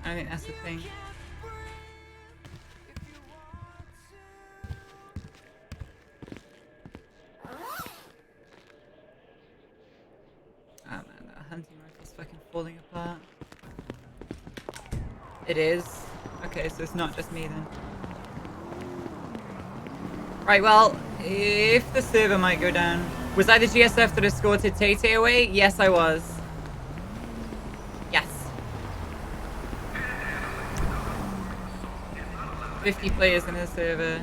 I think that's the thing. Oh man, that hunting rifle's fucking falling apart. It is? Okay, so it's not just me then. Right, well, if the server might go down. Was I the GSF that escorted Tay away? Yes, I was. Yes. 50 players in the server.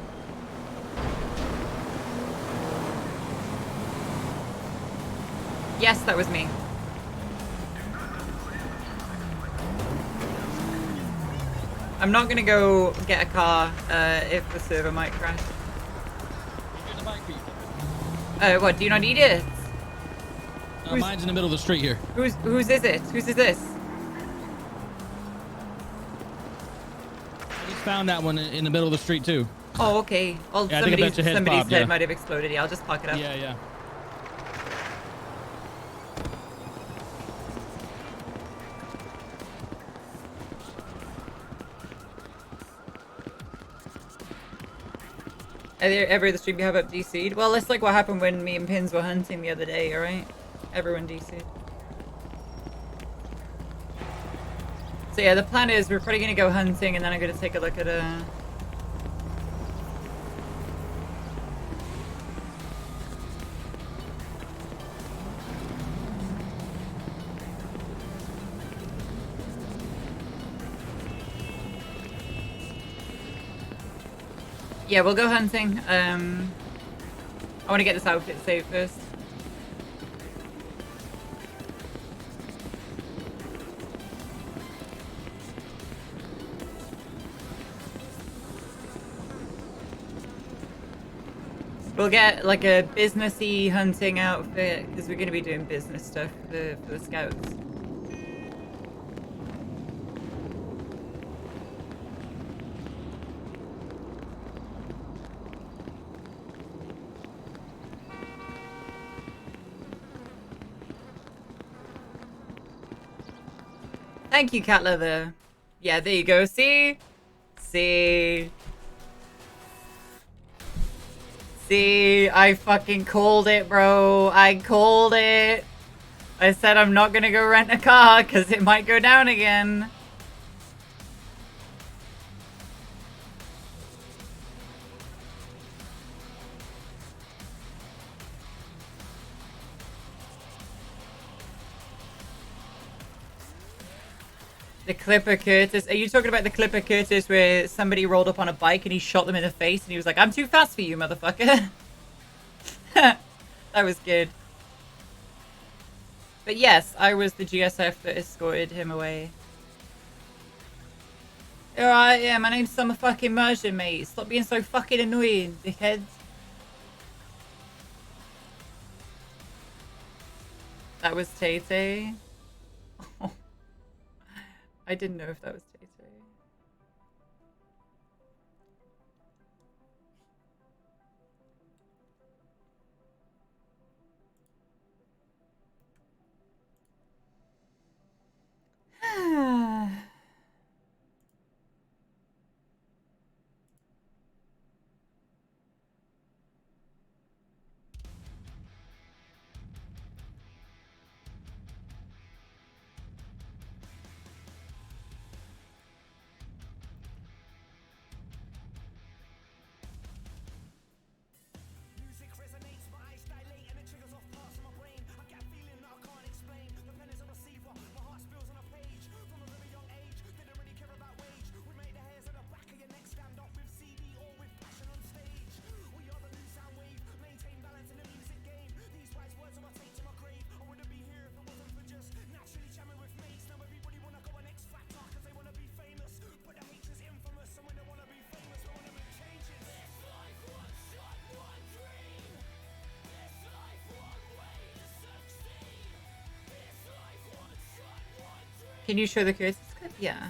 Yes, that was me. I'm not gonna go get a car if the server might crash. What, do you not need it? Mine's in the middle of the street here. Whose is it? Whose is this? I just found that one in the middle of the street too. Oh, okay. Well, Yeah, somebody's popped, head might have exploded. Yeah, I'll just park it up. Yeah, yeah. Every other stream you have up DC'd? Well, it's like what happened when me and Pins were hunting the other day, alright? Everyone DC'd. So yeah, the plan is we're probably gonna go hunting and then I'm gonna take a look at yeah, we'll go hunting. I want to get this outfit saved first. We'll get like a businessy hunting outfit because we're going to be doing business stuff for the scouts. Thank you, Cat Leather. Yeah, there you go. See? See? See? I fucking called it, bro. I called it. I said I'm not gonna go rent a car because it might go down again. The Clipper Curtis. Are you talking about the Clipper Curtis where somebody rolled up on a bike and he shot them in the face and he was like, I'm too fast for you, motherfucker? That was good. But yes, I was the GSF that escorted him away. Alright, yeah, my name's Summer fucking Immersion, mate. Stop being so fucking annoying, dickheads. That was Tay-Tay. Oh. I didn't know if that was Tay-Tay. Can you show the Curtis clip? Yeah.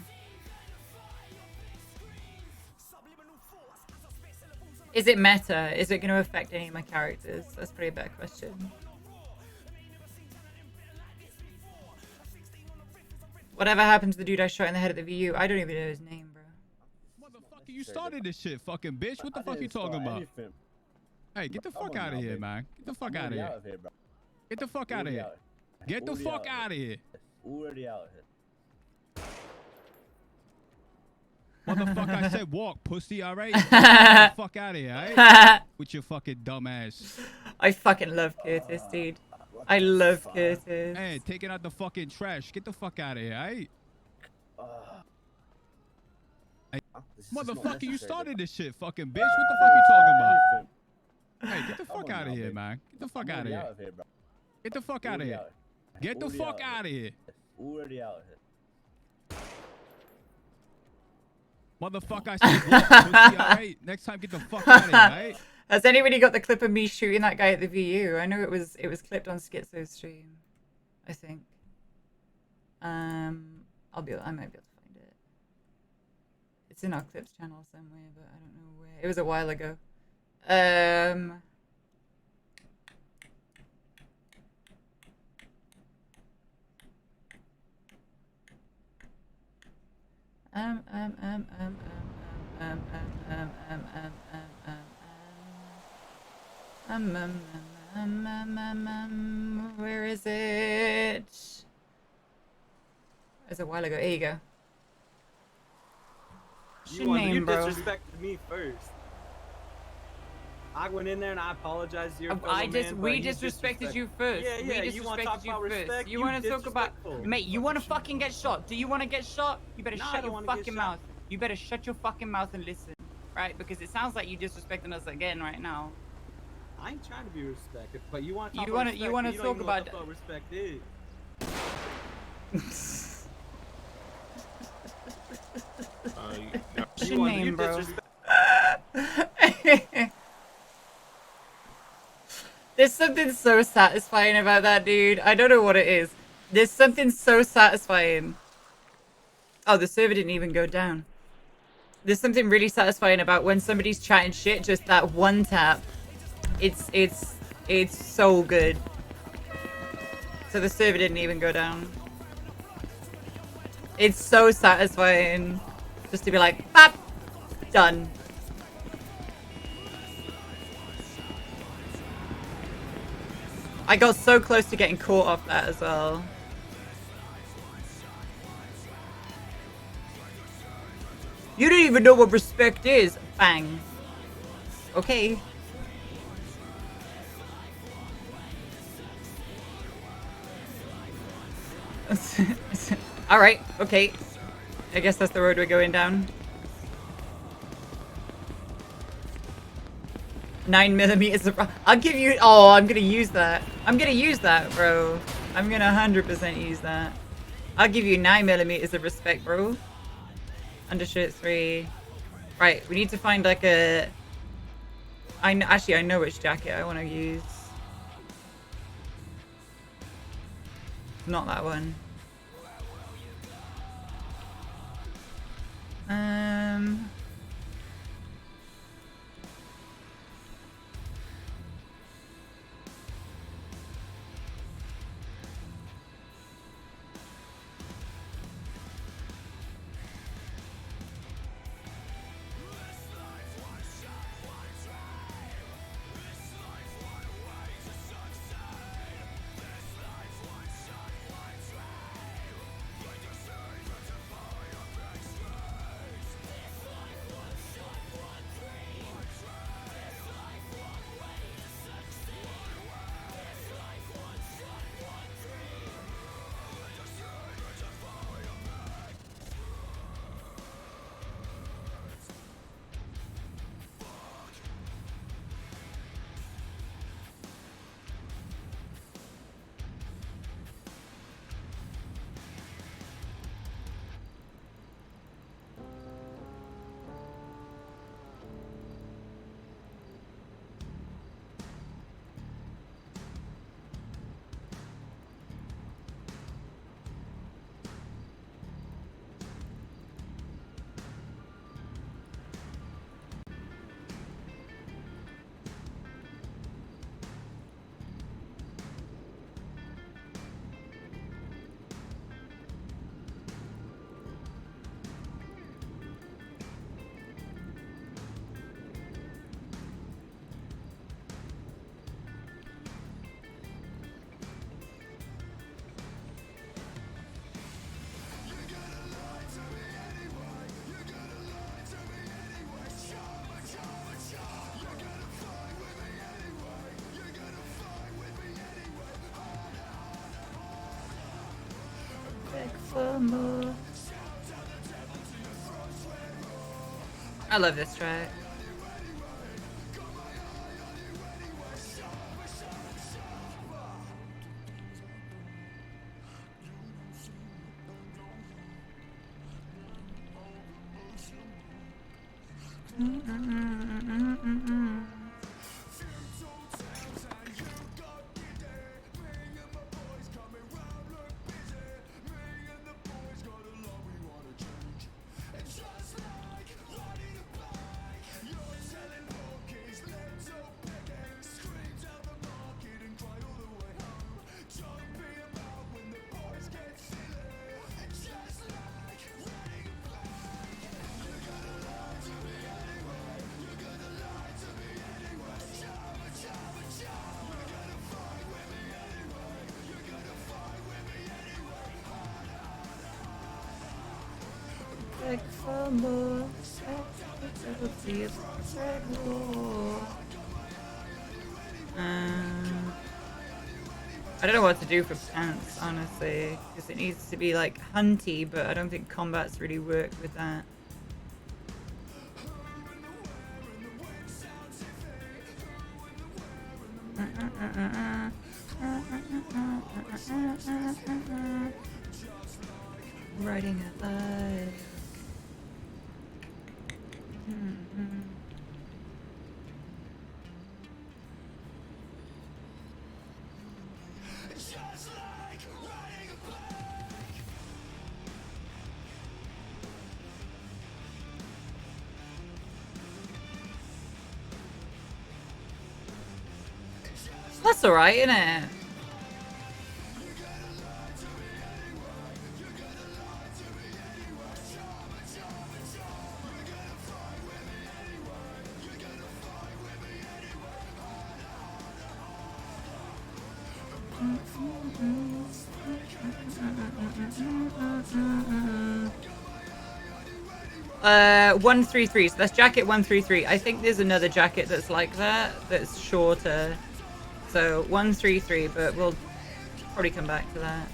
Is it meta? Is it going to affect any of my characters? That's probably a better question. Whatever happened to the dude I shot in the head at the VU? I don't even know his name, bro. Motherfucker, you started this shit, fucking bitch. What the fuck you talking about? Hey, get the fuck out of here, man. Get the fuck out of here. Get the fuck out of here. Get the fuck out of here. Already out here. Motherfucker, I said walk, pussy, alright? Get the fuck out of here, alright? With your fucking dumb ass. I fucking love Curtis, dude. I love Curtis. Hey, taking out the fucking trash. Get the fuck out of here, alright? Hey, motherfucker, you started this shit, fucking bitch. What the fuck you talking about? Hey, get the fuck out of here, man. Get the fuck out of here. Get the fuck out of here. Get the fuck out of here. Already out here. Motherfucker, I said walk, pussy, alright? Next time, get the fuck out of here, alright? Has anybody got the clip of me shooting that guy at the VU? I know it was clipped on Schizo's stream, I think. I might be able to find it. It's in our clips channel somewhere, but I don't know where. It was a while ago. Where is it? It was a while ago. Here you go. You disrespected me first. I went in there and I apologized to your fellow man, we disrespected you first. Yeah, we you want to talk about respect? You want to talk about, mate? You want to fucking get shot? Do you want to get shot? You better shut your fucking mouth. You better shut your fucking mouth and listen, right? Because it sounds like you disrespecting us again right now. I ain't trying to be respected, but you want to talk You about want to respect, talk you don't even know about what the fuck respect is. What's your name, bro? There's something so satisfying about that, dude. I don't know what it is. There's something so satisfying. Oh, the server didn't even go down. There's something really satisfying about when somebody's chatting shit, just that one tap. It's so good. So the server didn't even go down. It's so satisfying just to be like, bap, done. I got so close to getting caught off that as well. You don't even know what respect is. Bang. Okay. Alright, okay. I guess that's the road we're going down. 9mm of... I'll give you... Oh, I'm gonna use that. I'm gonna use that, bro. I'm gonna 100% use that. I'll give you 9mm of respect, bro. Undershirt 3. Right, we need to find like a... Actually, I know which jacket I want to use. Not that one. I love this track. I don't know what to do for pants, honestly, because it needs to be like hunty, but I don't think combats really work with that. Riding a bike. That's alright, isn't it? Uh, 133. So that's jacket 133. I think there's another jacket that's like that, that's shorter. So 133, but we'll probably come back to that.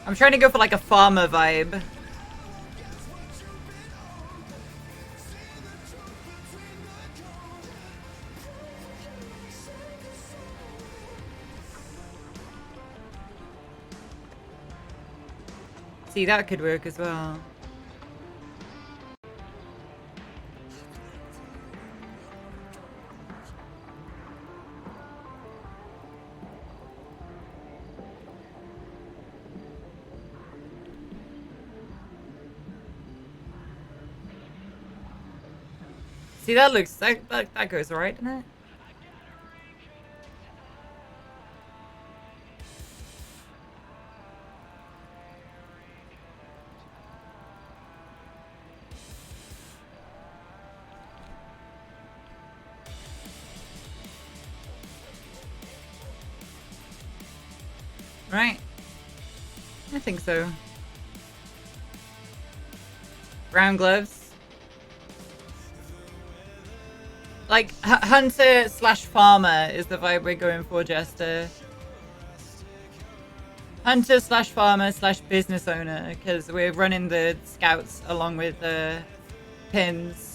I'm trying to go for like a farmer vibe. See, that could work as well. See, that looks, that goes alright, doesn't it? Right. I think so. Brown gloves. Like, hunter slash farmer is the vibe we're going for, Jester. Hunter slash farmer slash business owner, because we're running the scouts along with the pins.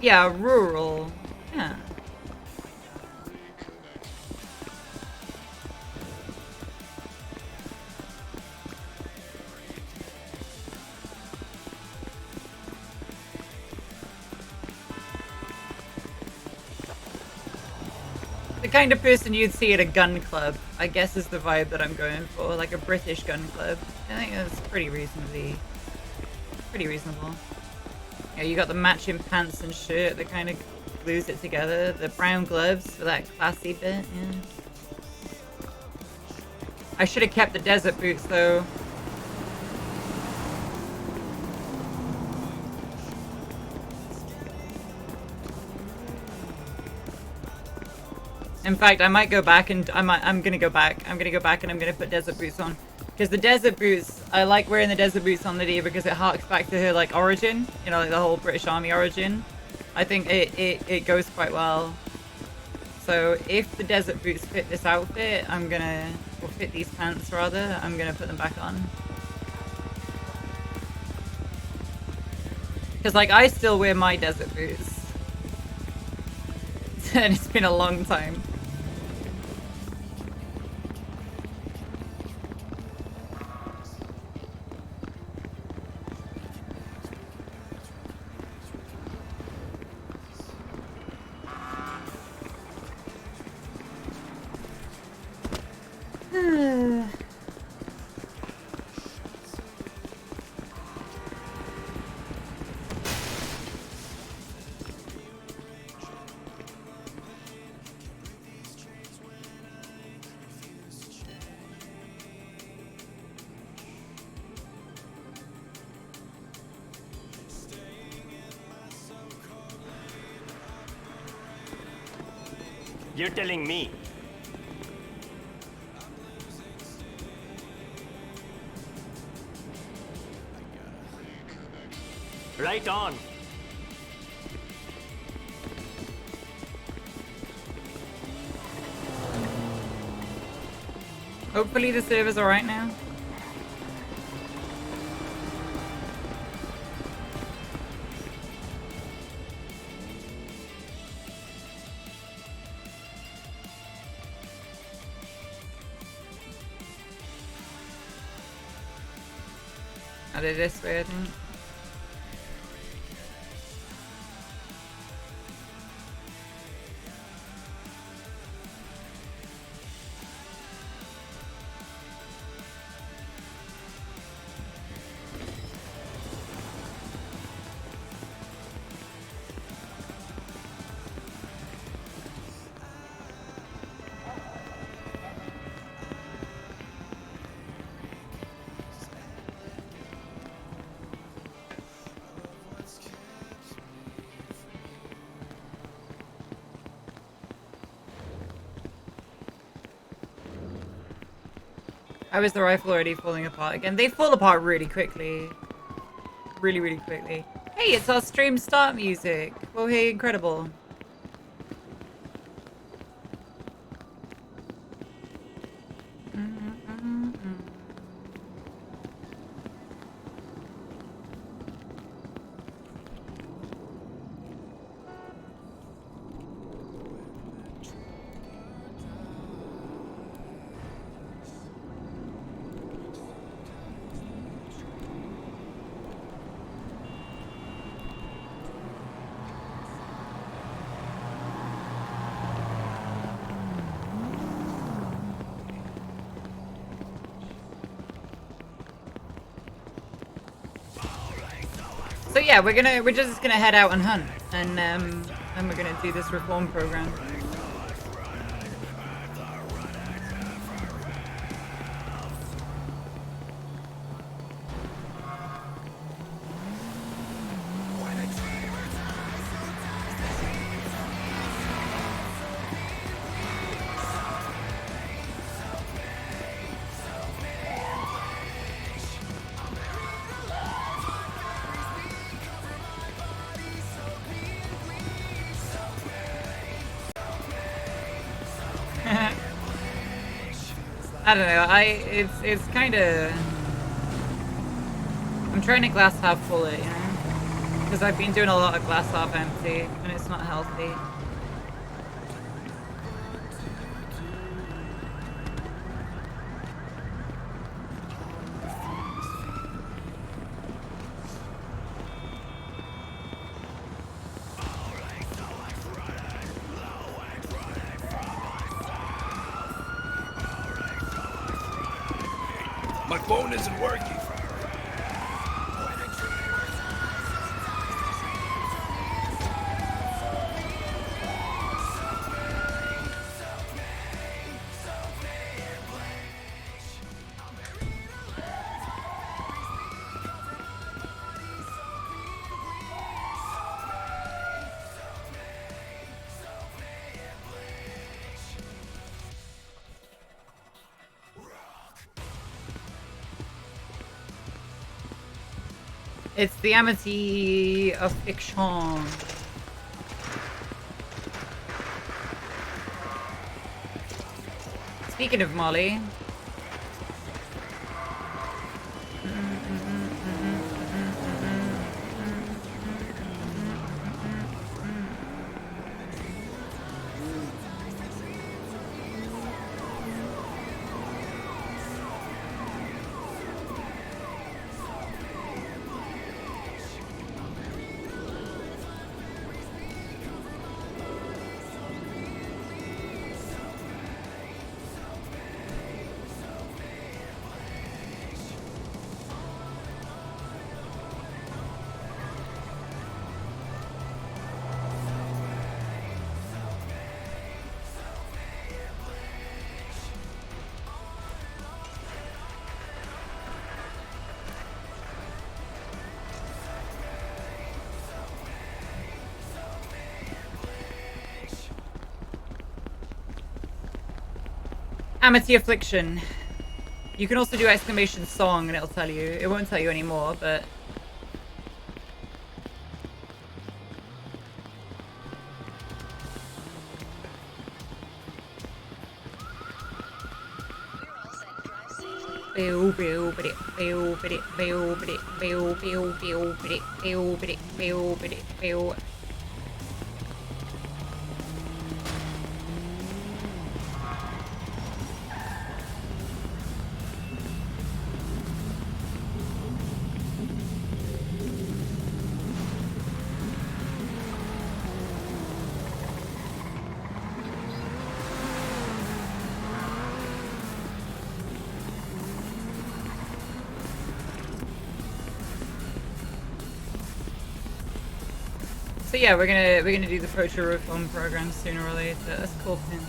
Yeah, rural. Yeah. The kind of person you'd see at a gun club, I guess, is the vibe that I'm going for, like a British gun club. I think that's pretty reasonable. Yeah, you got the matching pants and shirt that kind of glues it together. The brown gloves for that classy bit, yeah. I should have kept the desert boots though. In fact, I might go back and I'm gonna go back. I'm gonna go back and I'm gonna put desert boots on. Because the desert boots, I like wearing the desert boots on Lydia because it harks back to her like origin. You know, like the whole British Army origin. I think it goes quite well. So if the desert boots fit this outfit, or fit these pants rather, I'm gonna put them back on. Because like I still wear my desert boots. And it's been a long time. You're telling me. Right on. Hopefully the server's alright now. I did this way, I think. How is the rifle already falling apart again? They fall apart really quickly. Really, really quickly. Hey, it's our stream start music. Well, hey, incredible. So yeah, we're just gonna head out and hunt, and then we're gonna do this reform program. I don't know. It's kind of. I'm trying to glass half full it, you know, because I've been doing a lot of glass half empty, and it's not healthy. My phone isn't working. It's the amity of fiction. Speaking of Molly. Amity Affliction. You can also do exclamation song and it'll tell you. It won't tell you anymore, but... So yeah, we're gonna do the pro-tour reform program sooner or later. That's cool. Pins.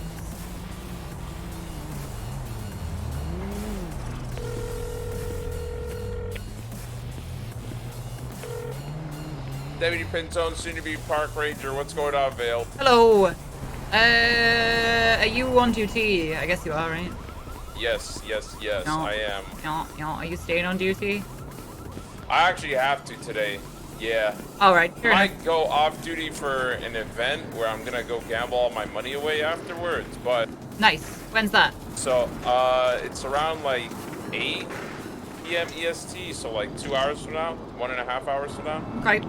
Deputy Pintone, soon to be Park Ranger. What's going on, Vale? Hello. Are you on duty? I guess you are, right? Yes, No. I am. No. Are you staying on duty? I actually have to today. Yeah. Alright, I fair enough. might go off duty for an event where I'm gonna go gamble all my money away afterwards, but... Nice. When's that? So, it's around like 8 p.m. EST, so like 2 hours from now, 1.5 hours from now. Okay.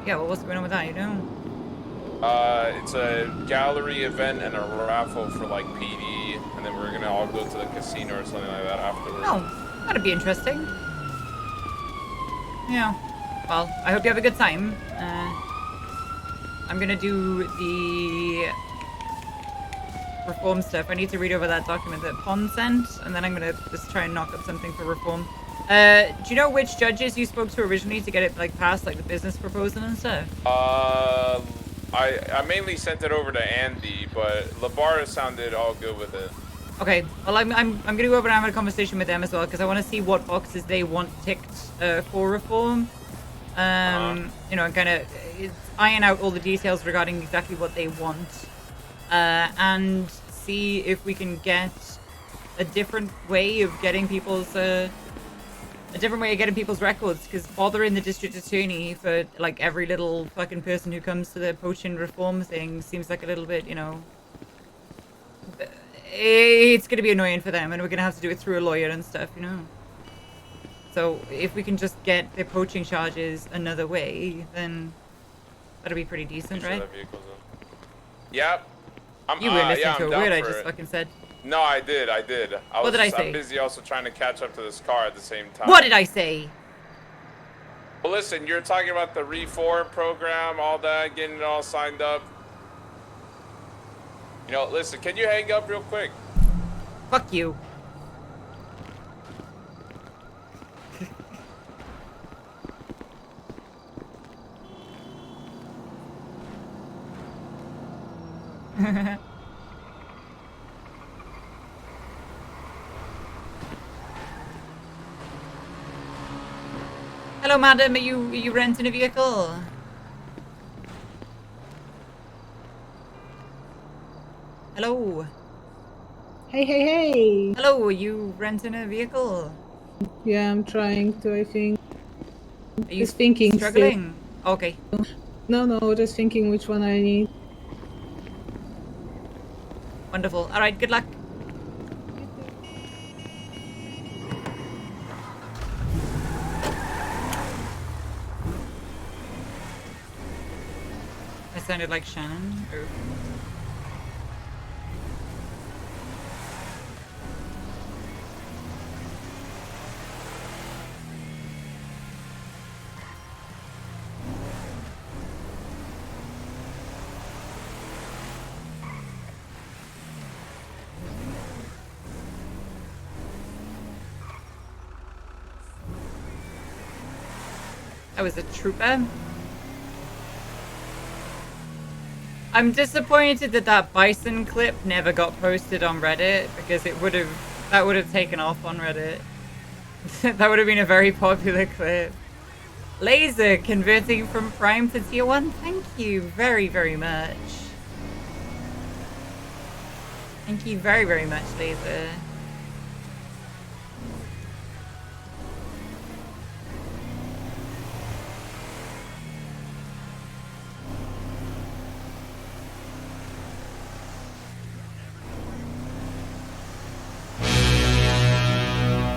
Yeah, well, what's going on with that, you know? It's a gallery event and a raffle for like PD, and then we're gonna all go to the casino or something like that afterwards. Oh, that'd be interesting. Yeah. Well, I hope you have a good time. I'm gonna do the reform stuff. I need to read over that document that Pond sent, and then I'm gonna just try and knock up something for reform. Do you know which judges you spoke to originally to get it like passed, like the business proposal and stuff? I mainly sent it over to Andy, but Labarra sounded all good with it. Okay, well I'm gonna go over and have a conversation with them as well because I want to see what boxes they want ticked for reform. You know, and kind of iron out all the details regarding exactly what they want, and see if we can get a different way of getting people's records. Because bothering the district attorney for like every little fucking person who comes to the poaching reform thing seems like a little bit, you know. It's gonna be annoying for them, and we're gonna have to do it through a lawyer and stuff, you know. So if we can just get the poaching charges another way, then that'll be pretty decent, right? Yep. You were listening yeah, to a I'm word down I for just it. fucking said. No, I did. What did I say? I'm busy also trying to catch up to this car at the same time. What did I say? Well, listen, you're talking about the reform program, all that, getting it all signed up. You know, listen, can you hang up real quick? Fuck you. Hello, madam. Are you renting a vehicle? Hello. Hey. Hello. Are you renting a vehicle? Yeah, I'm trying to, I think. Are you Just thinking. struggling? Okay. No, just thinking which one I need. Wonderful. All right. Good luck. I sounded like Shannon. Or... I was a trooper. I'm disappointed that that bison clip never got posted on Reddit because that would have taken off on Reddit. That would have been a very popular clip. Laser converting from Prime to Tier 1. Thank you very, very much. Thank you very, very much, Laser.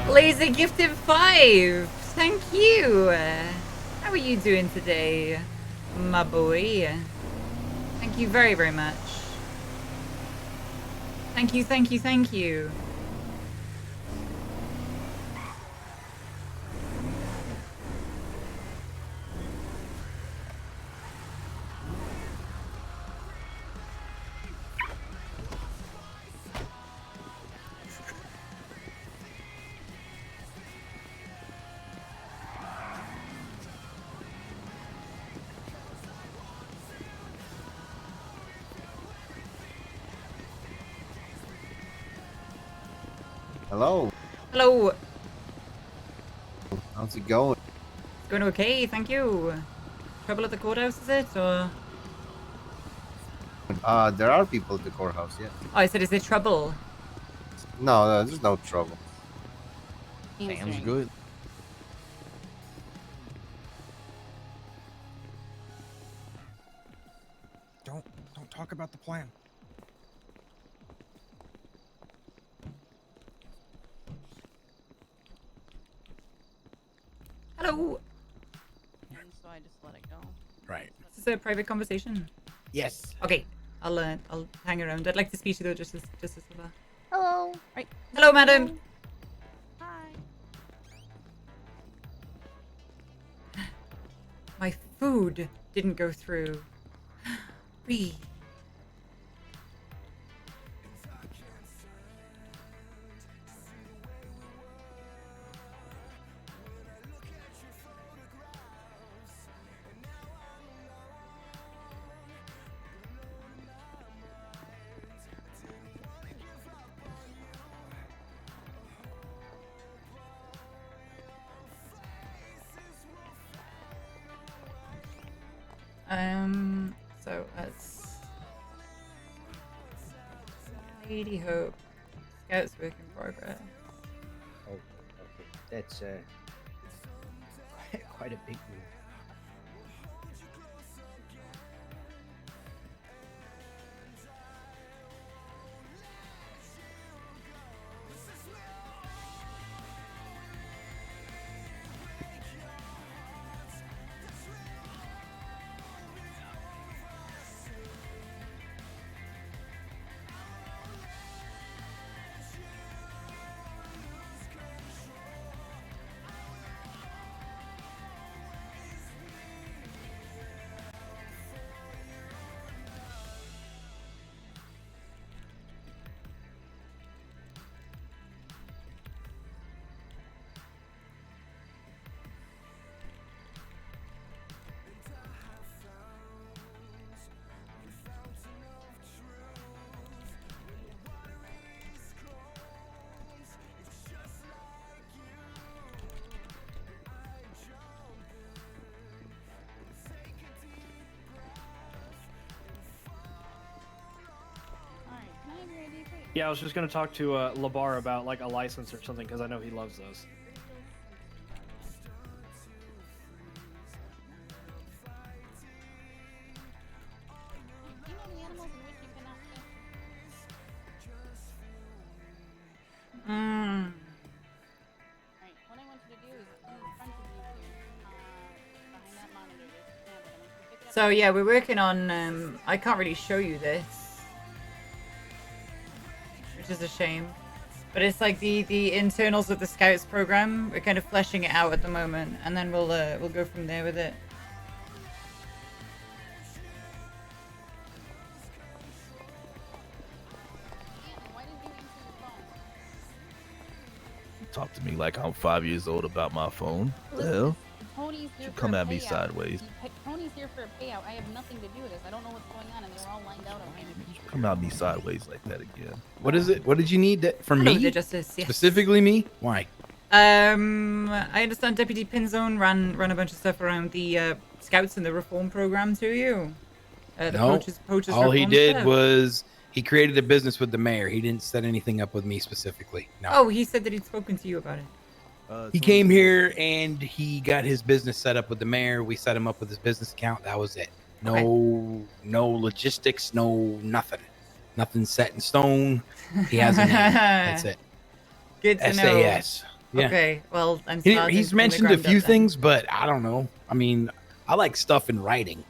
Laser gifted 5. Thank you. How are you doing today, my boy? Thank you very, very much. Thank you, thank you, thank you. Hello. Hello. How's it going? Going okay, thank you. Trouble at the courthouse, is it? Or... There are people at the courthouse, yeah. Oh, I said, is there trouble? No, there's no trouble. Sounds good. Don't talk about the plan. Hello. So I just let it go. Right. Is this a private conversation? Yes. Okay. I'll hang around. I'd like to speak to you though, just as well. Hello. Right. Hello, madam. Hi. My food didn't go through. Breathe. So that's Lady Hope. Scouts work in progress. Oh, okay. That's quite a big move. Yeah, I was just gonna talk to Labar about like a license or something because I know he loves those. So yeah, we're working on. I can't really show you this, which is a shame. But it's like the internals of the Scouts program. We're kind of fleshing it out at the moment, and then we'll go from there with it. Talk to me like I'm 5 years old about my phone. The hell? Tony's here You for come a at me payout. sideways. Tony's here for a payout. I have nothing to do with this. I don't know what's going on, and they were all lined out already. Come at me sideways like that again. What is it? What did you need from Hello, me? the Justice, yes. Specifically me? Why? I understand Deputy Pinzone ran a bunch of stuff around the Scouts and the Reform program to you. The No. poachers All he reform did stuff. was he created a business with the mayor. He didn't set anything up with me specifically. No. Oh, he said that he'd spoken to you about it. He came here and he got his business set up with the mayor. We set him up with his business account. That was it. No logistics, no nothing. Nothing set in stone. He has a name. That's it. Good to know. SAS. Yeah. Okay, well, I'm He's mentioned a few things, but I don't know. I mean, I like stuff in writing.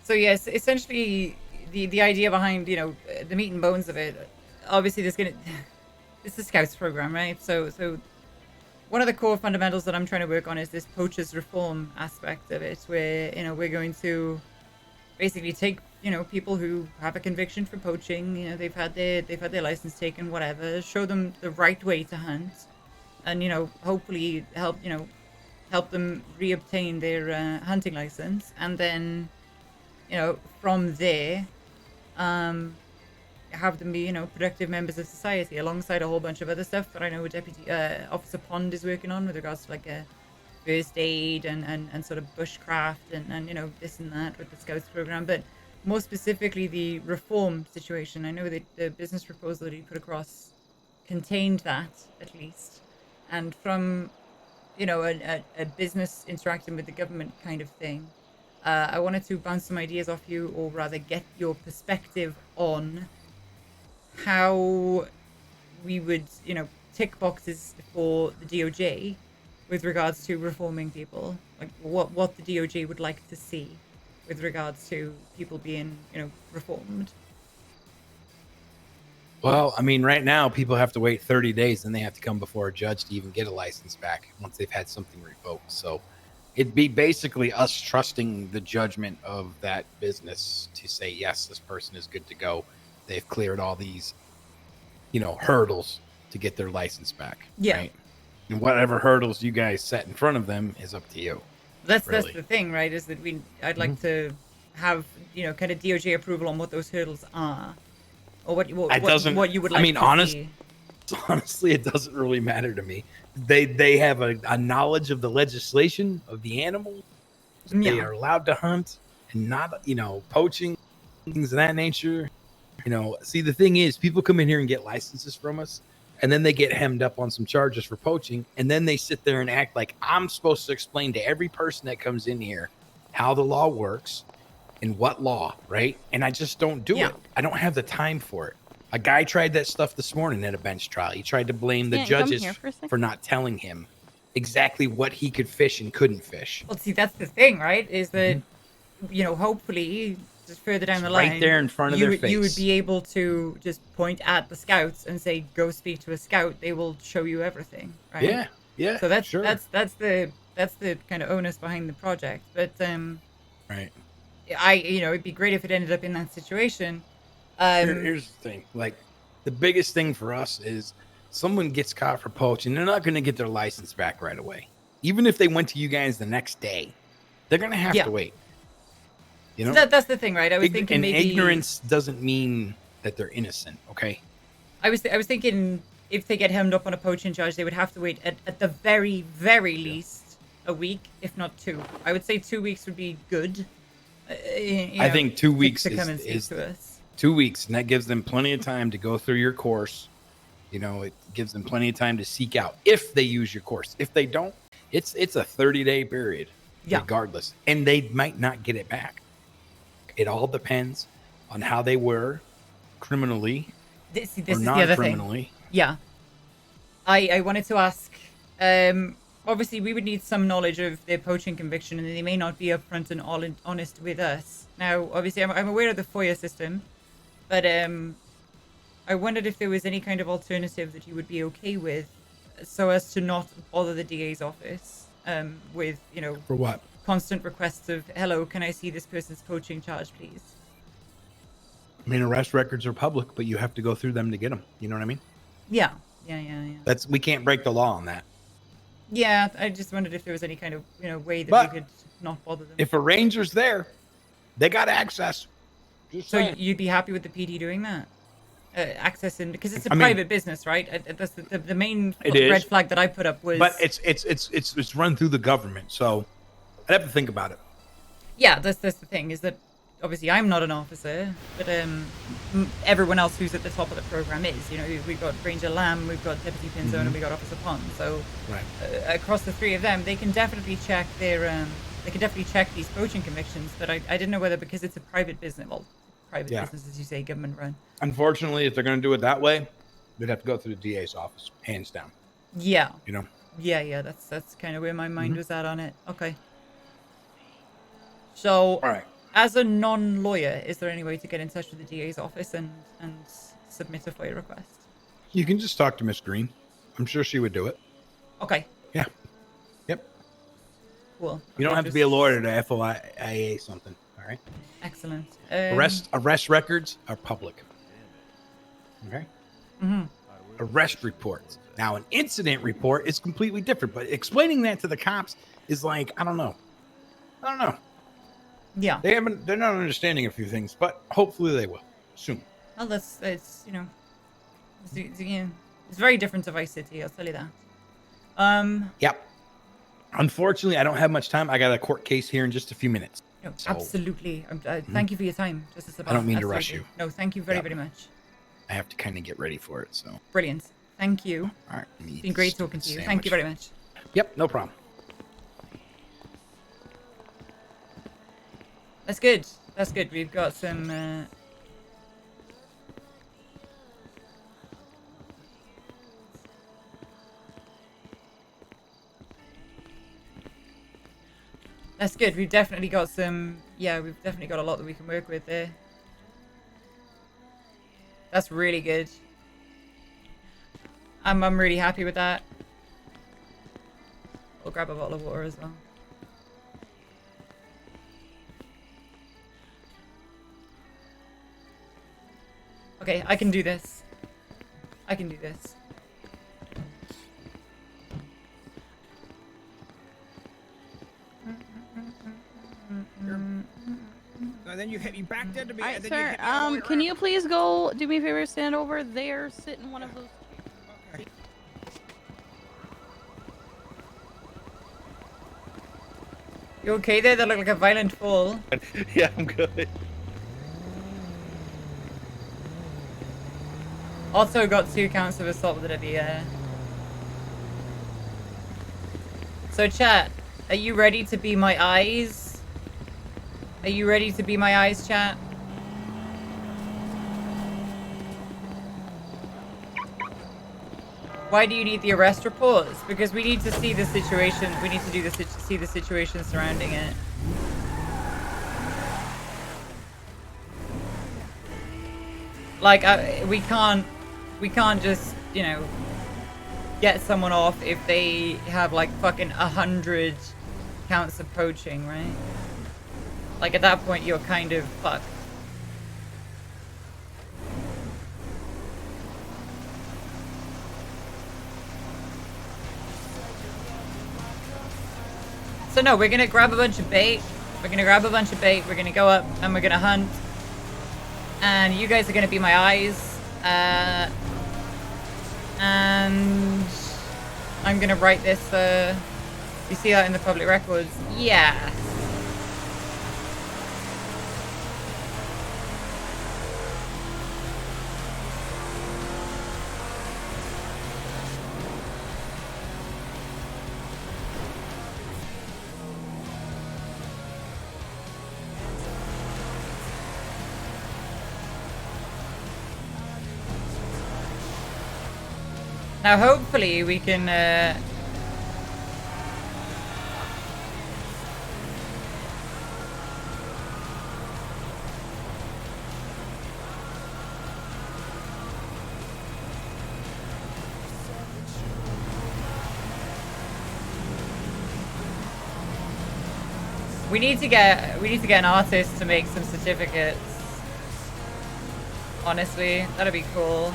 So yes, essentially the idea behind, you know, the meat and bones of it, obviously it's the Scouts program, right? So one of the core fundamentals that I'm trying to work on is this poachers reform aspect of it, where, you know, we're going to basically take, you know, people who have a conviction for poaching, you know, they've had their license taken, whatever, show them the right way to hunt, and, you know, hopefully help them reobtain their hunting license, and then, you know, from there, have them be, you know, productive members of society alongside a whole bunch of other stuff that I know Deputy Officer Pond is working on with regards to like a first aid and sort of bushcraft and you know, this and that with the Scouts program, but more specifically the reform situation. I know that the business proposal that he put across contained that, at least, and from, you know, a business interacting with the government kind of thing, I wanted to bounce some ideas off you, or rather get your perspective on how we would, you know, tick boxes for the DOJ with regards to reforming people, like what the DOJ would like to see with regards to people being, you know, reformed. Well, I mean, right now people have to wait 30 days and they have to come before a judge to even get a license back once they've had something revoked. So it'd be basically us trusting the judgment of that business to say, yes, this person is good to go. They've cleared all these, you know, hurdles to get their license back. Yeah. Right? And whatever hurdles you guys set in front of them is up to you. That's really. the thing, right? Is that I'd like to have, you know, kind of DOJ approval on what those hurdles are, or what you would like. I mean, to see. honestly, it doesn't really matter to me. They have a knowledge of the legislation of the animal. They are allowed to hunt and not, you know, poaching, things of that nature. You know, see, the thing is, people come in here and get licenses from us, and then they get hemmed up on some charges for poaching, and then they sit there and act like I'm supposed to explain to every person that comes in here how the law works and what law, right? And I just don't do it. I don't have the time for it. A guy tried that stuff this morning at a bench trial. He tried to blame the judges for not telling him exactly what he could fish and couldn't fish. Well, see, that's the thing, right? Is that, you know, hopefully, just further down the line, right there in front of their face, you would be able to just point at the Scouts and say, "Go speak to a Scout." They will show you everything, right? Yeah. So that's sure. that's the kind of onus behind the project. But right. You know, it'd be great if it ended up in that situation. Here's the thing. Like, the biggest thing for us is someone gets caught for poaching. They're not going to get their license back right away. Even if they went to you guys the next day, they're going to have to wait. You know, that's the thing, right? I was thinking maybe ignorance doesn't mean that they're innocent. Okay. I was thinking if they get hemmed up on a poaching charge, they would have to wait at the very least a week, if not 2. I would say 2 weeks would be good. I think 2 weeks to come and speak to us. 2 weeks, and that gives them plenty of time to go through your course. You know, it gives them plenty of time to seek out if they use your course. If they don't, it's a 30-day period, regardless, and they might not get it back. It all depends on how they were criminally This or is the other thing. non-criminally. Yeah. I wanted to ask, obviously we would need some knowledge of their poaching conviction, and they may not be upfront and honest with us. Now, obviously, I'm aware of the FOIA system, but I wondered if there was any kind of alternative that you would be okay with, so as to not bother the DA's office with, you know, For what? constant requests of, hello, can I see this person's poaching charge, please? I mean, arrest records are public, but you have to go through them to get them. You know what I mean? Yeah. We can't break the law on that. Yeah, I just wondered if there was any kind of, you know, way that But we could not bother them. If a ranger's there, they got access. So you'd be happy with the PD doing that? Accessing, because it's a private business, right? That's the main red flag that I put up was. But it's run through the government, so I'd have to think about it. Yeah, that's the thing, is that obviously I'm not an officer, but everyone else who's at the top of the program is. You know, we've got Ranger Lamb, we've got Deputy Pinzone, and we've got Officer Pond. So across the three of them, they can definitely check their these poaching convictions. But I didn't know whether, because it's a private business, business, as you say, government run. Unfortunately, if they're going to do it that way, they'd have to go through the DA's office, hands down. Yeah. You know. Yeah. That's kind of where my mind was at on it. Okay. So, as a non-lawyer, is there any way to get in touch with the DA's office and submit a FOIA request? You can just talk to Miss Green. I'm sure she would do it. Okay. Yeah. Yep. Cool. You don't have to be a lawyer to FOIA something. All right. Excellent. Arrest records are public. Okay. Arrest reports. Now, an incident report is completely different, but explaining that to the cops is like, I don't know. Yeah. They're not understanding a few things, but hopefully they will soon. Well, it's you know, it's very different to Vice City, I'll tell you that. Yep. Unfortunately, I don't have much time. I got a court case here in just a few minutes. No, absolutely. Thank you for your time, Justice Abad. I don't mean to rush you. No, thank you very much. I have to kind of get ready for it, so. Brilliant. Thank you. All right. It's been great talking to you. Thank you very much. Yep, no problem. That's good. That's good. We've got some... That's good. We've definitely got some... Yeah, we've definitely got a lot that we can work with there. That's really good. I'm really happy with that. We'll grab a bottle of water as well. Okay, I can do this. I can do this. And then you hit me back there to me. Alright, and then sir. you hit me all the way Can you please go do me a favor? Stand over there. Sit in one of those. Okay. You okay there? That looked like a violent fall. Yeah, I'm good. Also got 2 counts of assault with an idea. So chat, are you ready to be my eyes? Are you ready to be my eyes, chat? Why do you need the arrest reports? Because we need to see the situation. We need to do this. See the situation surrounding it. Like we can't just, you know, get someone off if they have like fucking 100 counts of poaching, right? Like at that point you're kind of fucked. So no, we're gonna grab a bunch of bait. We're gonna go up and we're gonna hunt. And you guys are gonna be my eyes. And I'm gonna write this, you see that in the public records? Yeah. Now hopefully we can We need to get an artist to make some certificates. Honestly, that'd be cool.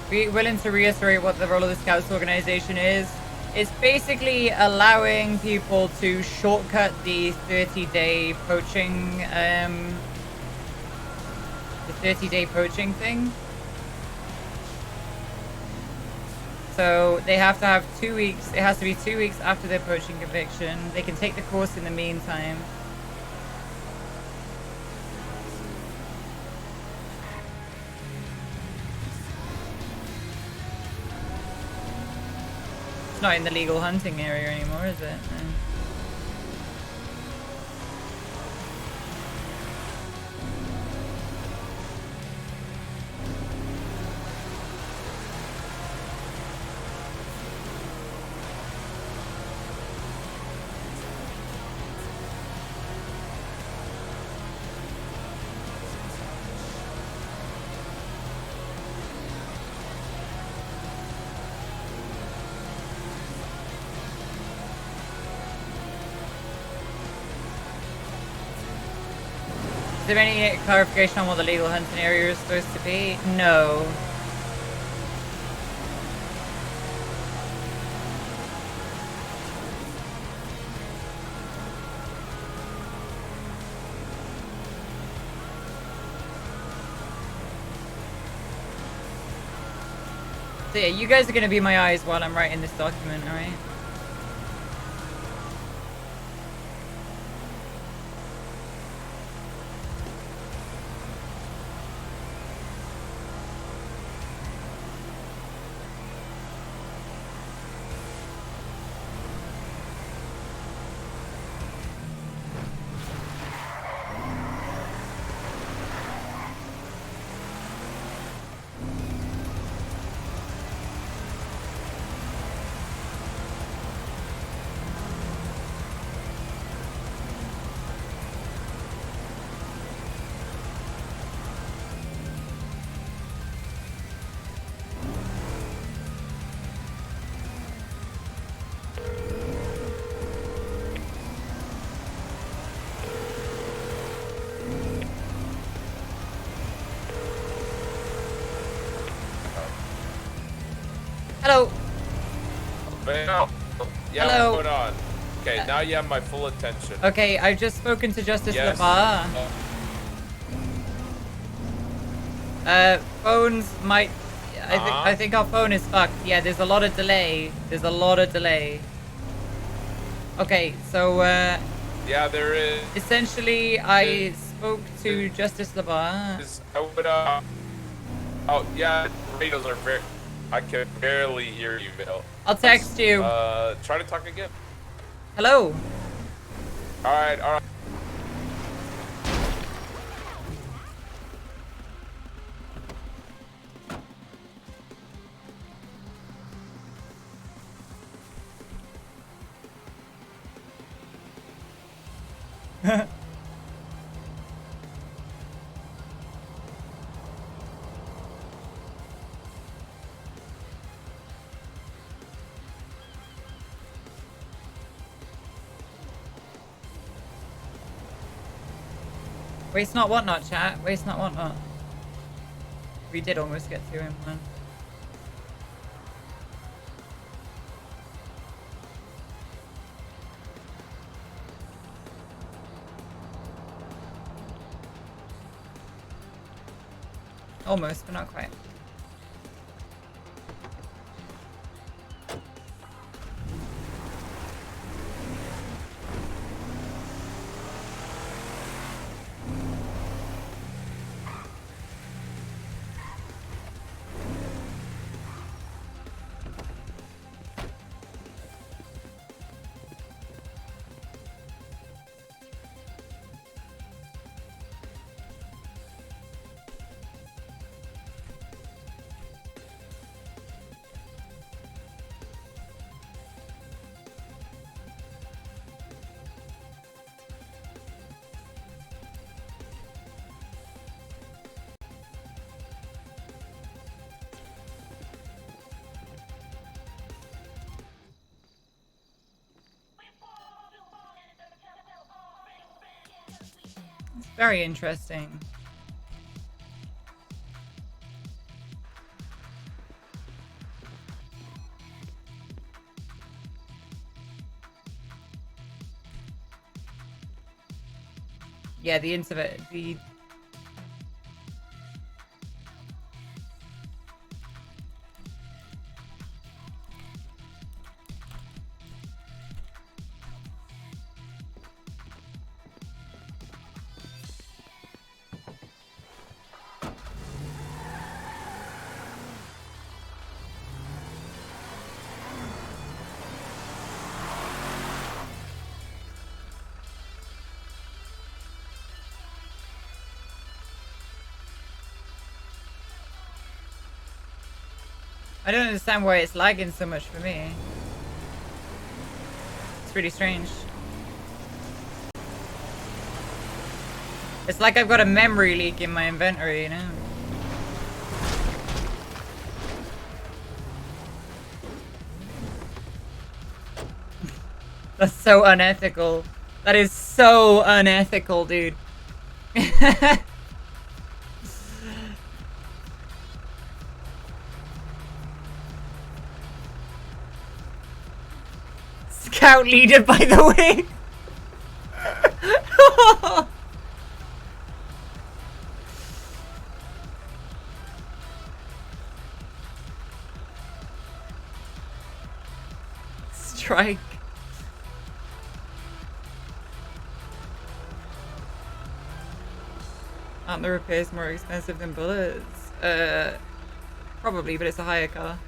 Be willing to reiterate what the role of the Scouts organization is. It's basically allowing people to shortcut the 30-day poaching, thing. So they have to have 2 weeks. It has to be 2 weeks after their poaching conviction. They can take the course in the meantime. It's not in the legal hunting area anymore, is it? No. Is there any clarification on what the legal hunting area is supposed to be? No. So yeah, you guys are gonna be my eyes while I'm writing this document, alright? Hello. Vale. Yeah, Hello. what's going on? Okay, now you have my full attention. Okay, I've just spoken to Justice Yes. Labar. Phones might... I think our phone is fucked. Yeah, there's a lot of delay. Okay, so, Yeah, there is. essentially, I spoke to Justice Labar. I would, oh, yeah, radios are very... I can barely hear you, Vale. I'll text you. Try to talk again. Hello. Alright, alright. Waste not, what not, chat. Waste not, what not. We did almost get to him, man. Almost, but not quite. Very interesting. Yeah, the internet, the... I don't understand why it's lagging so much for me. It's really strange. It's like I've got a memory leak in my inventory, you know? That's so unethical. That is so unethical, dude. Scout leader, by the way. Strike. Aren't the repairs more expensive than bullets? Probably, but it's a higher car.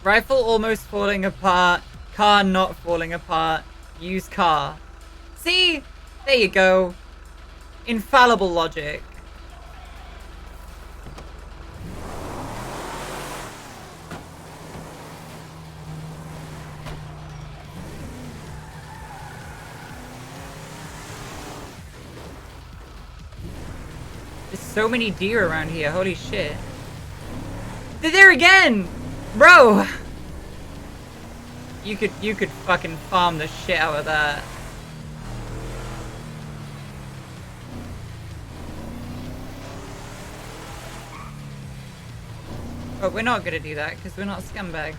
Rifle almost falling apart. Car not falling apart. Use car. See? There you go. Infallible logic. There's so many deer around here. Holy shit. They're there again! Bro! You could fucking farm the shit out of that. But we're not gonna do that because we're not scumbags.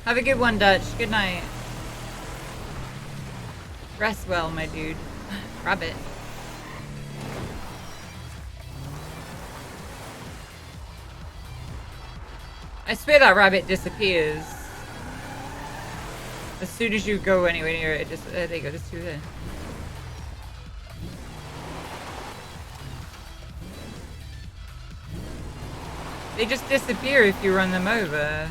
Have a good one, Dutch. Good night. Rest well, my dude. Rabbit. I swear that rabbit disappears. As soon as you go anywhere near it, just there you go, there's two there. They just disappear if you run them over.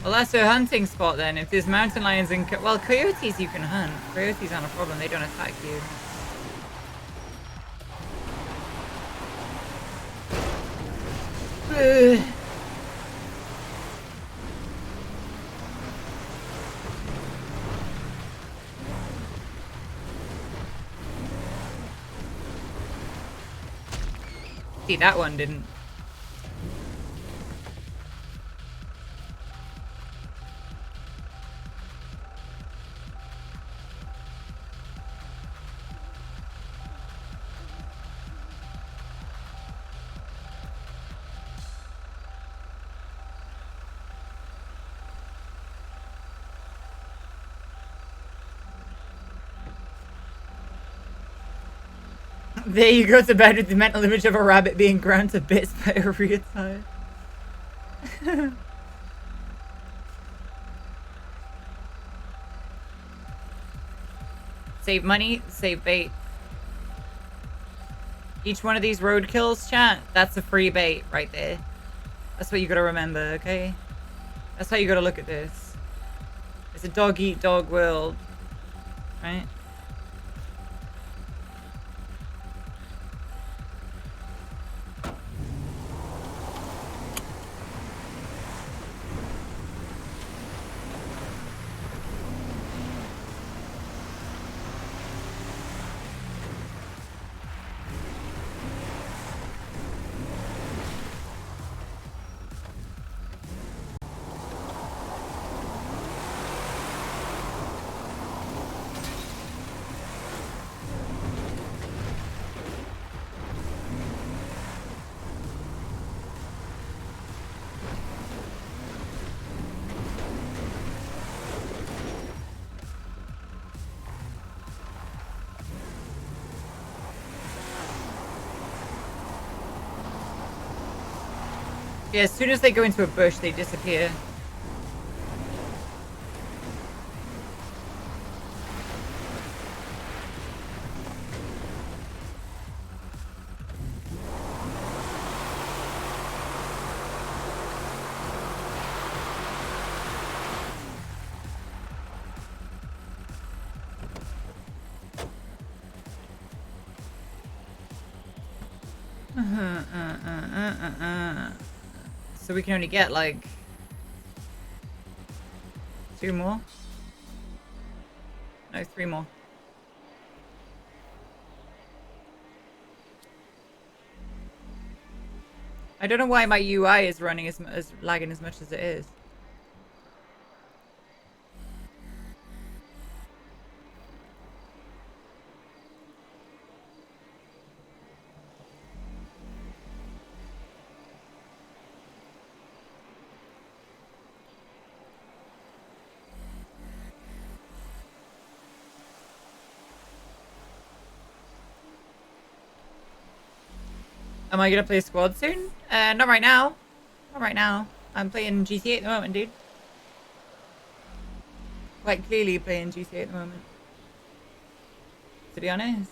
Well, that's a hunting spot then. If there's mountain lions and well, coyotes you can hunt. Coyotes aren't a problem. They don't attack you. Ugh. See, that one didn't. There you go to bed with the mental image of a rabbit being ground to bits by a retard. Save money, save bait. Each one of these roadkills, chat, that's a free bait right there. That's what you gotta remember, okay? That's how you gotta look at this. It's a dog-eat-dog world, right? Yeah, as soon as they go into a bush, they disappear. So we can only get like 2 more? No, 3 more. I don't know why my UI is running as lagging as much as it is. Am I gonna play squad soon? Not right now. Not right now. I'm playing GTA at the moment, dude. Quite clearly playing GTA at the moment. To be honest.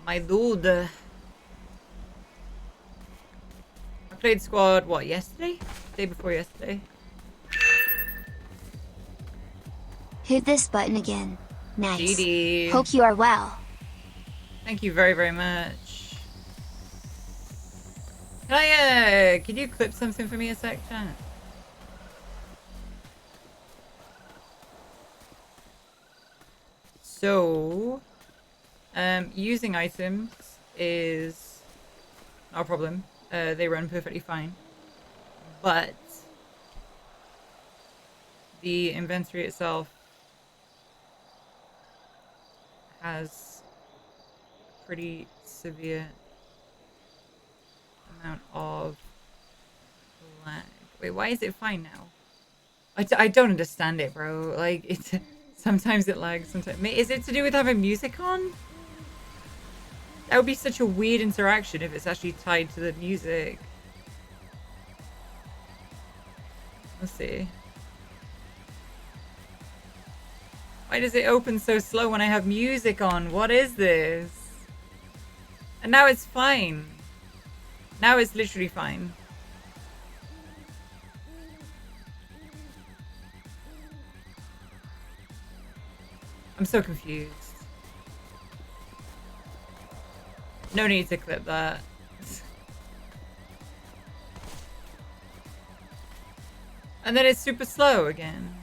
My dude. I played squad, what, yesterday? Day before yesterday. Hit this button again. Nice. GD. Hope you are well. Thank you very, very much. Can you clip something for me a sec, chat? So, using items is not a problem. They run perfectly fine. But the inventory itself has a pretty severe amount of lag. Wait, why is it fine now? I don't understand it, bro. Like, it's sometimes it lags, sometimes... Is it to do with having music on? That would be such a weird interaction if it's actually tied to the music. Let's see. Why does it open so slow when I have music on? What is this? And now it's fine. Now it's literally fine. I'm so confused. No need to clip that. And then it's super slow again.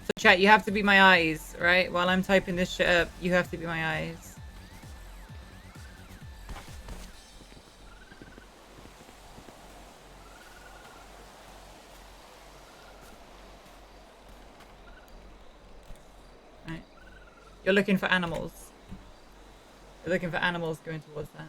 So chat, you have to be my eyes, right? While I'm typing this shit up, you have to be my eyes. You're looking for animals. You're looking for animals going towards that.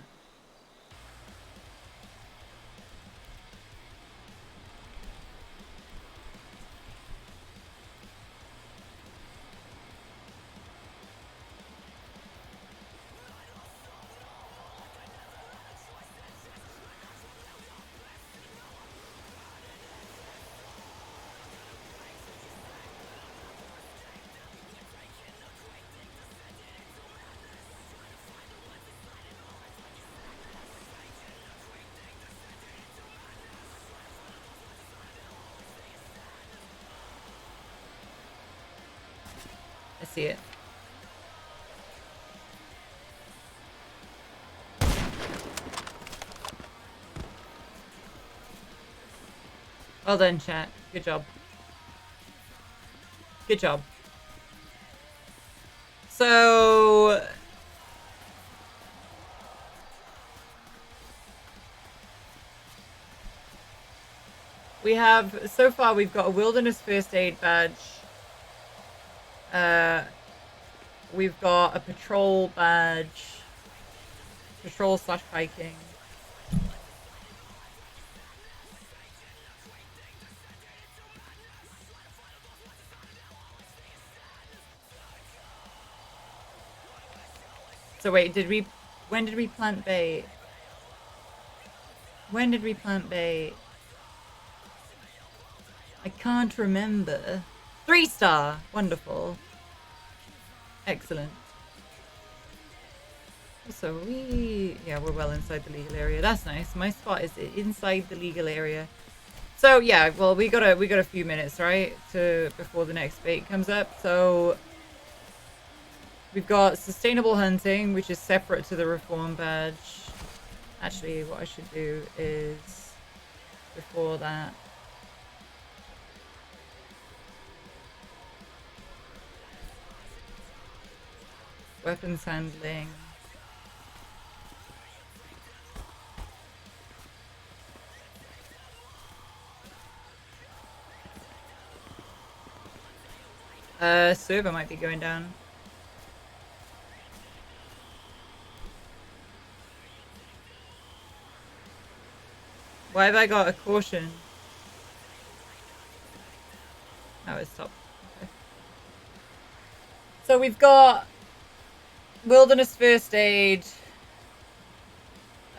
I see it. Well done, chat. Good job. Good job. So... we have, so far we've got a wilderness first aid badge. We've got a patrol badge. Patrol / hiking. So wait, when did we plant bait? When did we plant bait? I can't remember. 3-star, wonderful. Excellent. So yeah, we're well inside the legal area. That's nice. My spot is inside the legal area. So yeah, well we got a few minutes, right, before the next bait comes up. So we've got sustainable hunting, which is separate to the reform badge. Actually, what I should do is before that. Weapons handling. Server might be going down. Why have I got a caution? Oh, it stopped. Okay. So we've got wilderness first aid.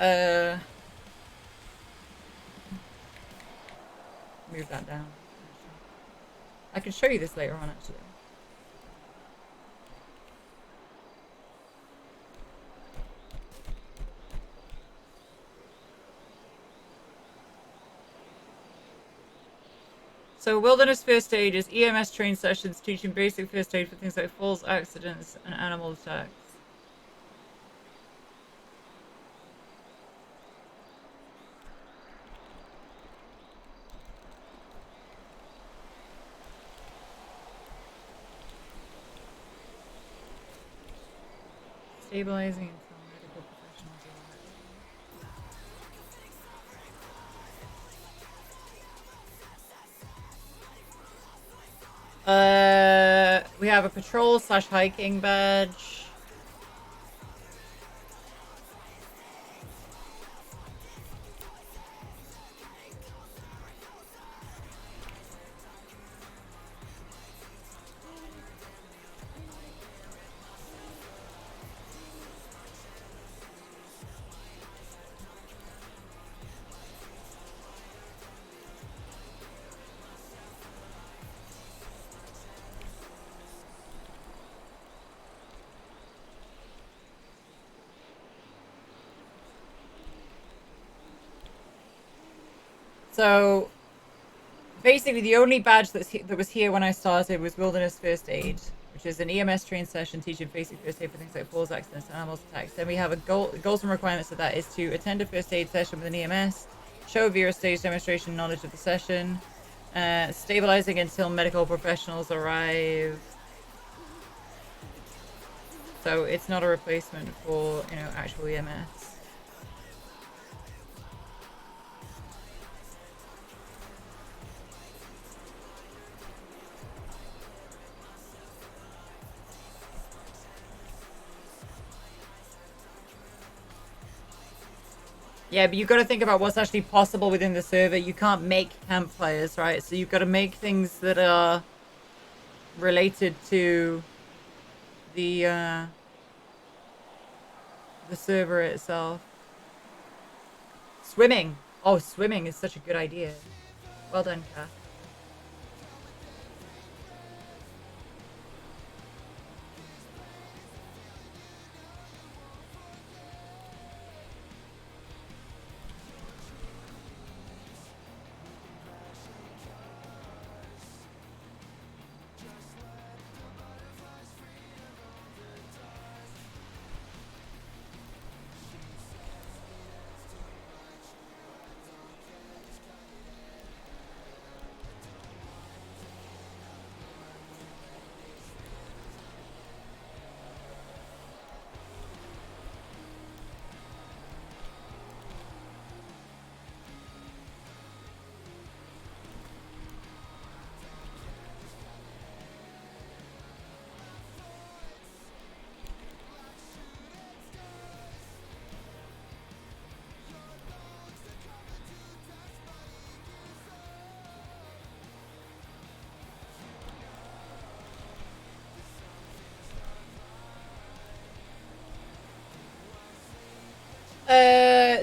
Move that down. I can show you this later on, actually. So wilderness first aid is EMS trained sessions teaching basic first aid for things like falls, accidents, and animal attacks. Stabilizing until medical professionals arrive. We have a patrol / hiking badge. So basically the only badge that was here when I started was Wilderness First Aid, which is an EMS trained session teaching basic first aid for things like falls, accidents, and animal attacks. Then we have a goals and requirements of that is to attend a first aid session with an EMS, show a Vera stage demonstration knowledge of the session, stabilizing until medical professionals arrive. So it's not a replacement for, you know, actual EMS. Yeah, but you've got to think about what's actually possible within the server. You can't make campfires, right? So you've got to make things that are related to the server itself. Swimming. Oh, swimming is such a good idea. Well done, Kath.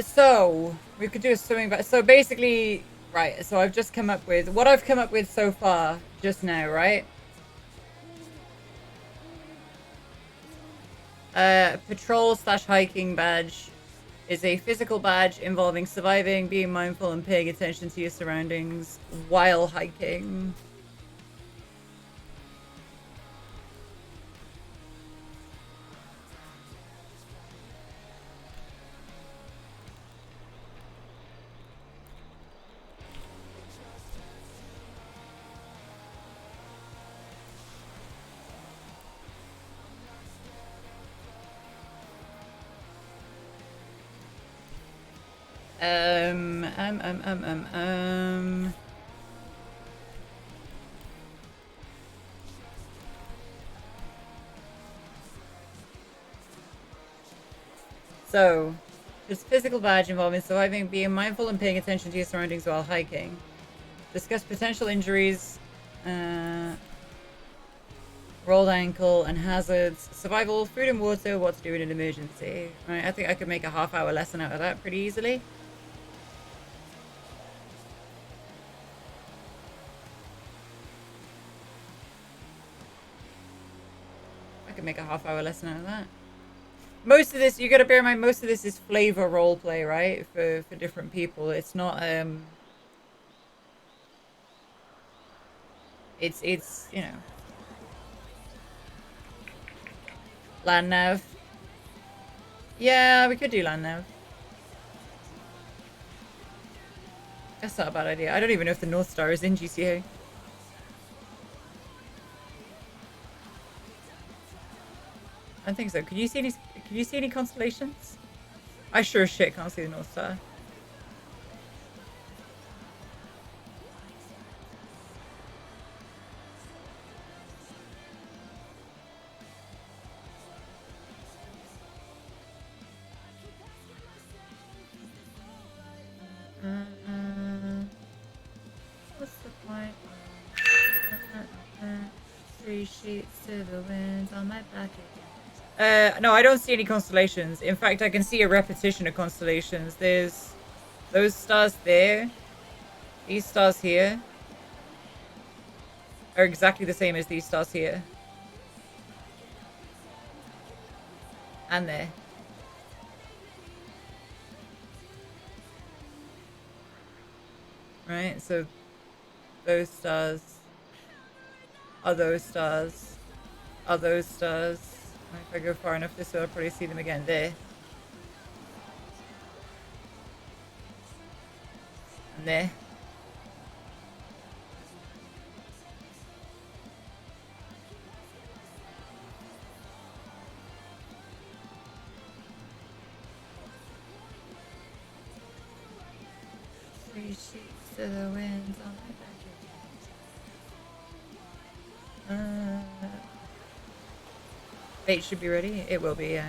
So we could do a swimming back. So basically, right. So I've just come up with what I've come up with so far just now, right? Patrol/hiking badge is a physical badge involving surviving, being mindful, and paying attention to your surroundings while hiking. So, just physical badge involving surviving, being mindful and paying attention to your surroundings while hiking. Discuss potential injuries, rolled ankle and hazards. Survival, food and water, what to do in an emergency. Right, I think I could make a half-hour lesson out of that pretty easily. I could make a half-hour lesson out of that. Most of this, you gotta bear in mind, most of this is flavor roleplay, right? For different people. It's not, it's, you know. Land nav. Yeah, we could do land nav. That's not a bad idea. I don't even know if the North Star is in GCA. I don't think so. Can you see any constellations? I sure as shit can't see the North Star. What's the point? 3 sheets to the wind on my back again. No, I don't see any constellations. In fact, I can see a repetition of constellations. There's those stars there. These stars here are exactly the same as these stars here. And there. Right, so those stars are those stars are those stars. If I go far enough this way, I'll probably see them again. There. And there. Three sheets to the wind on my back. Bait should be ready. It will be,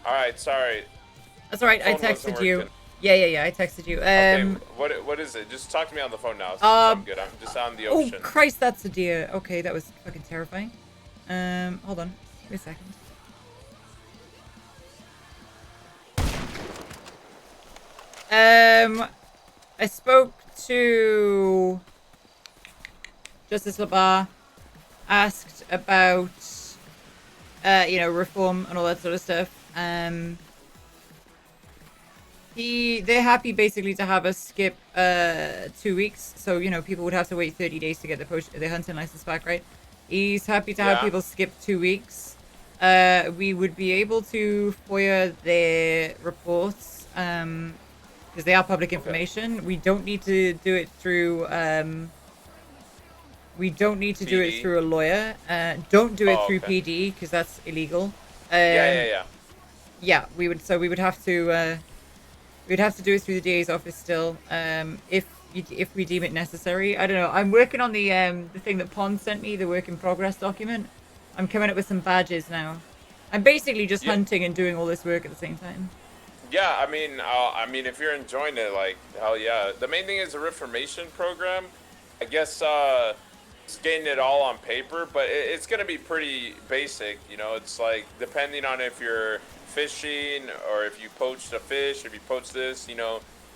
All right, sorry. That's all right. I Phone wasn't texted you. working. Yeah. I texted you. Okay, what is it? Just talk to me on the phone now. Since I'm good. I'm just on the ocean. Oh Christ, that's a deer. Okay, that was fucking terrifying. Hold on. Give me a second. I spoke to Justice Labar, asked about, reform and all that sort of stuff. They're happy basically to have us skip 2 weeks, so people would have to wait 30 days to get their hunting license back, right? He's happy to have people skip 2 weeks. We would be able to FOIA their reports because they are public information. We don't need to do it through a lawyer. Don't do it through PD because that's illegal. Yeah, we would have to we'd have to do it through the DA's office still, if we deem it necessary. I don't know. I'm working on the thing that Pond sent me, the work in progress document. I'm coming up with some badges now. I'm basically just hunting and doing all this work at the same time. Yeah, I mean, if you're enjoying it, like, hell yeah. The main thing is the reformation program. I guess it's getting it all on paper, but it's gonna be pretty basic. It's like depending on if you're fishing or if you poached a fish, if you poached this,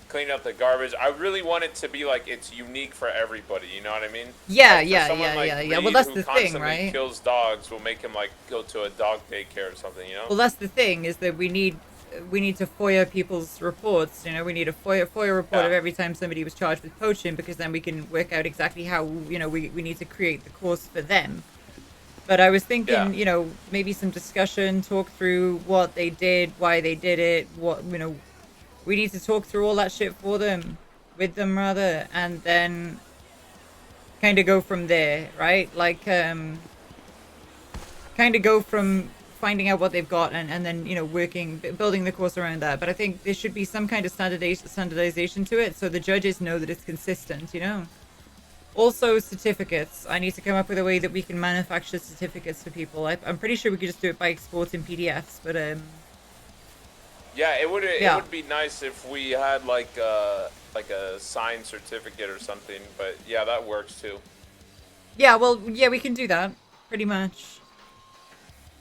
clean up the garbage. I really want it to be like it's unique for everybody. You know what I mean? Yeah, like yeah. Well, that's the thing, right? Kills dogs will make him like go to a dog daycare or something. Well, that's the thing is that we need to FOIA people's reports. We need a FOIA report of every time somebody was charged with poaching, because then we can work out exactly how we need to create the course for them. But I was thinking, maybe some discussion, talk through what they did, why they did it, we need to talk through all that shit with them rather, and then kind of go from there, right? Like, kind of go from finding out what they've got and then, building the course around that. But I think there should be some kind of standardization to it so the judges know that it's consistent, Also, certificates. I need to come up with a way that we can manufacture certificates for people. I'm pretty sure we could just do it by exporting PDFs, but yeah, it would be nice if we had like a signed certificate or something. But yeah, that works too. Yeah, well, yeah, we can do that pretty much.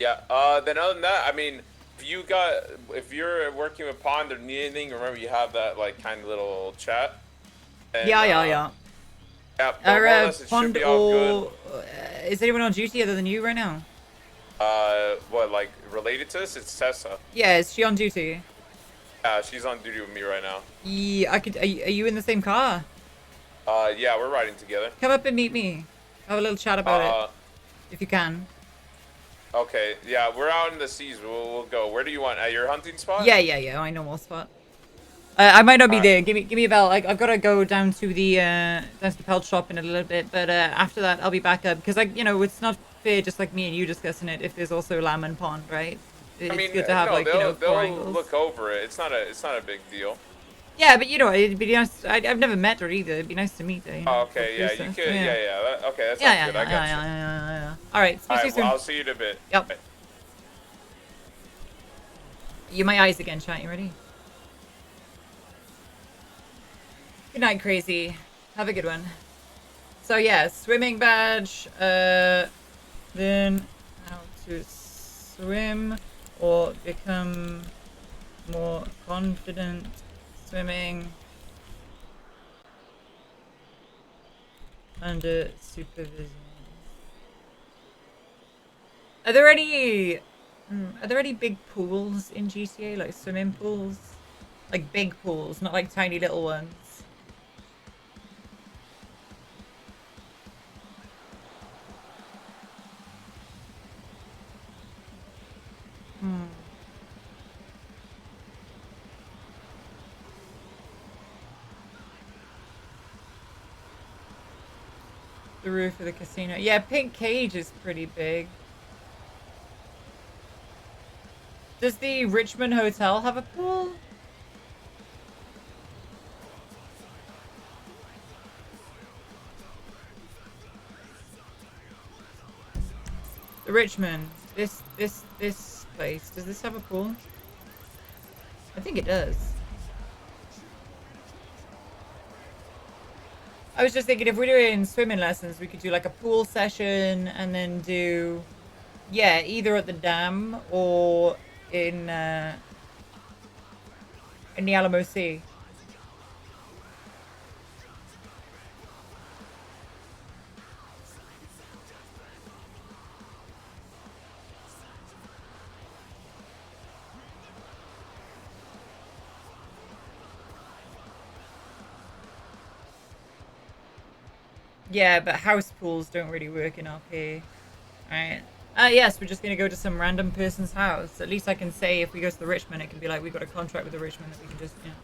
Yeah. Then other than that, I mean, if you're working with Pond or need anything, remember you have that like kind of little chat. And, Yeah. Yeah, Pond or is anyone on duty other than you right now? What, like related to this? It's Tessa. Yeah, is she on duty? Yeah, she's on duty with me right now. Yeah, Are you in the same car? Yeah, we're riding together. Come up and meet me. Have a little chat about it, if you can. Okay, yeah, we're out in the seas. We'll go. Where do you want? At your hunting spot? Yeah. My normal spot. I might not be there. Give me a bell. I've got to go down to the pelt shop in a little bit, but after that I'll be back up because it's not fair just like me and you discussing it if there's also lamb and pond, right? It's good to have they'll look over it. It's not a big deal. Yeah, but it'd be nice. I've never met her either. It'd be nice to meet her. Oh, okay, yeah, you could. Yeah. Okay, that sounds good. I got you. Yeah. All right. Speak to you soon. Well, I'll see you in a bit. Yep. Bye. You my eyes again, chat. You ready? Good night, crazy. Have a good one. So yeah, swimming badge. Then how to swim or become more confident swimming under supervision. Are there any big pools in GTA, like swimming pools? Like big pools, not like tiny little ones. The roof of the casino. Yeah, Pink Cage is pretty big. Does the Richmond Hotel have a pool? The Richmond. This place. Does this have a pool? I think it does. I was just thinking if we're doing swimming lessons, we could do like a pool session and then do, yeah, either at the dam or in the Alamo Sea. Yeah, but house pools don't really work in RP. Alright. Yes, we're just gonna go to some random person's house. At least I can say if we go to the Richmond, it can be like we got a contract with the Richmond that we can just, you know.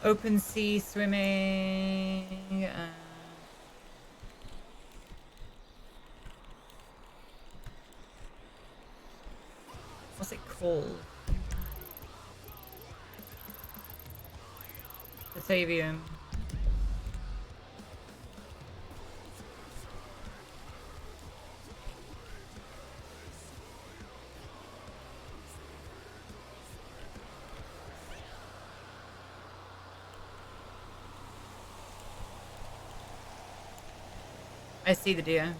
Open sea swimming. What's it called? Batavium. I see the deer.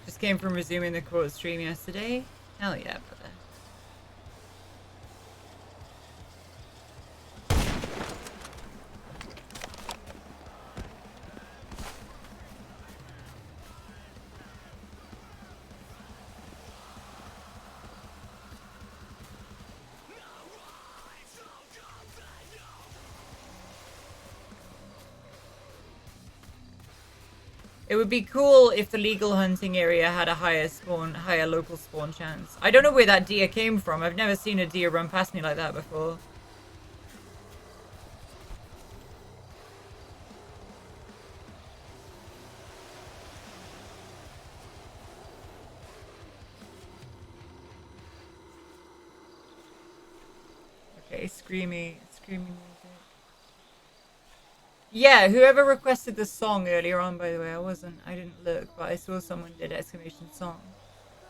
Just came from resuming the quote stream yesterday. Hell yeah, brother. It would be cool if the legal hunting area had a higher local spawn chance. I don't know where that deer came from. I've never seen a deer run past me like that before. Okay, screamy music. Yeah, whoever requested the song earlier on, by the way, I didn't look, but I saw someone did exclamation song.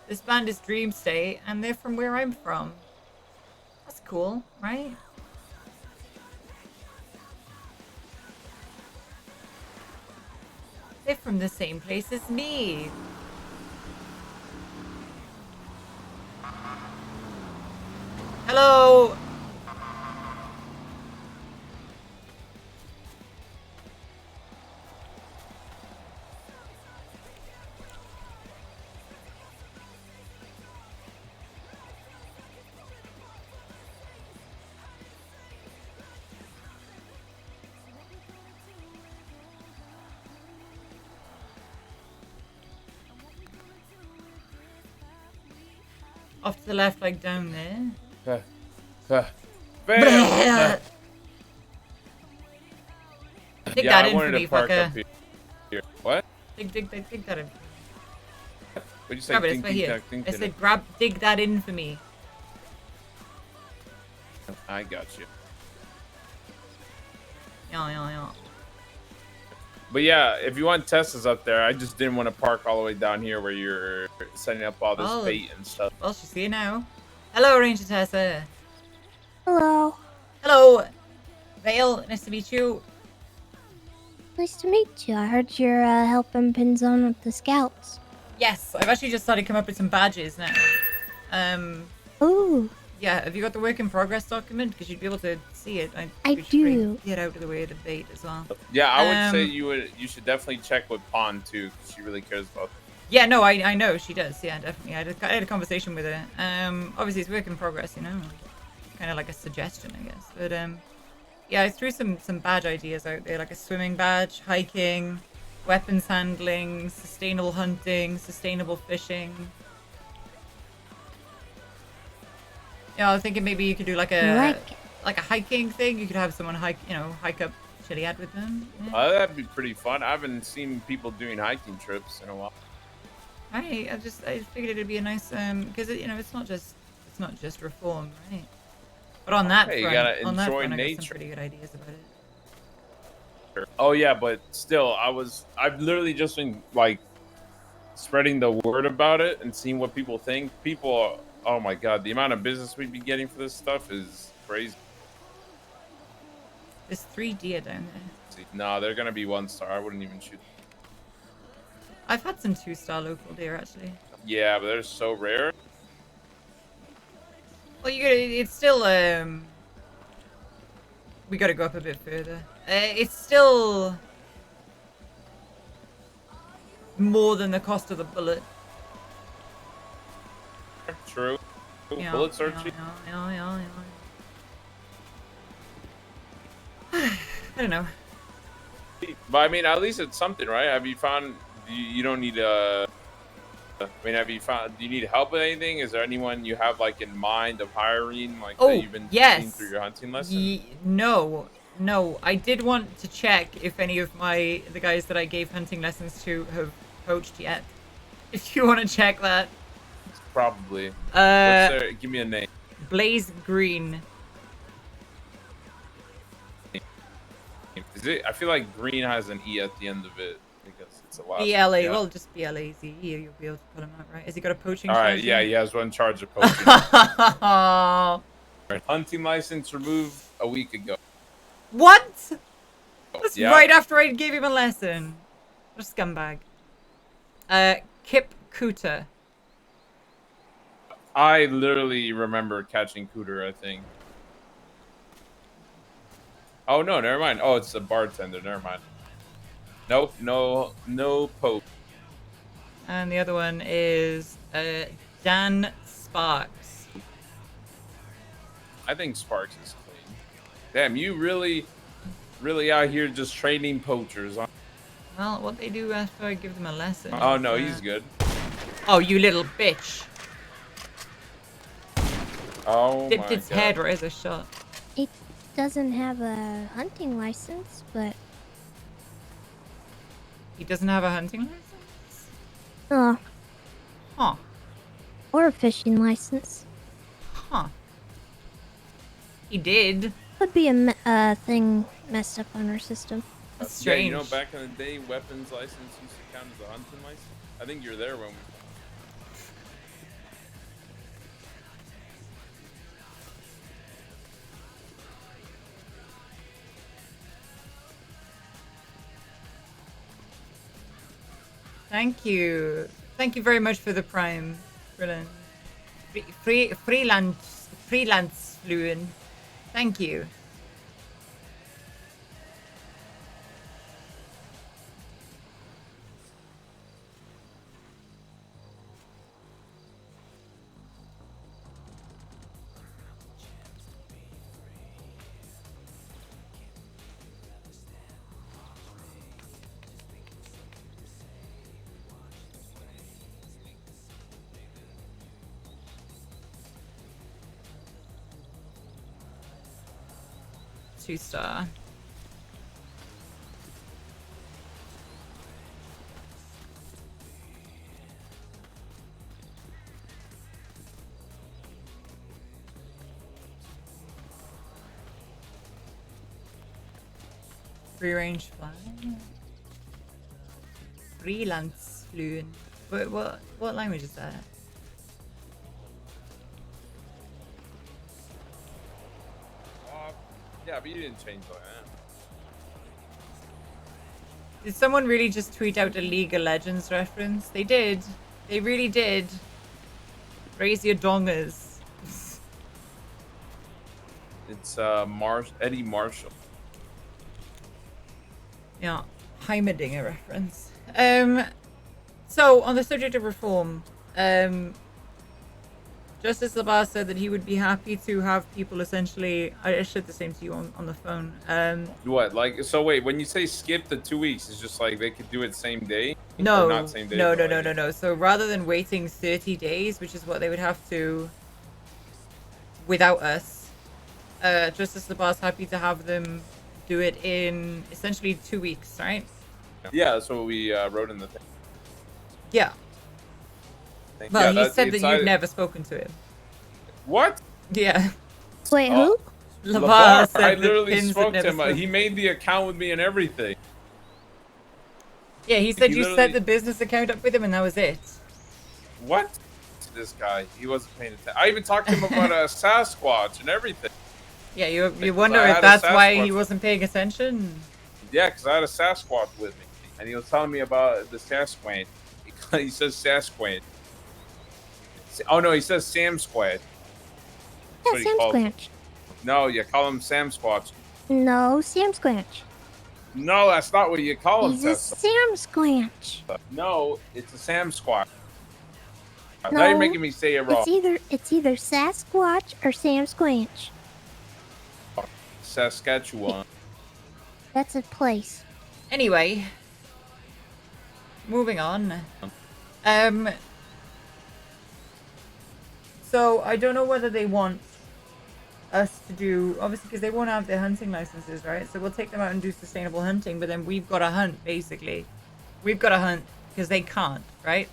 This band is Dream State, and they're from where I'm from. That's cool, right? They're from the same place as me. Hello! Off to the left, like down there. Dig Yeah, that I in wanted for to me, park fucker. up here. What? Dig that in. What'd you say? Grab it, it's Ding, right ding, here. dong, ding, I ding, said ding. dig that in for me. I got you. Yeah. But yeah, if you want Tessa's up there, I just didn't want to park all the way down here where you're setting up all this bait and stuff. Well, she's here now. Hello, Ranger Tessa. Hello. Hello, Vale. Nice to meet you. Nice to meet you. I heard you're helping Pinzone with the scouts. Yes, I've actually just started coming up with some badges now. Ooh. Yeah, have you got the work in progress document? Because you'd be able to see it. I we should do. Get out of the way of the bait as well. Yeah, I would say you should definitely check with Pond too, because she really cares about. Yeah, no, I know she does. Yeah, definitely. I had a conversation with her. Obviously it's work in progress, you know. kind of like a suggestion, I guess. But yeah, I threw some badge ideas out there, like a swimming badge, hiking, weapons handling, sustainable hunting, sustainable fishing. Yeah, I was thinking maybe you could do like a hiking thing. You could have someone hike up Chiliad with them. Yeah. That'd be pretty fun. I haven't seen people doing hiking trips in a while. Right, I figured it'd be a nice because it's not just reform, right? But on that Hey, front, you gotta on that enjoy front, I got some nature. pretty good ideas about it. Oh yeah, but still, I've literally just been like spreading the word about it and seeing what people think. Oh my god, the amount of business we'd be getting for this stuff is crazy. There's 3 deer down there. No, they're gonna be 1-star. I wouldn't even shoot. I've had some 2-star local deer actually. Yeah, but they're so rare. Well, it's still we gotta go up a bit further. It's still more than the cost of the bullet. True. Yeah, Bullets are cheap. Yeah. I don't know. But I mean, at least it's something, right? Have you found you don't need I mean, have you found? Do you need help with anything? Is there anyone you have like in mind of hiring, like that you've been seeing through your hunting lesson? No. I did want to check if any of the guys that I gave hunting lessons to have poached yet. If you want to check that. Probably. Give me a name. Blaze Green. Is it? I feel like Green has an E at the end of it because it's a lot. BLA. Yeah. Well, just BLAZE. You'll be able to put him out, right? Has he got a poaching? All right. charge Yeah, yet? he has one charge of poaching. Hunting license removed a week ago. What? That's Yeah. right after I gave him a lesson. What a scumbag. Kip Cooter. I literally remember catching cooter, I think. Oh no, never mind. Oh, it's a bartender. Never mind. Nope, no poke. And the other one is Dan Sparks. I think Sparks is clean. Damn, you really out here just training poachers. Huh? Well, what they do after I give them a lesson. Oh no, he's good. Oh, you little bitch. Oh Dipped my its God. head right as a shot. It doesn't have a hunting license, but He doesn't have a hunting license? Huh. Or a fishing license. Huh. He did. Could be a thing messed up on our system. That's Yeah, strange. you know, back in the day, weapons license used to count as a hunting license. I think you're there when we. Thank you. Thank you very much for the prime. Brilliant. Freelance fluent. Thank you. Two-star. Free range flying. Freelance fluent. What language is that? Yeah, but you didn't change that. Did someone really just tweet out a League of Legends reference? They did. They really did. Raise your dongers. It's Eddie Marshall. Yeah, Heimerdinger reference. So on the subject of reform, Justice Labar said that he would be happy to have people essentially. I said the same to you on the phone. What? Like, so wait, when you say skip the 2 weeks, it's just like they could do it same day? Or No, not same day? no, but no, no, like- no, no. So rather than waiting 30 days, which is what they would have to without us, Justice Labar's happy to have them do it in essentially 2 weeks, right? Yeah, that's what we wrote in the thing. Yeah. Thing. Well, Yeah, he that's- said that it's you've either- never spoken to him. What? Yeah. Wait, Oh. who? Labar said I that literally Pins had spoke to never him. spoken. He made the account with me and everything. Yeah, he said He you literally- set the business account up with him and that was it. What? This guy, he wasn't paying attention. I even talked to him about a Sasquatch and everything. Yeah, you Because wonder I if had a that's why he Sasquatch. wasn't paying attention. Yeah, because I had a Sasquatch with me, and he was telling me about the Sasquatch. He says Sasquatch. Oh no, he says Sam Squatch. Yeah, what he Sam calls him. Squanch. No, you call him Sam Squatch. No, Sam Squanch. No, that's not what you call him. He's a Tessa. Sam Squanch. No, it's a Sam Squatch. Now No, you're making me say it wrong. It's either Sasquatch or Sam Squanch. Saskatchewan. That's a place. Anyway, moving on. So I don't know whether they want us to do, obviously, because they won't have their hunting licenses, right? So we'll take them out and do sustainable hunting, but then we've got to hunt, basically. We've got to hunt because they can't, right?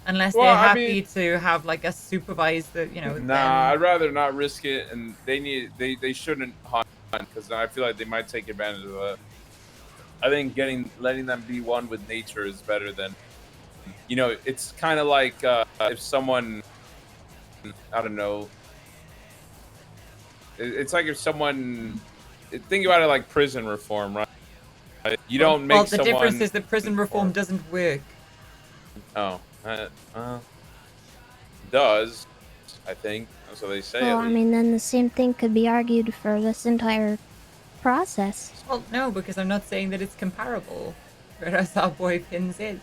Unless Well, they're I happy mean- to have like a supervised, Nah, them. I'd rather not risk it, and they shouldn't hunt because I feel like they might take advantage of that. I think letting them be one with nature is better than, it's kind of like if someone, I don't know, it's like if someone, think about it like prison reform, right? You don't make Well, the someone. difference is that prison reform doesn't work. Oh, does, I think. That's what they say. Well, at I least. mean, then the same thing could be argued for this entire process. Well, no, because I'm not saying that it's comparable. Whereas our boy Pins is.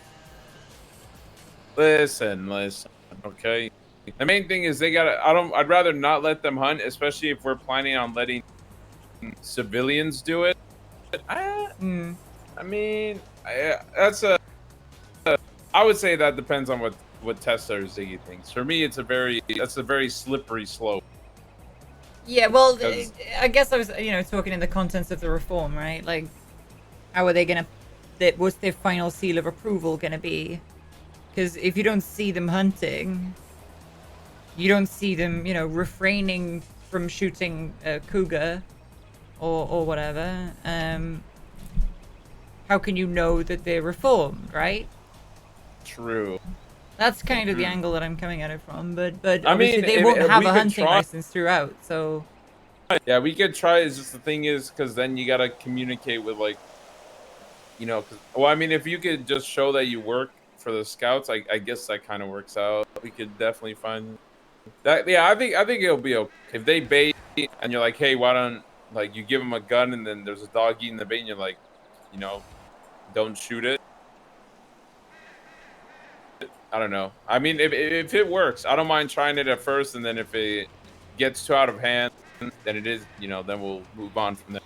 Listen, okay? The main thing is I'd rather not let them hunt, especially if we're planning on letting civilians do it. I mean, I would say that depends on what Tessa or Ziggy thinks. For me, that's a very slippery slope. Yeah, well, 'Cause- I guess I was, talking in the contents of the reform, right? Like, how are they gonna? What's their final seal of approval gonna be? Because if you don't see them hunting, you don't see them, refraining from shooting a cougar, or whatever. How can you know that they're reformed, right? True. That's kind of the angle that I'm coming at it from, but I obviously mean, they if- won't if have we a could hunting try- license throughout, so Yeah, we could try. It's just the thing is, because then you gotta communicate with well, I mean, if you could just show that you work for the scouts, I guess that kind of works out. We could definitely find that. Yeah, I think it'll be okay if they bait and you're like, hey, why don't you give them a gun and then there's a dog eating the bait and you're like, don't shoot it. I don't know. I mean, if it works, I don't mind trying it at first, and then if it gets too out of hand, then it is, then we'll move on from there.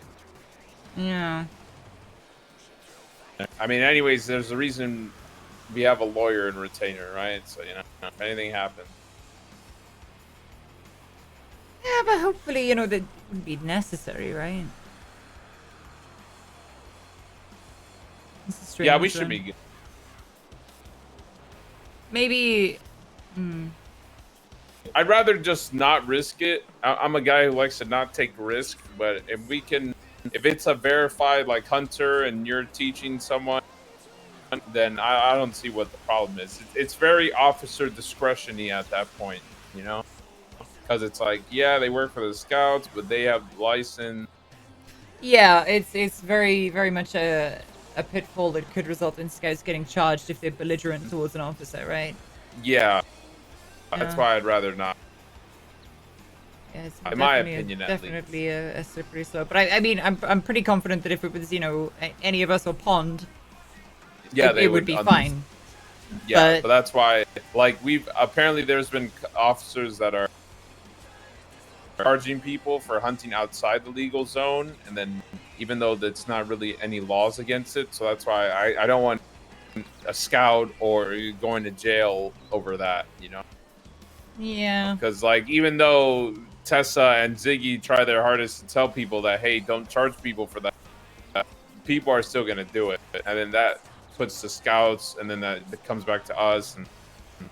yeah. I mean, anyways, there's a reason we have a lawyer and retainer, right? So, if anything happens. Yeah, but hopefully, that wouldn't be necessary, right? This is strange, Yeah, we should then. be good. Maybe. I'd rather just not risk it. I'm a guy who likes to not take risk, but if it's a verified hunter and you're teaching someone, then I don't see what the problem is. It's very officer discretion-y at that point, because it's like, yeah, they work for the scouts, but they have license. Yeah, it's very, very much a pitfall that could result in scouts getting charged if they're belligerent towards an officer, right? Yeah, that's why I'd rather not. Yeah, it's In my definitely opinion, at least. definitely a slippery slope. But I mean, I'm pretty confident that if it was, any of us or Pond, Yeah, it would be un- fine. Yeah, but that's why, like, there's been officers that are charging people for hunting outside the legal zone, and then even though that's not really any laws against it, so that's why I don't want a scout or going to jail over that, you know? Yeah. Because, like, even though Tessa and Ziggy try their hardest to tell people that, hey, don't charge people for that, people are still going to do it. And then that puts the scouts, and then that comes back to us and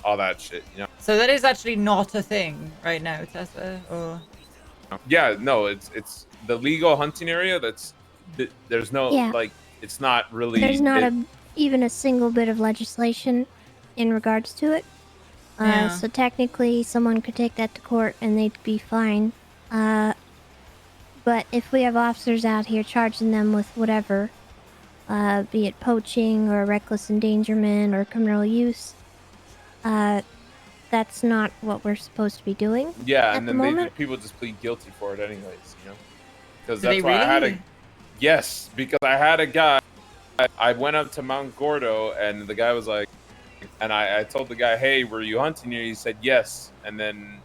all that shit, you know? So that is actually not a thing right now, Tessa, or... Yeah, no, it's the legal hunting area. There's no, Yeah. like, it's not really. There's not even a single bit of legislation in regards to it. Yeah. So technically, someone could take that to court and they'd be fine. But if we have officers out here charging them with whatever, be it poaching or reckless endangerment or criminal use, that's not what we're supposed to be doing. Yeah, at and the then moment. people just plead guilty for it anyways, you know? Because Do they that's why I had really? a. Yes, because I had a guy. I went up to Mount Gordo, and the guy was like, and I told the guy, hey, were you hunting here? He said yes, and then.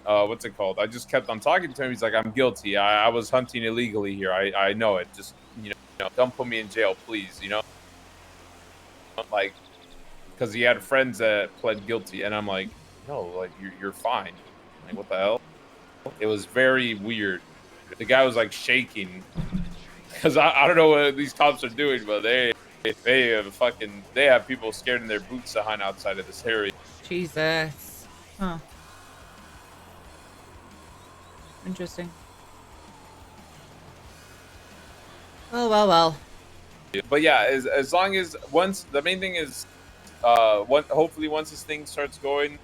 What's it called? I just kept on talking to him. He's like, I'm guilty. I was hunting illegally here. I know it. Just, you know, don't put me in jail, please, you know? Like, because he had friends that pled guilty, and I'm like, no, like, you're fine. Like, what the hell? It was very weird. The guy was, like, shaking. Because I don't know what these cops are doing, but they have people scared in their boots to hunt outside of this area. Jesus. Huh. Interesting. Well. But yeah, as long as the main thing is, hopefully once this thing starts going,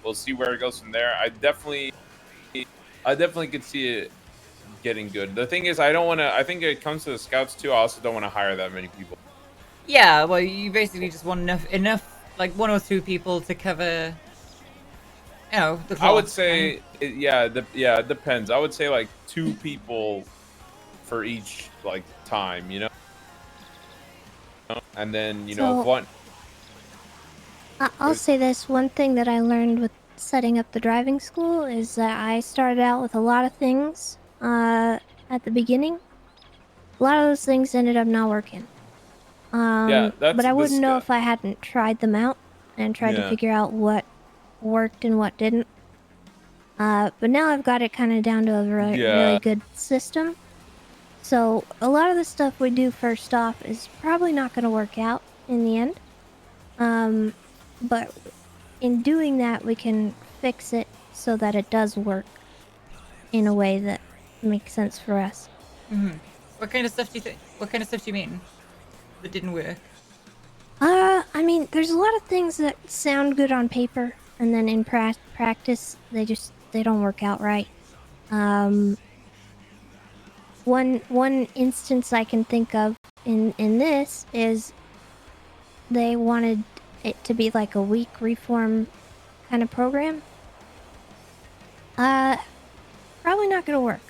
we'll see where it goes from there. I definitely could see it getting good. The thing is, I think it comes to the scouts too. I also don't want to hire that many people. Yeah, well, you basically just want enough, like, one or two people to cover, you know, the I would cost, say, right? it depends. I would say like 2 people for each, like, time, you know? And then, you know, if So- one. I'll say this, one thing that I learned with setting up the driving school is that I started out with a lot of things at the beginning. A lot of those things ended up not working. But I wouldn't know if I hadn't tried them out and tried to Yeah. figure out what worked and what didn't. But now I've got it kind of down to a really good system. So a lot of the stuff we do first off is probably not going to work out in the end. But in doing that, we can fix it so that it does work in a way that makes sense for us. Mm-hmm. What kind of stuff do you mean that didn't work? I mean, there's a lot of things that sound good on paper, and then in practice, they don't work out right. One instance I can think of in this is they wanted it to be like a week reform kind of program. Probably not gonna work.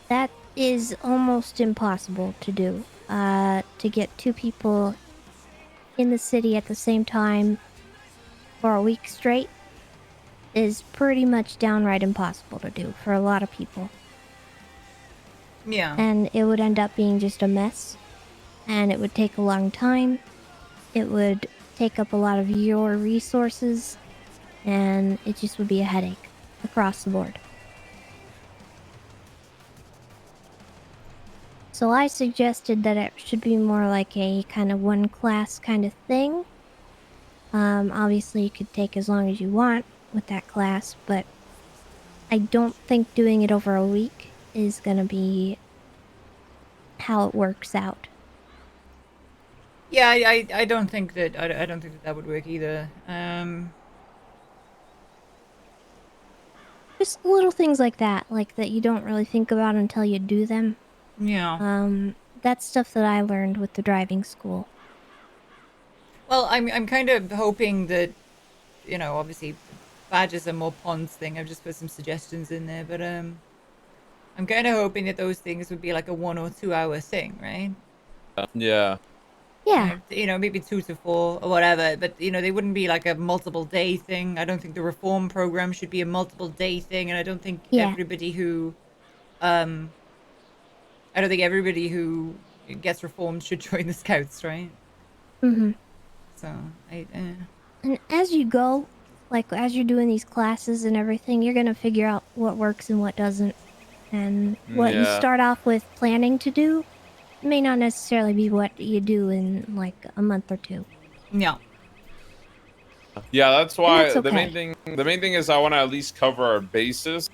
That is almost impossible to do. To get 2 people in the city at the same time for a week straight is pretty much downright impossible to do for a lot of people. Yeah. And it would end up being just a mess. And it would take a long time. It would take up a lot of your resources. And it just would be a headache across the board. So I suggested that it should be more like a kind of one class kind of thing. Obviously you could take as long as you want with that class, but I don't think doing it over a week is gonna be how it works out. Yeah, I don't think that I don't think that would work either. Just little things like that you don't really think about until you do them. Yeah. That's stuff that I learned with the driving school. Well, I'm kind of hoping that, you know, obviously badges are more ponds thing. I've just put some suggestions in there, but I'm kind of hoping that those things would be like a 1 or 2 hour thing, right? Yeah. Yeah. Maybe 2 to 4 or whatever. But they wouldn't be like a multiple day thing. I don't think the reform program should be a multiple day thing, and I don't think everybody who gets reformed should join the Scouts, right? Mhm. So And as you go, like as you're doing these classes and everything, you're gonna figure out what works and what doesn't, and what you Yeah. start off with planning to do may not necessarily be what you do in like a month or 2. Yeah. Yeah, that's why that's the main okay. thing is I want to at least cover our bases,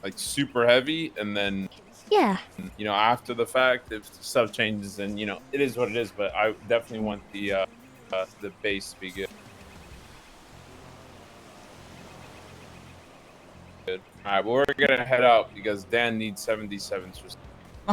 like super heavy, and then Yeah. after the fact, if stuff changes, then it is what it is. But I definitely want the base to be good. All right, well, we're gonna head out because Dan needs 77s for something. I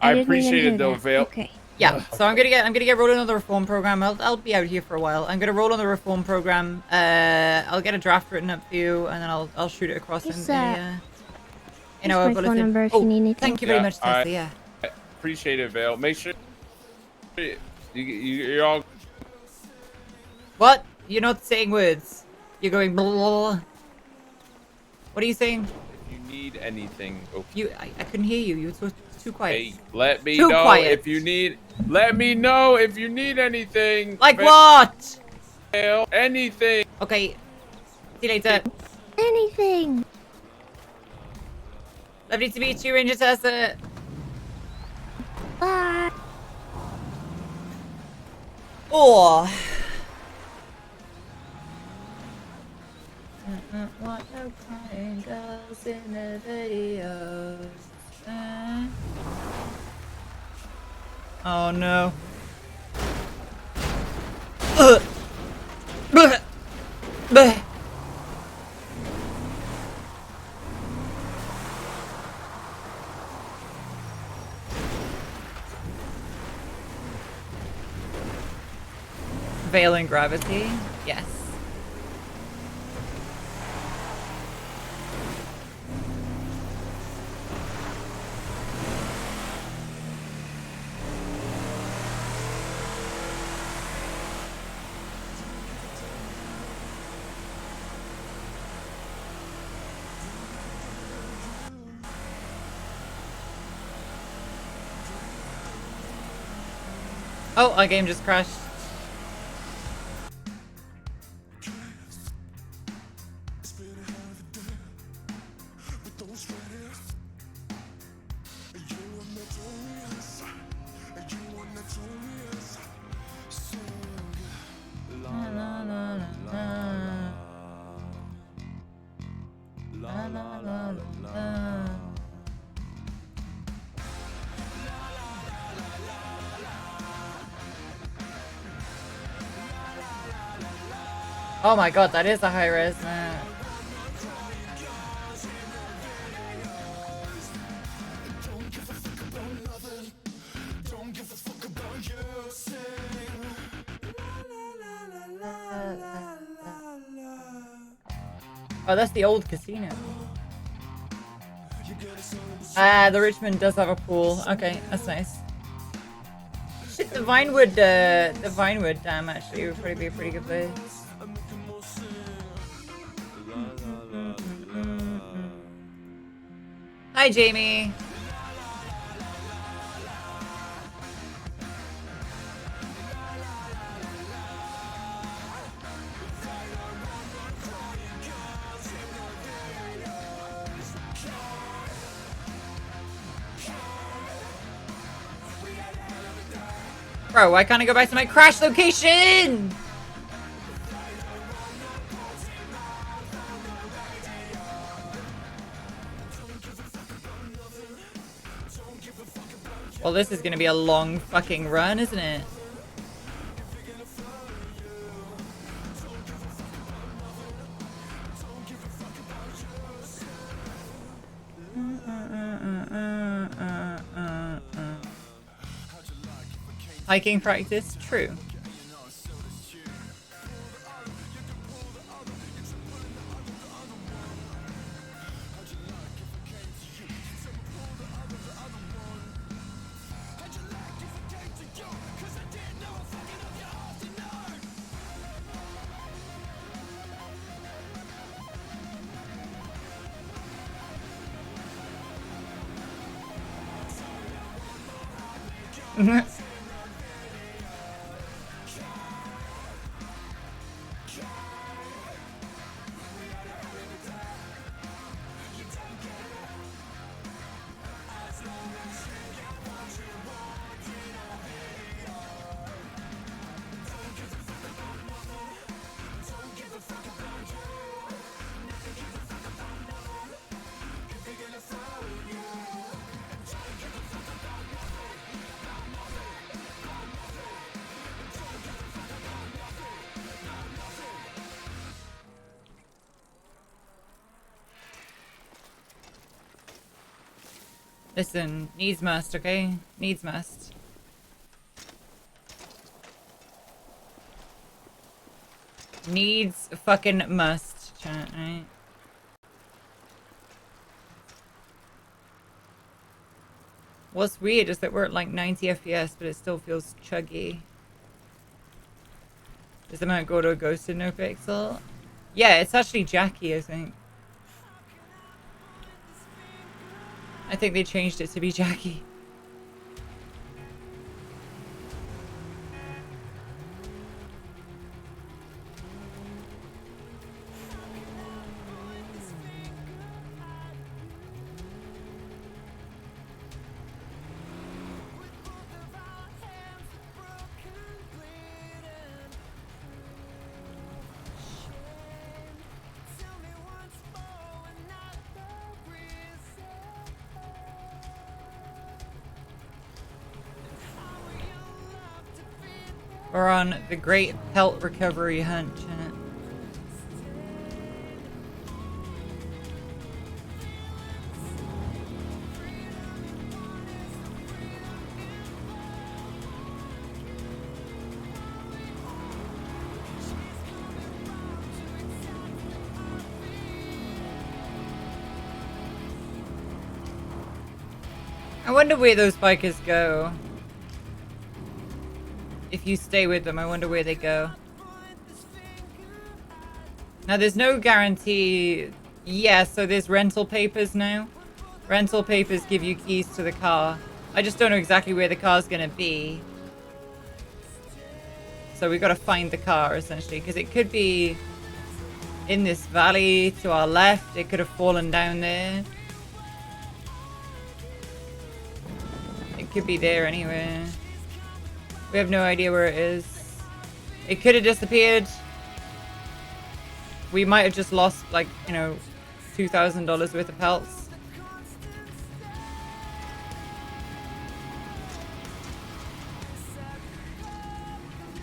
I didn't even appreciate hear it though, that. Vale. Okay. Yeah, so I'm gonna get rolling on the reform program. I'll be out here for a while. I'm gonna roll on the reform program. I'll get a draft written up for you, and then I'll shoot it across in our my phone number if you need anything. Thank you very much, Tessie. Yeah. Appreciate it, Vale. Make sure you're all. What? You're not saying words. You're going blah, blah, blah. What are you saying? If you need anything, okay. I couldn't hear you. You were too quiet. Hey, let me Too know quiet. if you need. Let me know if you need anything. Like what? Vale. Anything. Okay. See you later. Anything. Lovely to meet you, Ranger Tessa. Bye. Oh. What no crying girls in the videos. Oh no. Bleh. Bleh. Veiling gravity. Yes. Oh, our game just crashed. Oh my god, that is a high res. Oh, that's the old casino. Ah, the Richmond does have a pool. Okay, that's nice. Shit, the Vinewood Dam actually would probably be a pretty good place. Hi, Jamie. Bro, why can't I go back to my crash location? Well, this is gonna be a long fucking run, isn't it? Hiking practice? True. Listen, needs must, okay? Needs must. Needs fucking must, chat, right? What's weird is that we're at like 90 FPS, but it still feels chuggy. Is the Mount Gordo ghosted NoPixel? Yeah, it's actually Jackie, I think. I think they changed it to be Jackie. We're on the great pelt recovery hunt, chat. I wonder where those bikers go. If you stay with them, I wonder where they go. Now, there's no guarantee. Yeah, so there's rental papers now. Rental papers give you keys to the car. I just don't know exactly where the car's gonna be. So we gotta find the car, essentially, because it could be in this valley to our left. It could have fallen down there. It could be there anywhere. We have no idea where it is. It could have disappeared. We might have just lost, like, you know, $2,000 worth of pelts.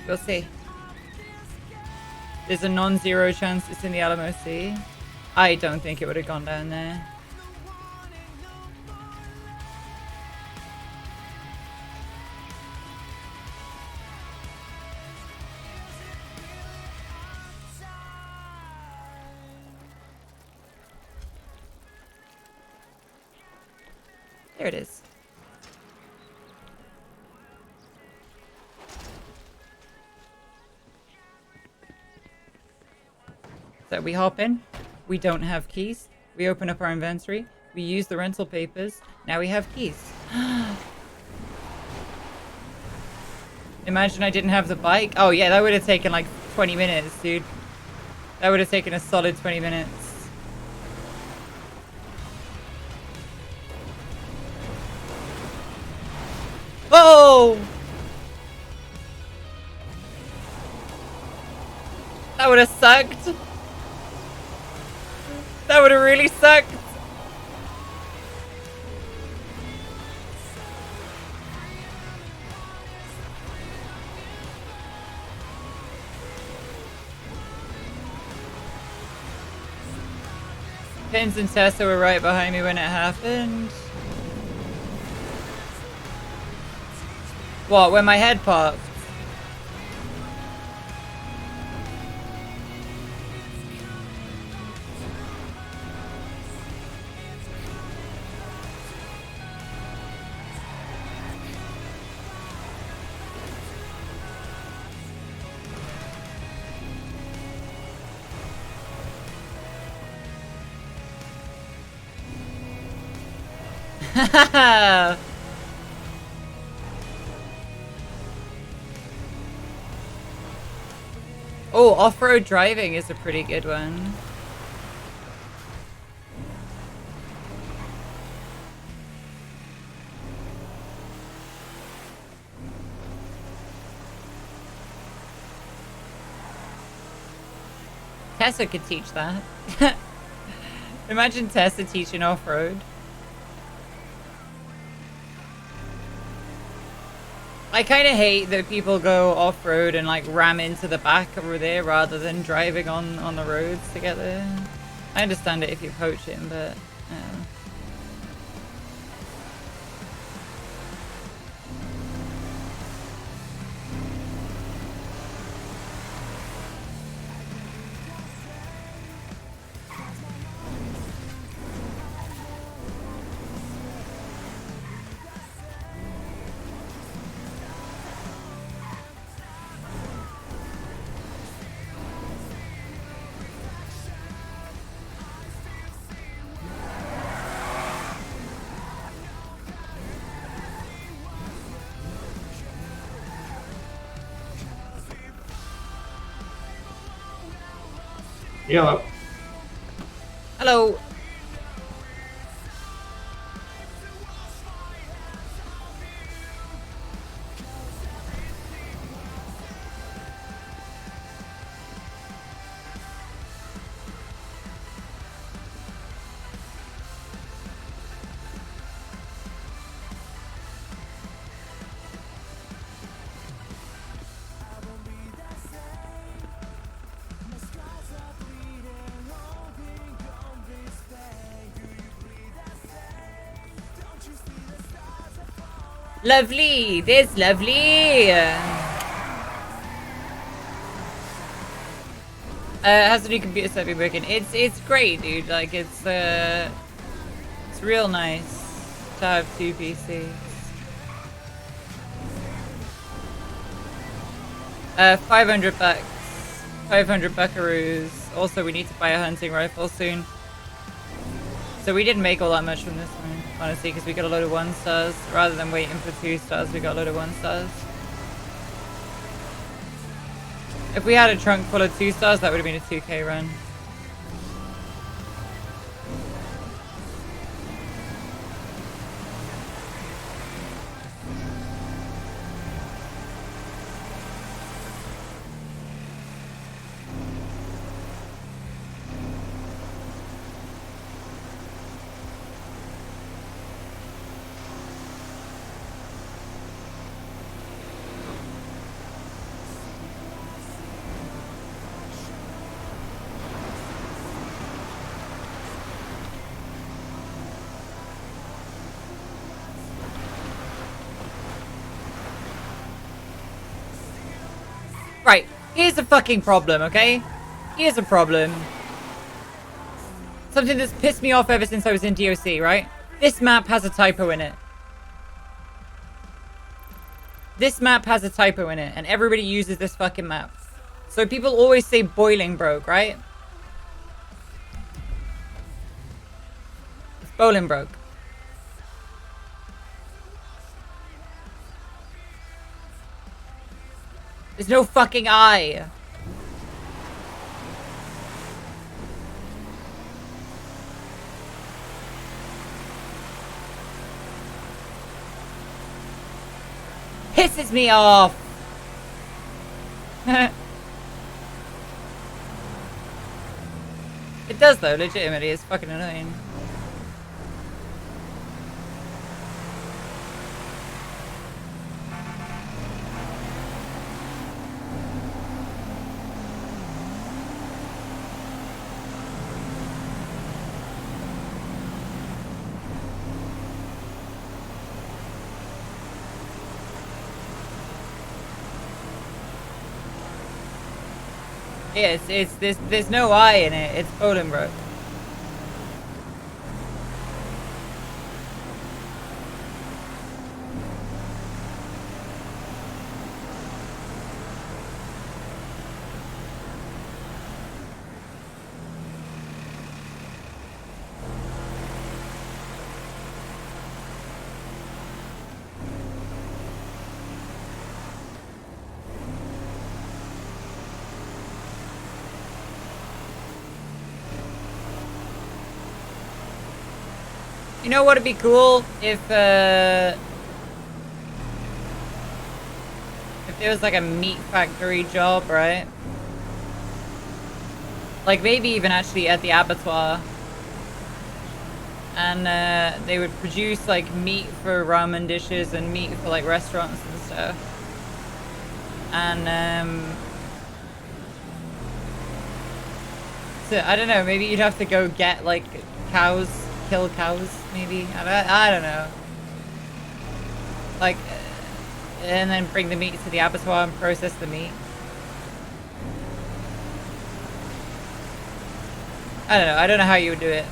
We'll see. There's a non-zero chance it's in the Alamo Sea. I don't think it would have gone down there. There it is. So we hop in. We don't have keys. We open up our inventory. We use the rental papers. Now we have keys. Imagine I didn't have the bike. Oh yeah, that would have taken like 20 minutes, dude. That would have taken a solid 20 minutes. Oh! That would have sucked. That would have really sucked. Pins and Tessa were right behind me when it happened. What, when my head popped? Oh, off-road driving is a pretty good one. Tessa could teach that. Imagine Tessa teaching off-road. I kind of hate that people go off-road and like ram into the back over there rather than driving on the roads to get there. I understand it if you're poaching, but Yeah. hello. Lovely. There's lovely. How's the new computer set been working? It's great, dude. Like it's real nice to have 2 PCs. 500 bucks. 500 buckaroos. Also, we need to buy a hunting rifle soon. So we didn't make all that much from this one, honestly, because we got a load of 1 stars. Rather than waiting for 2 stars, we got a load of 1 stars. If we had a trunk full of 2 stars, that would have been a 2K run. Right, here's a fucking problem, okay? Here's a problem. Something that's pissed me off ever since I was in DOC, right? This map has a typo in it. This map has a typo in it, and everybody uses this fucking map. So people always say boiling broke, right? It's bowling broke. There's no fucking I. Pisses me off. It does though, legitimately. It's fucking annoying. Yeah, there's no I in it. It's Bolingbroke. You know what'd be cool if there was like a meat factory job, right? Like maybe even actually at the abattoir. And they would produce like meat for ramen dishes and meat for like restaurants and stuff. And so I don't know, maybe you'd have to go get like cows, kill cows maybe. I don't know. Like and then bring the meat to the abattoir and process the meat. I don't know. I don't know how you would do it.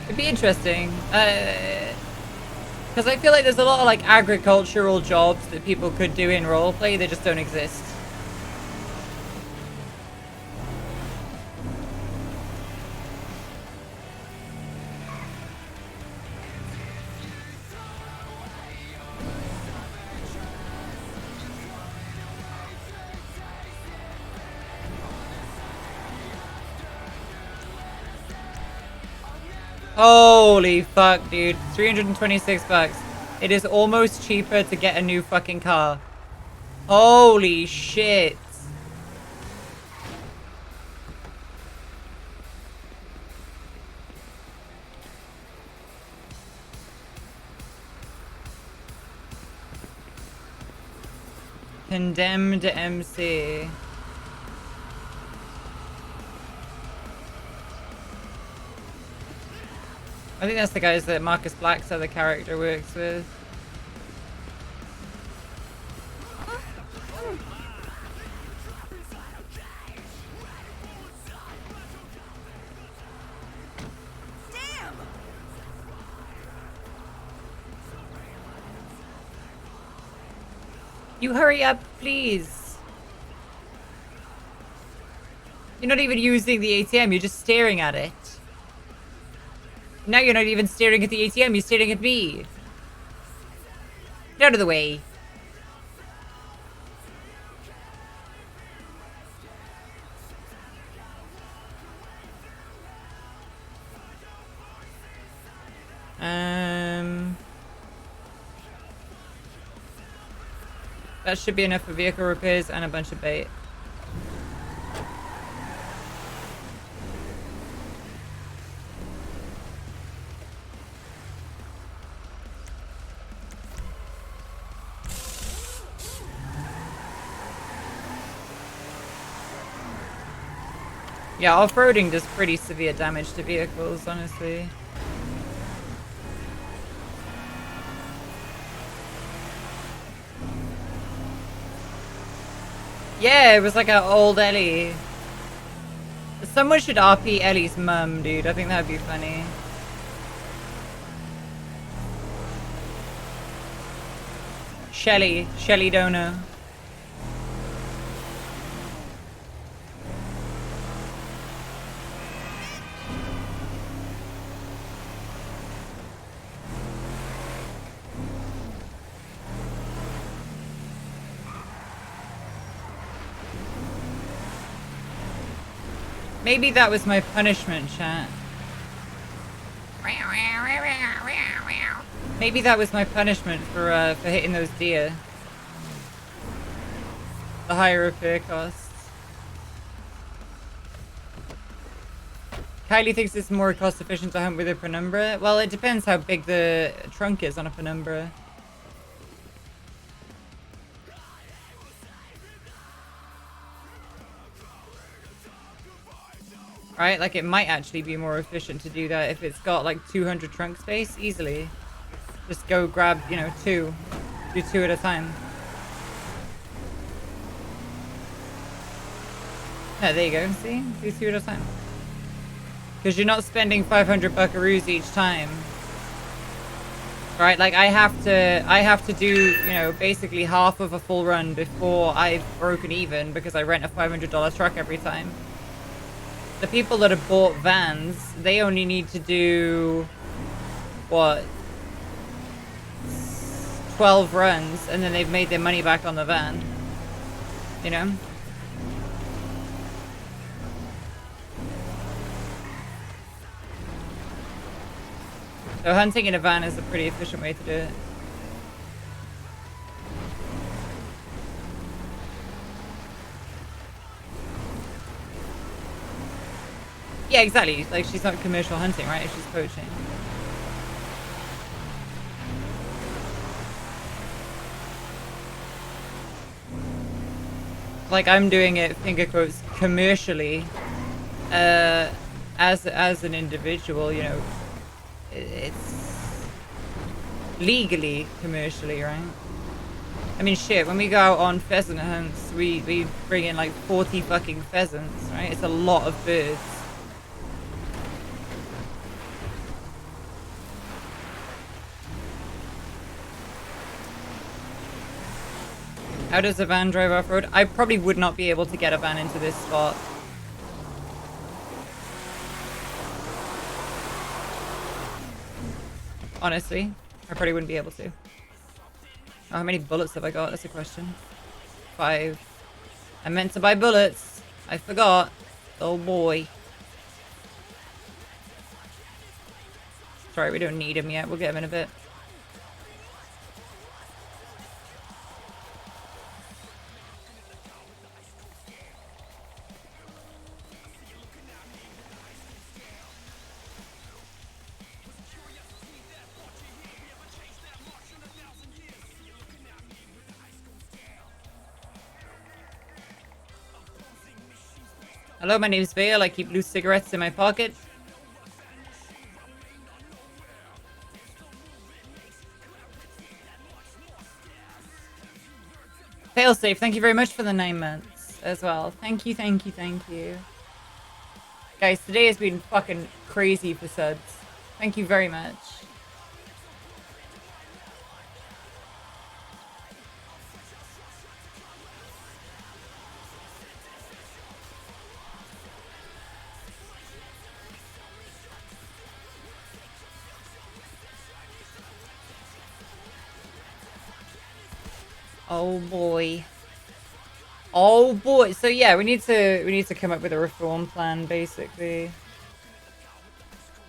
It'd be interesting. Because I feel like there's a lot of like agricultural jobs that people could do in roleplay. They just don't exist. Holy fuck, dude. 326 bucks. It is almost cheaper to get a new fucking car. Holy shit. Condemned MC. I think that's the guys that Marcus Black's other character works with. You hurry up, please. You're not even using the ATM, you're just staring at it. Now you're not even staring at the ATM, you're staring at me. Get out of the way. That should be enough for vehicle repairs and a bunch of bait. Yeah, off-roading does pretty severe damage to vehicles, honestly. Yeah, it was like an old Ellie. Someone should RP Ellie's mum, dude. I think that'd be funny. Shelly Dono. Maybe that was my punishment, chat. Maybe that was my punishment for hitting those deer. The higher repair costs. Kylie thinks it's more cost efficient to hunt with a penumbra. Well, it depends how big the trunk is on a penumbra. Right, like it might actually be more efficient to do that if it's got like 200 trunk space easily. Just go grab, you know, two. Do two at a time. Yeah, there you go, see? Do two at a time. Because you're not spending 500 buckaroos each time. Right, like I have to do, you know, basically half of a full run before I've broken even because I rent a $500 truck every time. The people that have bought vans, they only need to do what, 12 runs, and then they've made their money back on the van. You know? So hunting in a van is a pretty efficient way to do it. Yeah, exactly. Like, she's not commercial hunting, right? She's poaching. Like, I'm doing it, finger quotes, commercially, as an individual, you know, it's legally, commercially, right? I mean, shit, when we go out on pheasant hunts, we bring in like 40 fucking pheasants, right? It's a lot of birds. How does a van drive off-road? I probably would not be able to get a van into this spot. Honestly, I probably wouldn't be able to. Oh, how many bullets have I got? That's a question. 5. I meant to buy bullets. I forgot. Oh boy. Sorry, we don't need him yet. We'll get him in a bit. Hello, my name is Vale. I keep loose cigarettes in my pocket. Failsafe, thank you very much for the 9 months as well. Thank you, thank you, thank you. Guys, today has been fucking crazy for suds. Thank you very much. Oh boy. Oh boy. So yeah, we need to come up with a reform plan basically.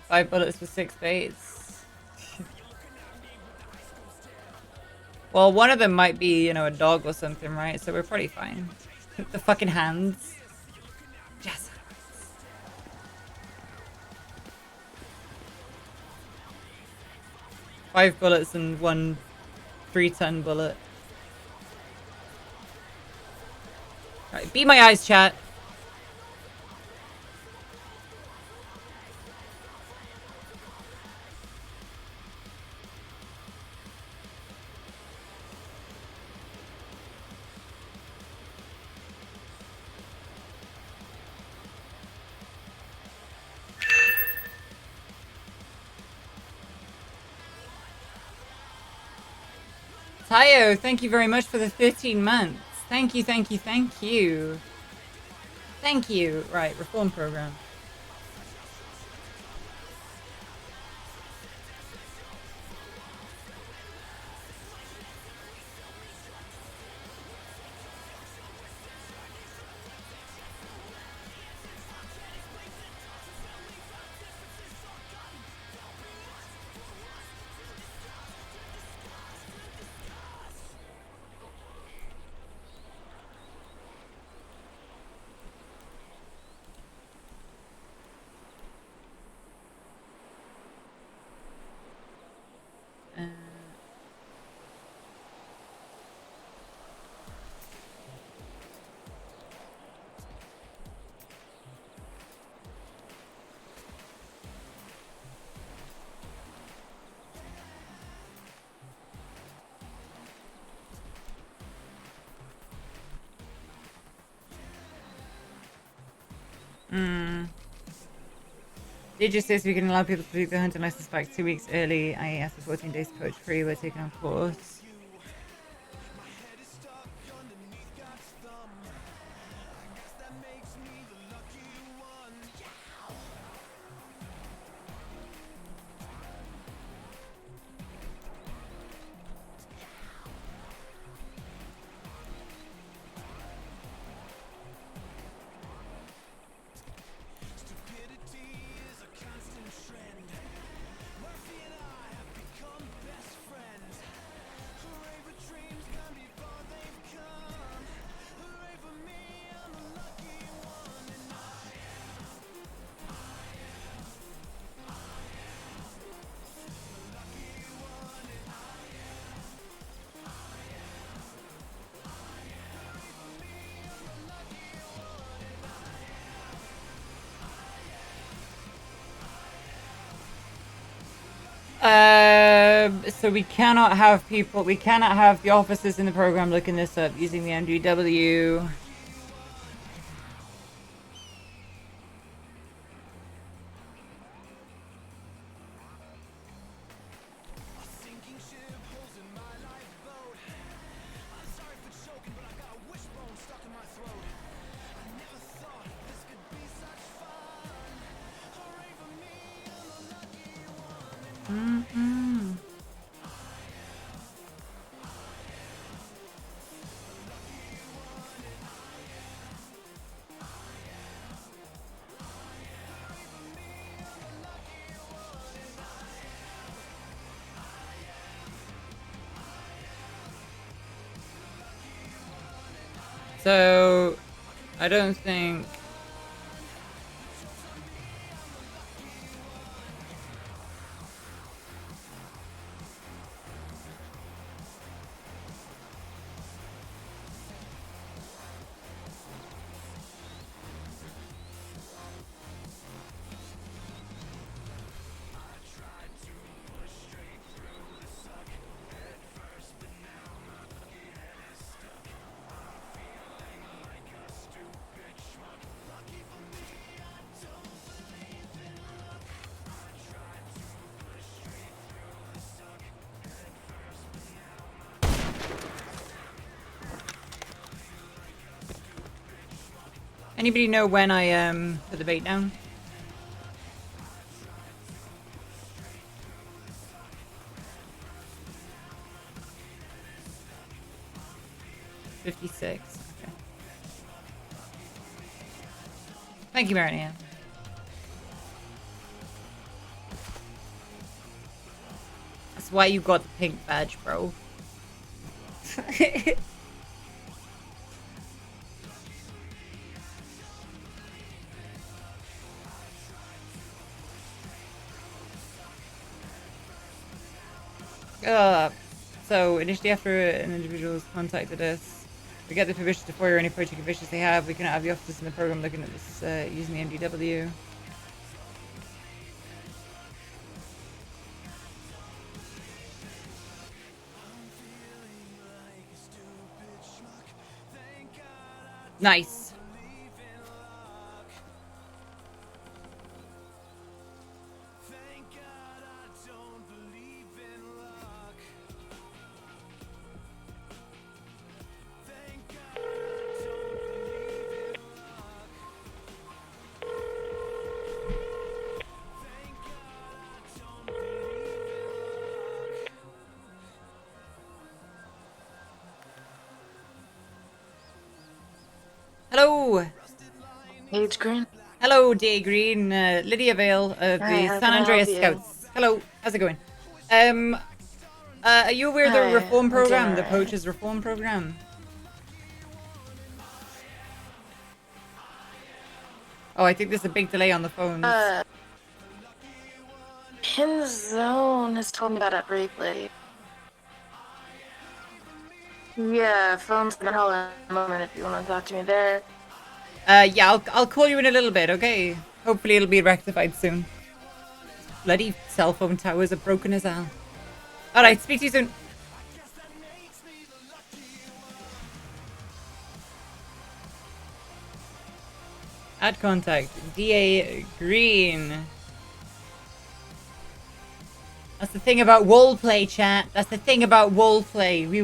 5 bullets for 6 baits. Well, one of them might be, you know, a dog or something, right? So we're probably fine. The fucking hands. Yes. 5 bullets and 1 3-ton bullet. Alright, be my eyes, chat. Tayo, thank you very much for the 13 months. Thank you, thank you, thank you. Thank you. Right, reform program. It just says we can allow people to take their hunting license back 2 weeks early, i.e. after 14 days poach free, we're taking on course. So we cannot have people, we cannot have the officers in the program looking this up using the MDW. Mm-hmm. So, I don't think... Anybody know when I put the bait down? $56. Okay. Thank you, Marianne. That's why you got the pink badge, bro. So initially after an individual has contacted us, we get the permission to fire any project officials they have. We cannot have the officers in the program looking at this using the MDW. Nice. Hello. Age Green. Hello, Day Green. Lydia Vale of Hi, the how San can I help Andreas you? Scouts. Hello. How's it going? Are you aware of the Hi, reform I'm doing program, the alright. Poachers Reform Program? Oh, I think there's a big delay on the phones. Pinzone has told me about it briefly. Yeah, phone's gonna hold in a moment if you want to talk to me there. Yeah, I'll call you in a little bit, okay? Hopefully it'll be rectified soon. Bloody cell phone towers are broken as hell. Alright, speak to you soon. Add contact. DA Green. That's the thing about roleplay, chat. That's the thing about roleplay. We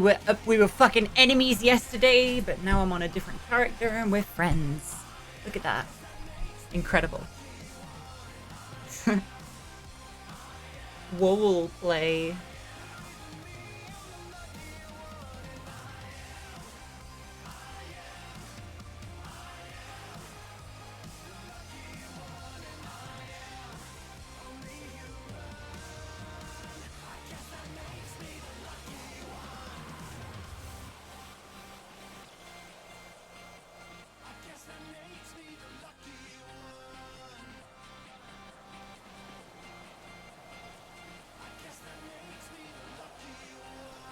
were fucking enemies yesterday, but now I'm on a different character and we're friends. Look at that. Incredible. Roleplay.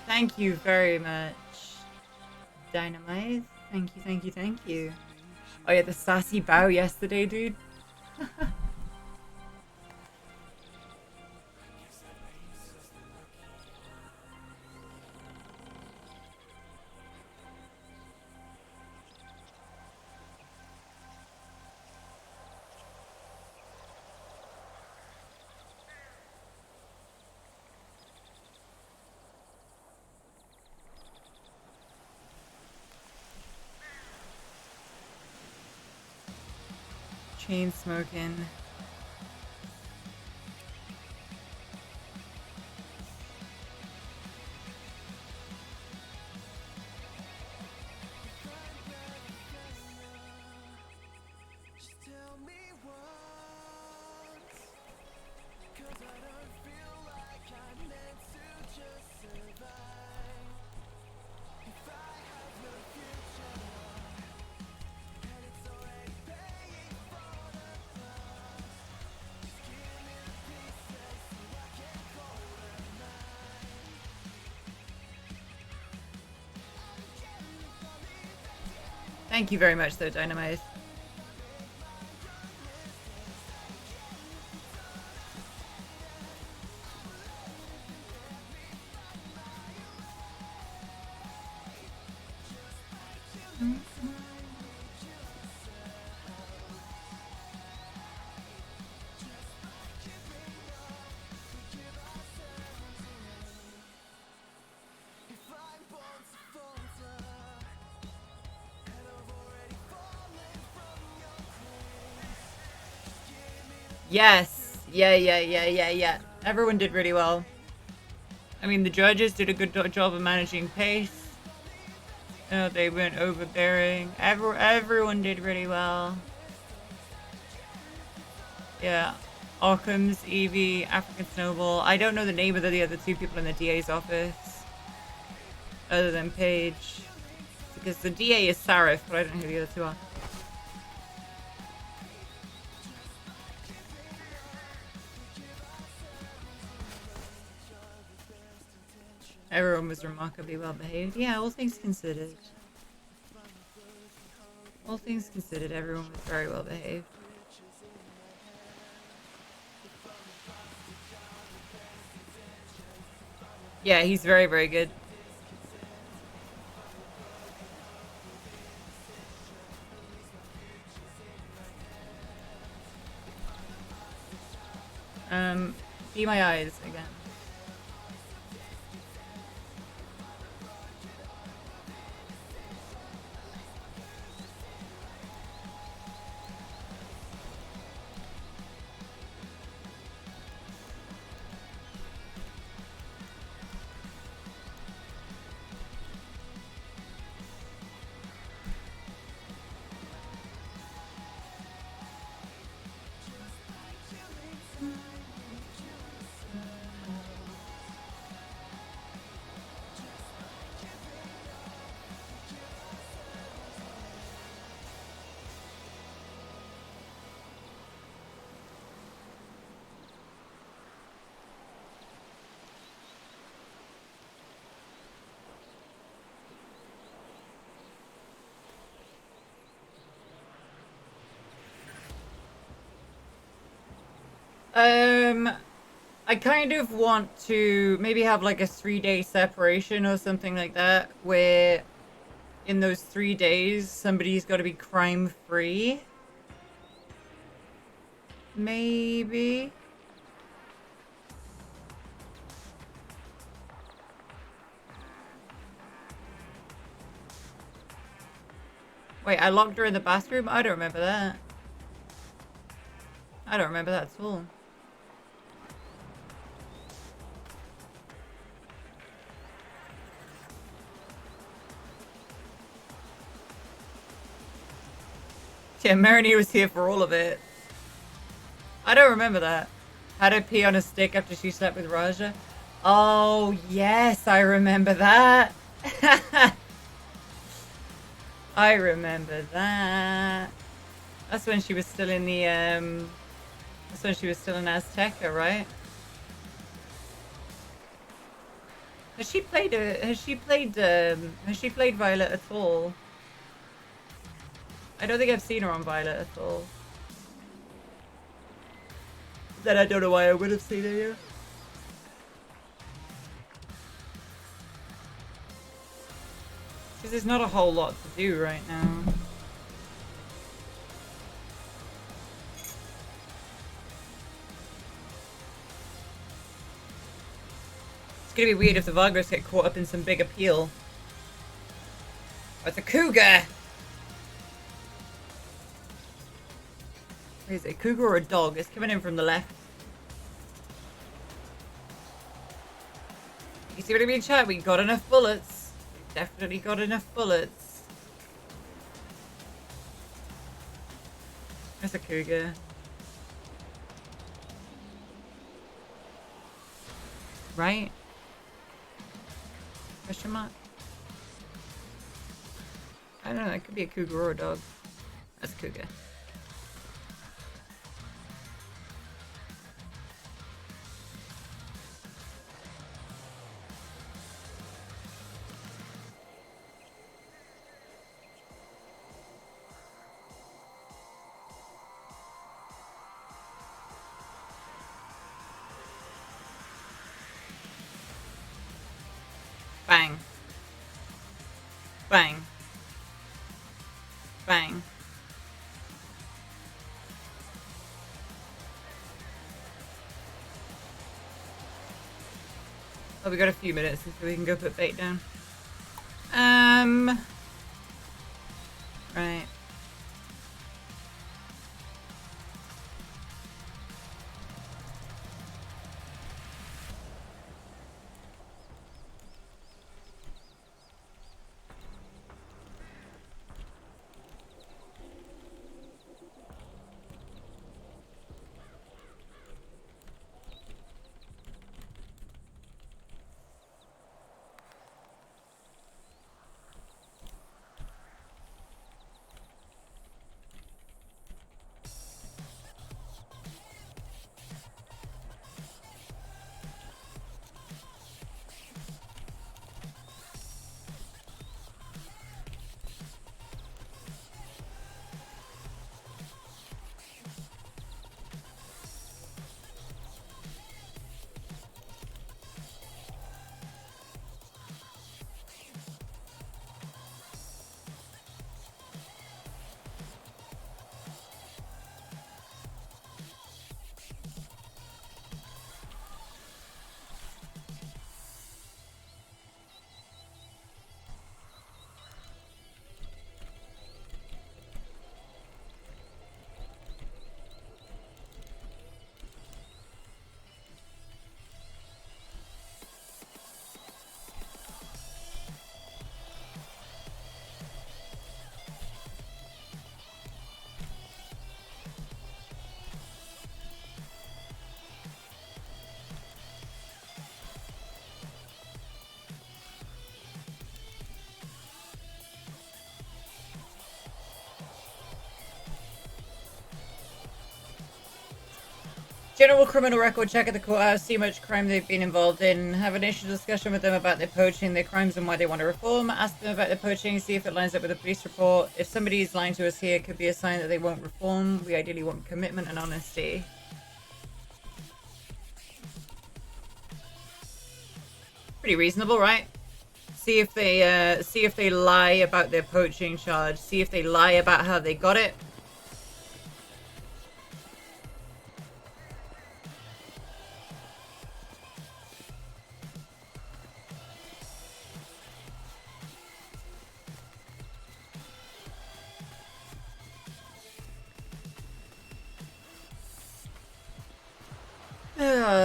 Thank you very much, Dynamite. Thank you, thank you, thank you. Oh yeah, the sassy bow yesterday, dude. chain smoking. Thank you very much, though, Dynamite. Yes. Yeah. Everyone did really well. I mean, the judges did a good job of managing pace. They weren't overbearing. Everyone did really well. Yeah. Occam's, Evie, African Snowball. I don't know the name of the other two people in the DA's office. Other than Paige. Because the DA is Sarif, but I don't know who the other two are. Everyone was remarkably well behaved. Yeah, all things considered. All things considered, everyone was very well behaved. Yeah, he's very, very good. Be my eyes again. I kind of want to maybe have like a 3-day separation or something like that, where in those 3 days somebody's got to be crime free. Maybe. Wait, I locked her in the bathroom? I don't remember that. I don't remember that at all. Yeah, Marini was here for all of it. I don't remember that. Had her pee on a stick after she slept with Raja. Oh, yes, I remember that. I remember that. That's when she was still in the, that's when she was still in Azteca, right? Has she played Violet at all? I don't think I've seen her on Violet at all. Then I don't know why I would have seen her here. Because there's not a whole lot to do right now. It's gonna be weird if the Vagras get caught up in some big appeal. Oh, it's a cougar! Is it a cougar or a dog? It's coming in from the left. You see what I mean, chat? We got enough bullets. We definitely got enough bullets. That's a cougar. Right? Question mark? I don't know, it could be a cougar or a dog. That's a cougar. Bang. Bang. Bang. Oh, we got a few minutes until we can go put bait down. Right. General criminal record check at the courthouse, see much crime they've been involved in, have an initial discussion with them about their poaching, their crimes and why they want to reform, ask them about their poaching, see if it lines up with the police report. If somebody is lying to us here, it could be a sign that they won't reform. We ideally want commitment and honesty. Pretty reasonable, right? See if they lie about their poaching charge, see if they lie about how they got it.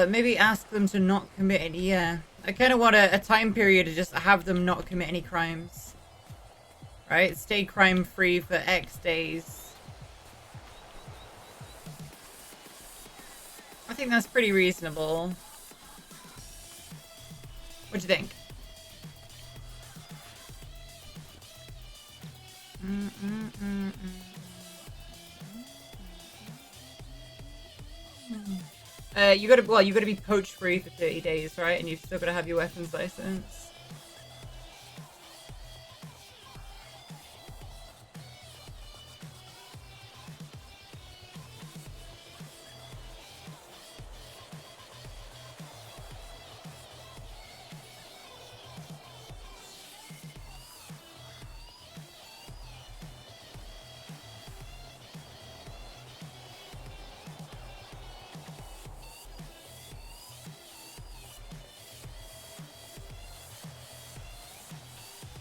Maybe ask them to not commit any, yeah. I kind of want a time period to just have them not commit any crimes. Right? Stay crime-free for X days. I think that's pretty reasonable. What do you think? You gotta be poach free for 30 days, right? And you've still gotta have your weapons license.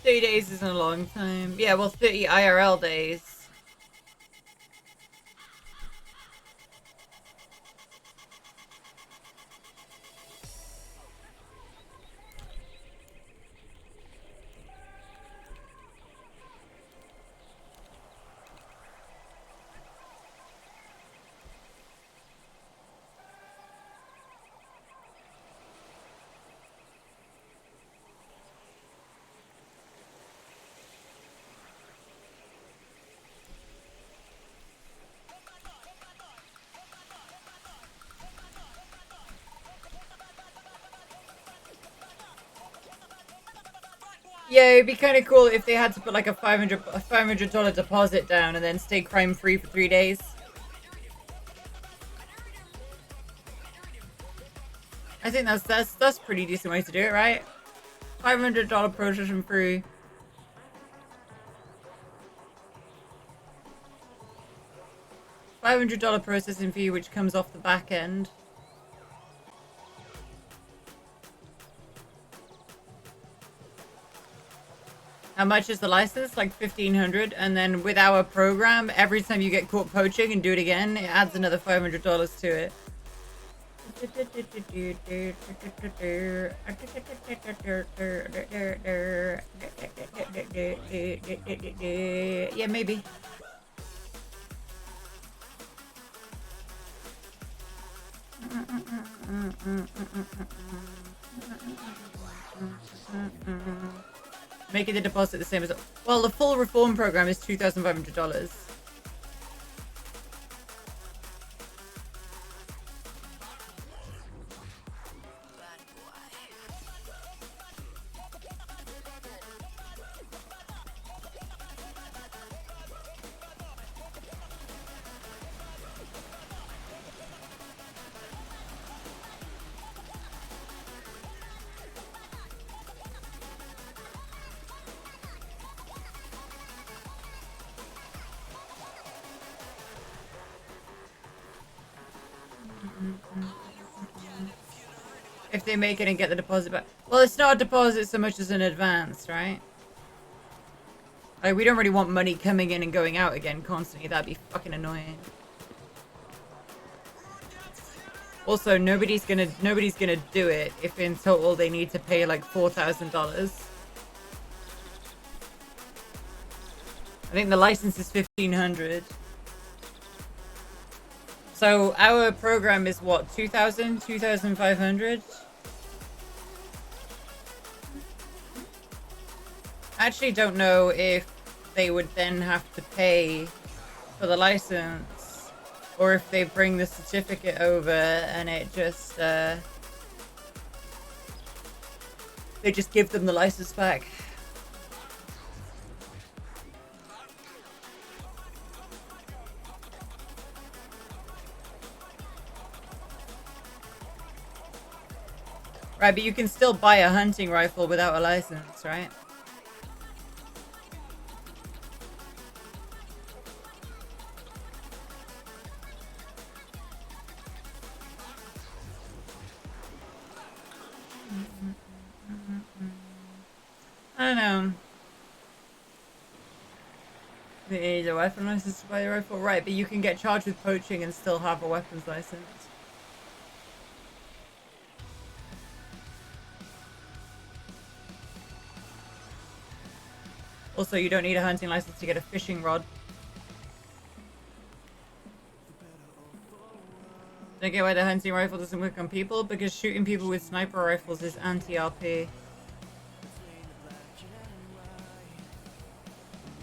Days isn't a long time. Yeah, well, 30 IRL days. Yeah, it'd be kind of cool if they had to put like a $500 deposit down and then stay crime free for 3 days. I think that's pretty decent way to do it, right? $500 processing fee. $500 processing fee, which comes off the back end. How much is the license? Like 1,500, and then with our program, every time you get caught poaching and do it again, it adds another $500 to it. Yeah, maybe. Making the deposit the same as... Well, the full reform program is $2,500. If they make it and get the deposit back. Well, it's not a deposit so much as an advance, right? Like, we don't really want money coming in and going out again constantly. That'd be fucking annoying. Also, nobody's gonna do it if in total they need to pay like $4,000. I think the license is 1,500. So our program is what, 2,000, 2,500? I actually don't know if they would then have to pay for the license, or if they bring the certificate over and it just, they just give them the license back. Right, but you can still buy a hunting rifle without a license, right? I don't know. You need a weapon license to buy the rifle? Right, but you can get charged with poaching and still have a weapons license. Also, you don't need a hunting license to get a fishing rod. Don't get why the hunting rifle doesn't work on people, because shooting people with sniper rifles is anti-RP.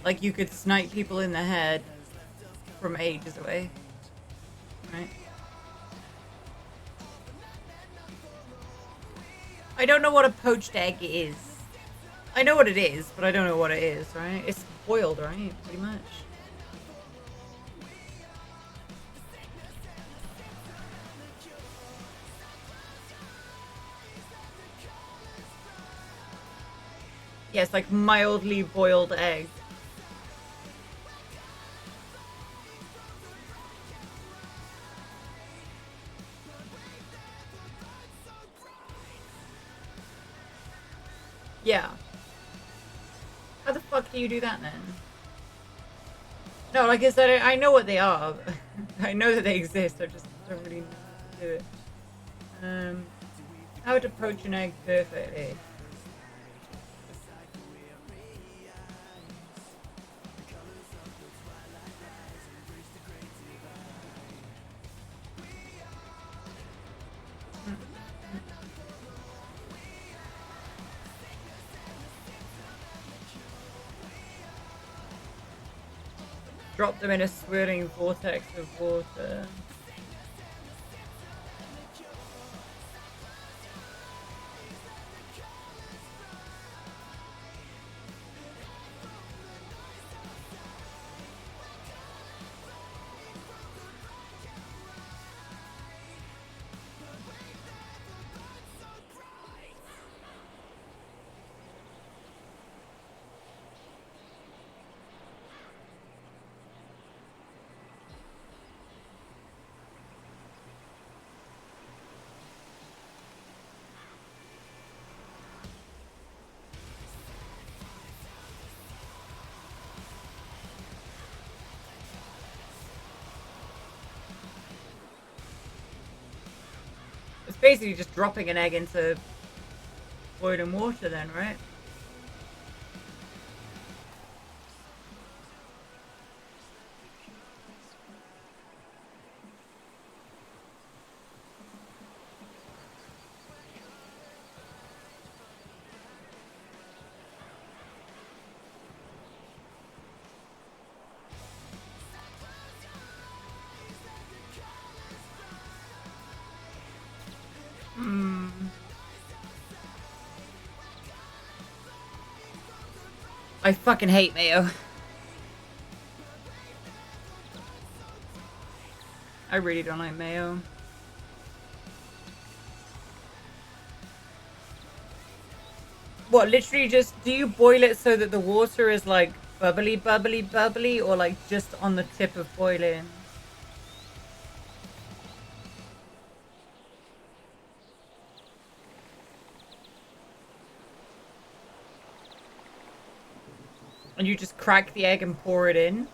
Like, you could snipe people in the head from ages away. Right? I don't know what a poached egg is. I know what it is, but I don't know what it is, right? It's boiled, right? Pretty much. Yeah, it's like mildly boiled egg. Yeah. How the fuck do you do that then? No, like I said, I know what they are. I know that they exist. I just don't really know how to do it. How to poach an egg perfectly. Drop them in a swirling vortex of water. basically just dropping an egg into boiling water then, right? Hmm. I fucking hate mayo. I really don't like mayo. What, literally just, do you boil it so that the water is like bubbly, bubbly, bubbly, or like just on the tip of boiling? And you just crack the egg and pour it in?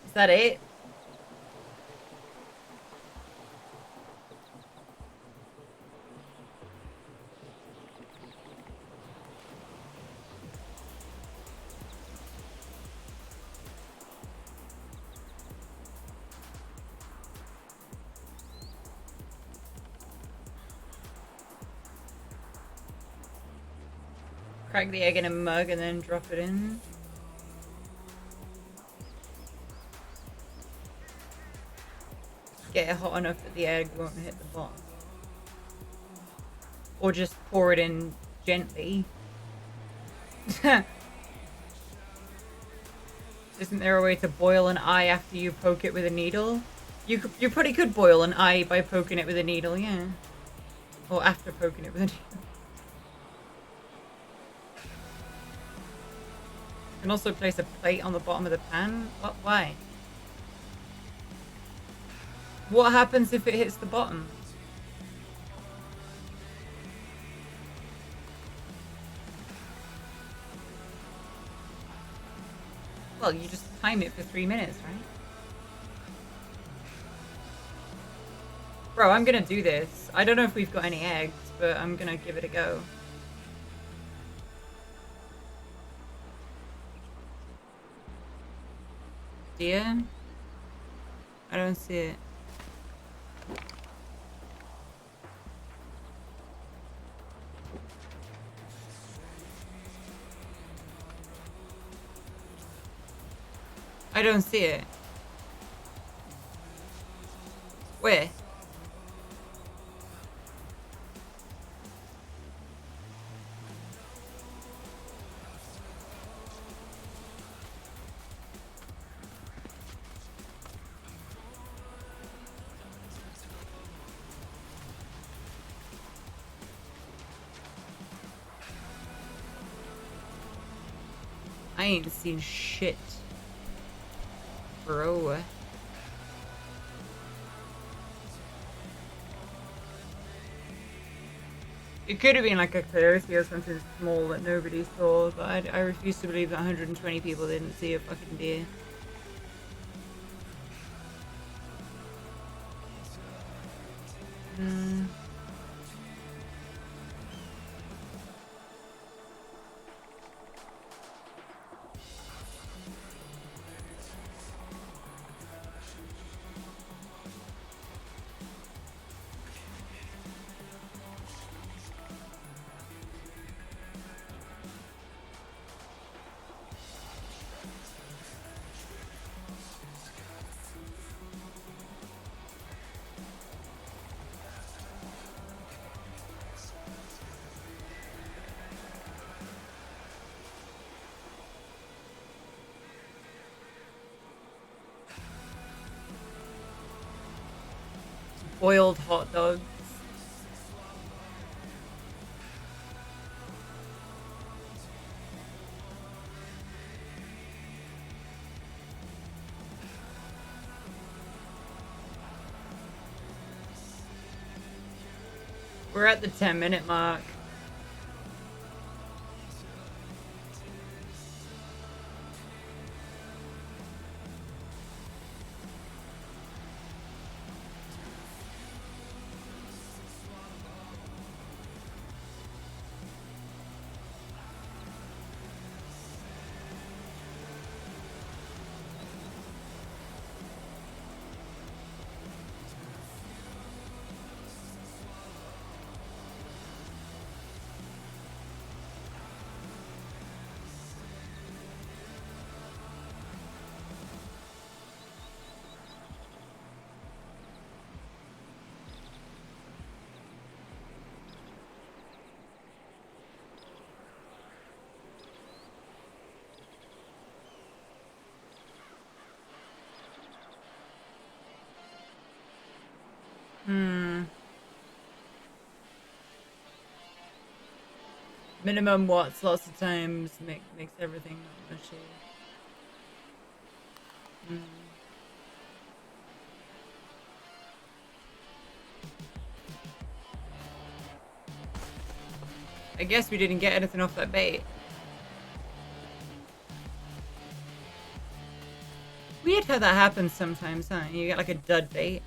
Is that it? Crack the egg in a mug and then drop it in. Get it hot enough that the egg won't hit the bottom. Or just pour it in gently. Isn't there a way to boil an eye after you poke it with a needle? You probably could boil an eye by poking it with a needle, yeah. Or after poking it with a needle. You can also place a plate on the bottom of the pan. What? Why? What happens if it hits the bottom? Well, you just time it for 3 minutes, right? Bro, I'm gonna do this. I don't know if we've got any eggs, but I'm gonna give it a go. Dear? I don't see it. I don't see it. Where? I ain't seen shit. Bro. It could have been like a clarity or something small that nobody saw, but I refuse to believe that 120 people didn't see a fucking deer. Boiled hot dogs. We're at the 10-minute mark. Hmm. Minimum watts lots of times makes everything not mushy. Hmm. I guess we didn't get anything off that bait. Weird how that happens sometimes, huh? You get like a dud bait.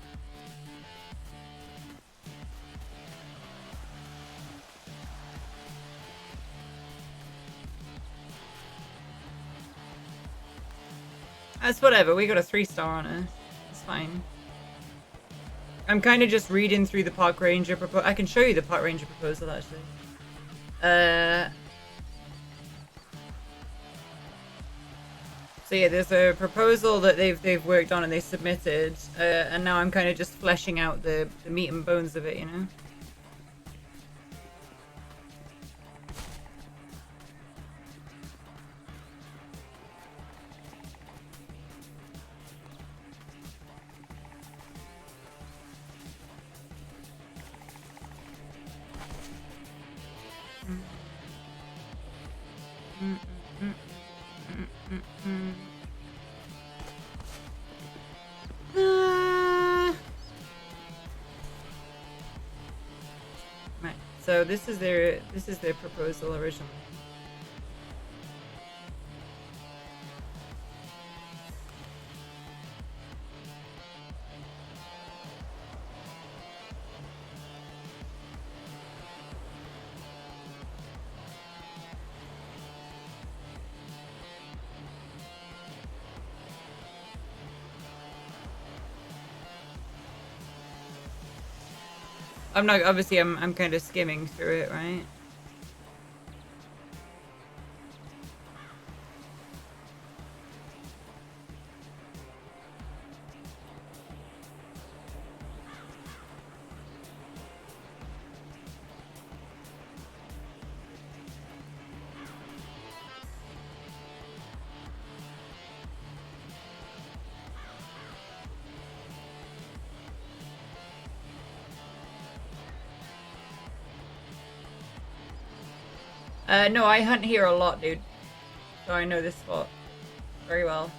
That's whatever, we got a 3-star on it. It's fine. I'm kind of just reading through the park ranger proposal. I can show you the park ranger proposal, actually. So yeah, there's a proposal that they've worked on and they submitted, and now I'm kind of just fleshing out the meat and bones of it, you know? Right. So this is their proposal originally. I'm not obviously I'm kind of skimming through it, right? No, I hunt here a lot, dude. So I know this spot very well.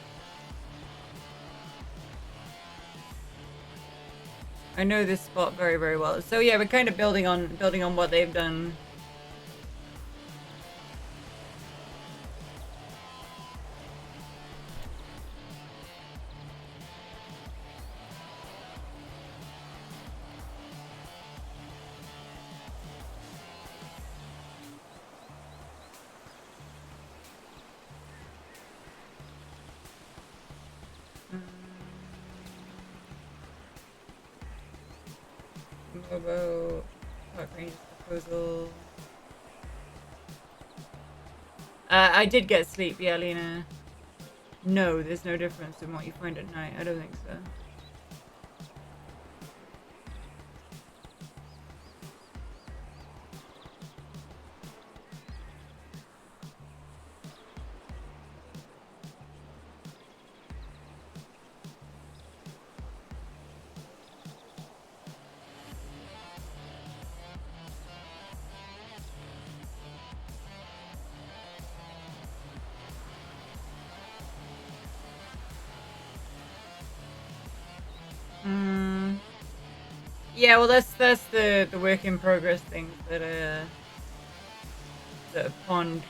I know this spot very, very well. So yeah, we're kind of building on what they've done. Mobo, park range proposal. I did get sleep, yeah, Lena. No, there's no difference in what you find at night. I don't think so. Yeah, well, that's the work in progress things that Pond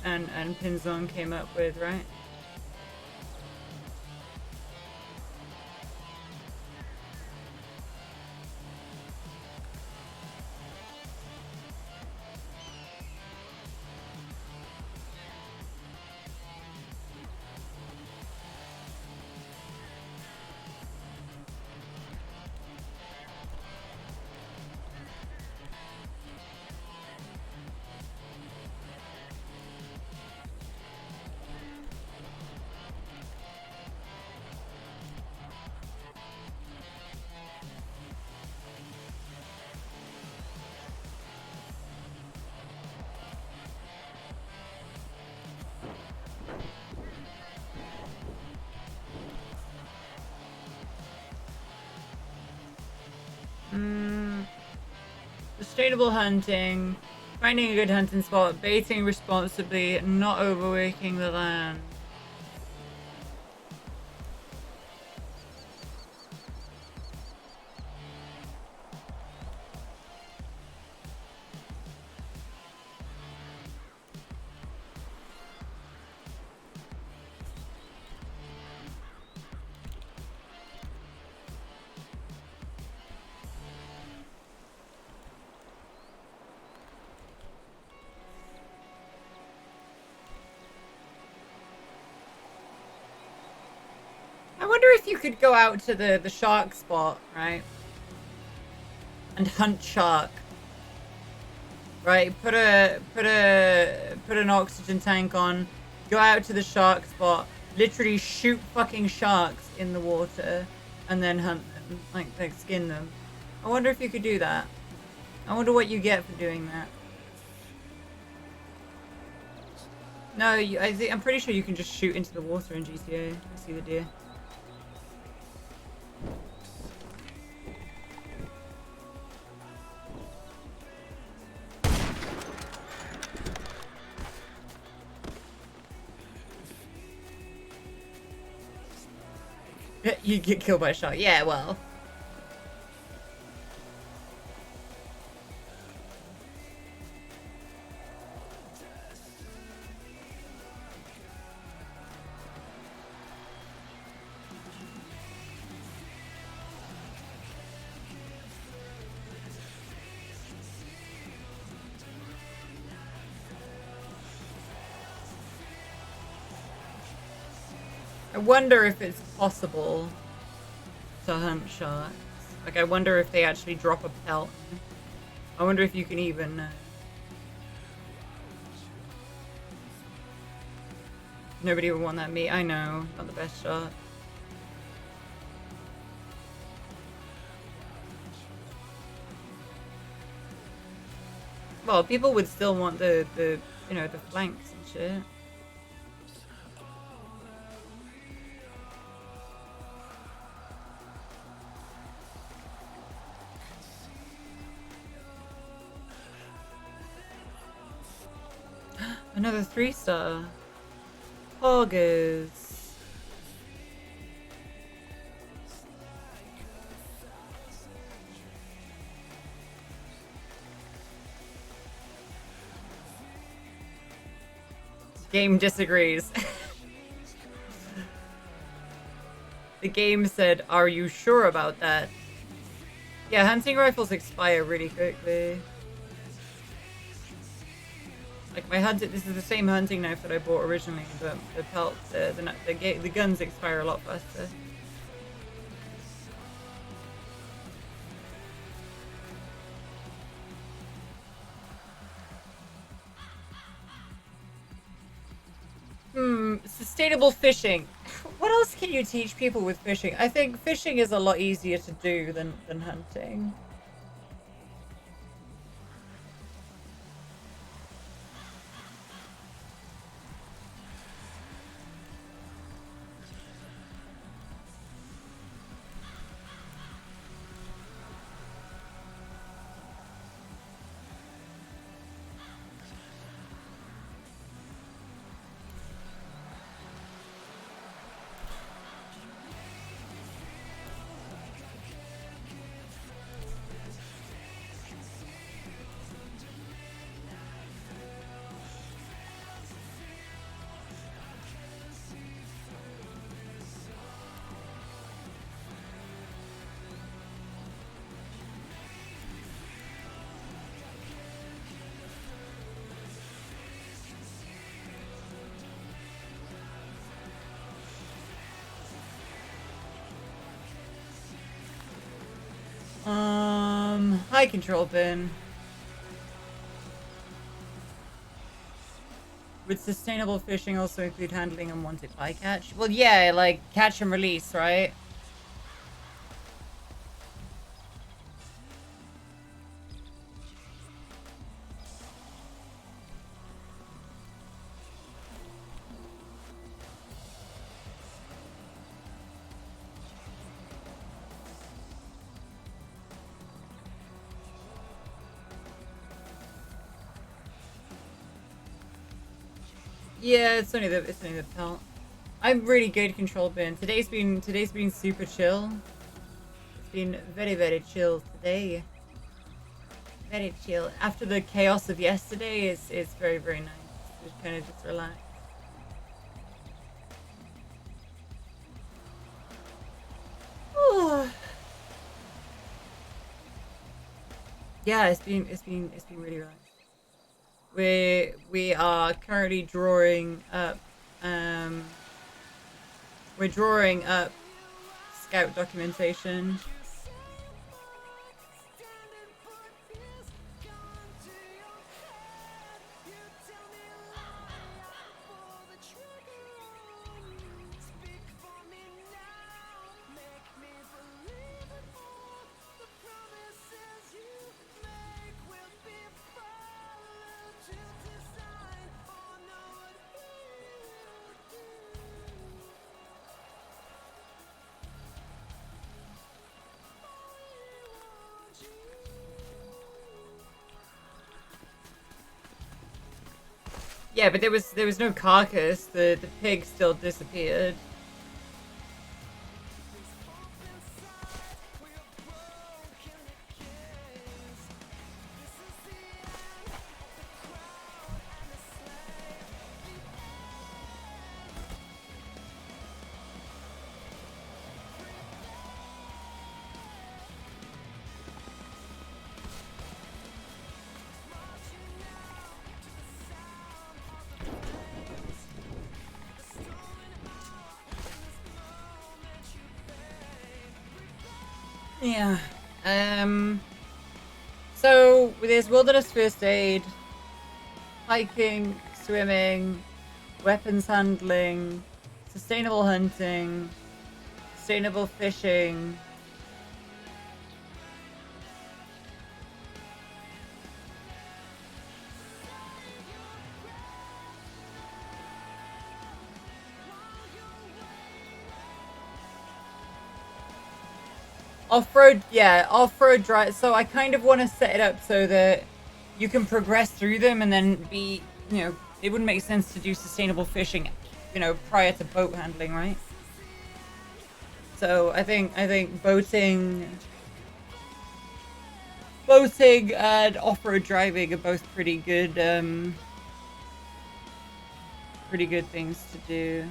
and Pinzon came up with, right? Sustainable hunting, finding a good hunting spot, baiting responsibly, not overworking the land. I wonder if you could go out to the shark spot, right? And hunt shark. Right, put an oxygen tank on, go out to the shark spot, literally shoot fucking sharks in the water, and then hunt them, like skin them. I wonder if you could do that. I wonder what you get for doing that. No, I'm pretty sure you can just shoot into the water in GTA to see the deer. You get killed by a shark. Yeah, well. I wonder if it's possible to hunt sharks. Like, I wonder if they actually drop a pelt. I wonder if you can even... Nobody would want that meat. I know. Not the best shot. Well, people would still want the you know, the flanks and shit. Another 3-star. Hoggers. Game disagrees. The game said, "Are you sure about that?" Yeah, hunting rifles expire really quickly. Like my hunting, this is the same hunting knife that I bought originally, but the pelt, the guns expire a lot faster. Sustainable fishing. What else can you teach people with fishing? I think fishing is a lot easier to do than hunting. High control bin. Would sustainable fishing also include handling unwanted bycatch? Well, yeah, like catch and release, right? Yeah, it's only the pelt. I'm really good control bin. Today's been super chill. It's been very, very chill today. Very chill. After the chaos of yesterday, it's very, very nice. Just kind of just relax. Yeah, it's been really relaxed. We are currently drawing up we're drawing up scout documentation. Yeah, but there was no carcass. The pig still disappeared. Yeah. So there's wilderness first aid, hiking, swimming, weapons handling, sustainable hunting, sustainable fishing. Off-road, yeah, off-road drive. So I kind of want to set it up so that you can progress through them and then be, it wouldn't make sense to do sustainable fishing, prior to boat handling, right? So I think boating and off-road driving are both pretty good things to do.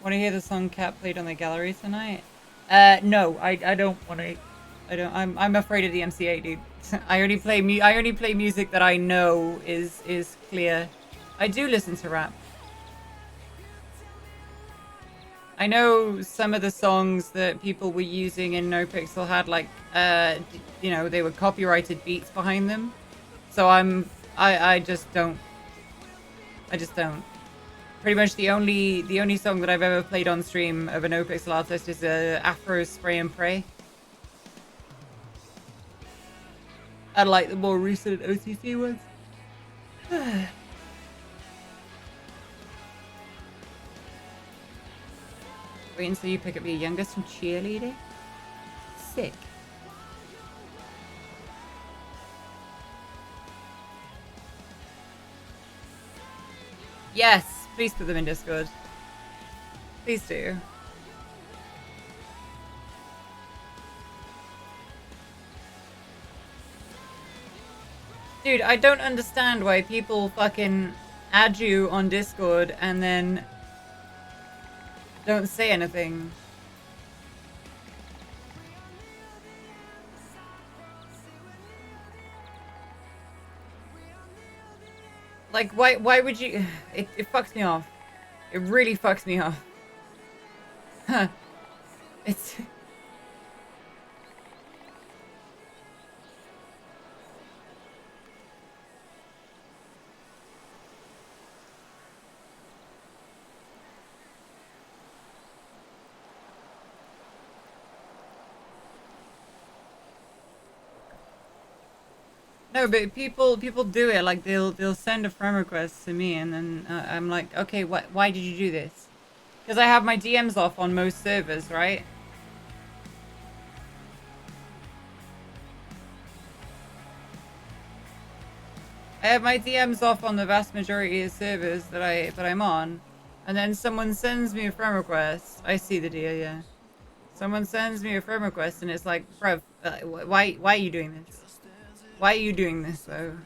Want to hear the song Cat played on the gallery tonight? No, I don't want to. I'm afraid of the MCA, dude. I only play music that I know is clear. I do listen to rap. I know some of the songs that people were using in NoPixel had like they were copyrighted beats behind them. So I just don't. Pretty much the only song that I've ever played on stream of a NoPixel artist is Afro Spray and Pray. I like the more recent OTC ones. Wait until you pick up your youngest from cheerleading. Sick. Yes. Please put them in Discord. Please do. Dude, I don't understand why people fucking add you on Discord and then don't say anything. Like, why would you... It fucks me off. It really fucks me off. Huh. It's... No, but people do it. Like they'll send a friend request to me, and then I'm like, okay, why did you do this? Because I have my DMs off on most servers, right? I have my DMs off on the vast majority of servers that I'm on, and then someone sends me a friend request. I see the deal, yeah. Someone sends me a friend request, and it's like, bruv, why are you doing this? Why are you doing this though?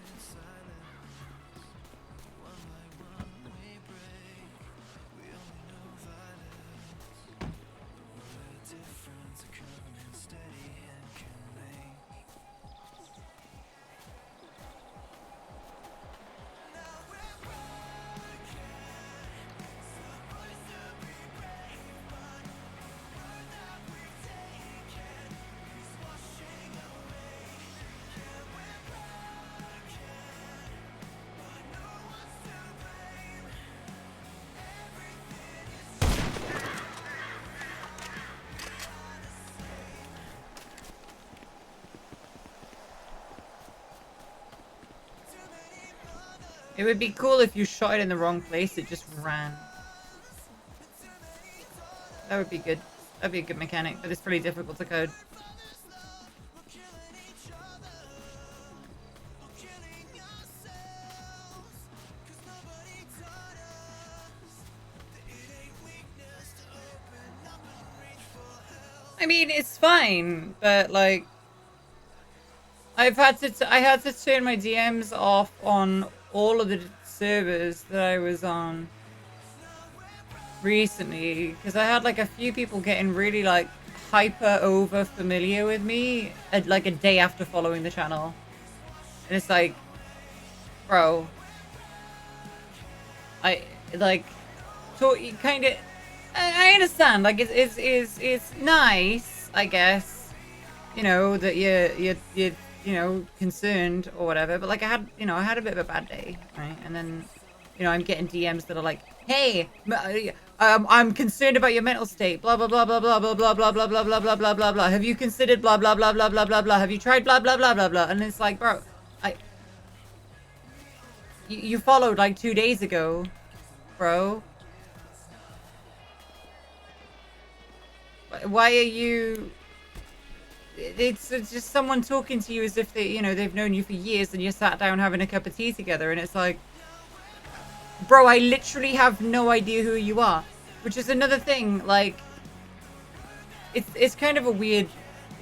It would be cool if you shot it in the wrong place, it just ran. That would be good. That'd be a good mechanic, but it's pretty difficult to code. I mean, it's fine, but like, I had to turn my DMs off on all of the servers that I was on recently because I had like a few people getting really like hyper over familiar with me at like a day after following the channel, and it's like, bro, I like kind of. I understand, like it's nice, I guess, you know, that you're concerned or whatever, but like I had a bit of a bad day, right? And then, I'm getting DMs that are like, hey, I'm concerned about your mental state, blah blah blah blah blah blah blah blah blah blah blah blah blah blah blah. Have you considered blah blah blah blah blah blah blah? Have you tried blah blah blah blah blah? And it's like, bro, you followed like 2 days ago, bro. Why are you? It's just someone talking to you as if they've known you for years and you sat down having a cup of tea together, and it's like, bro, I literally have no idea who you are, which is another thing. Like, it's kind of a weird,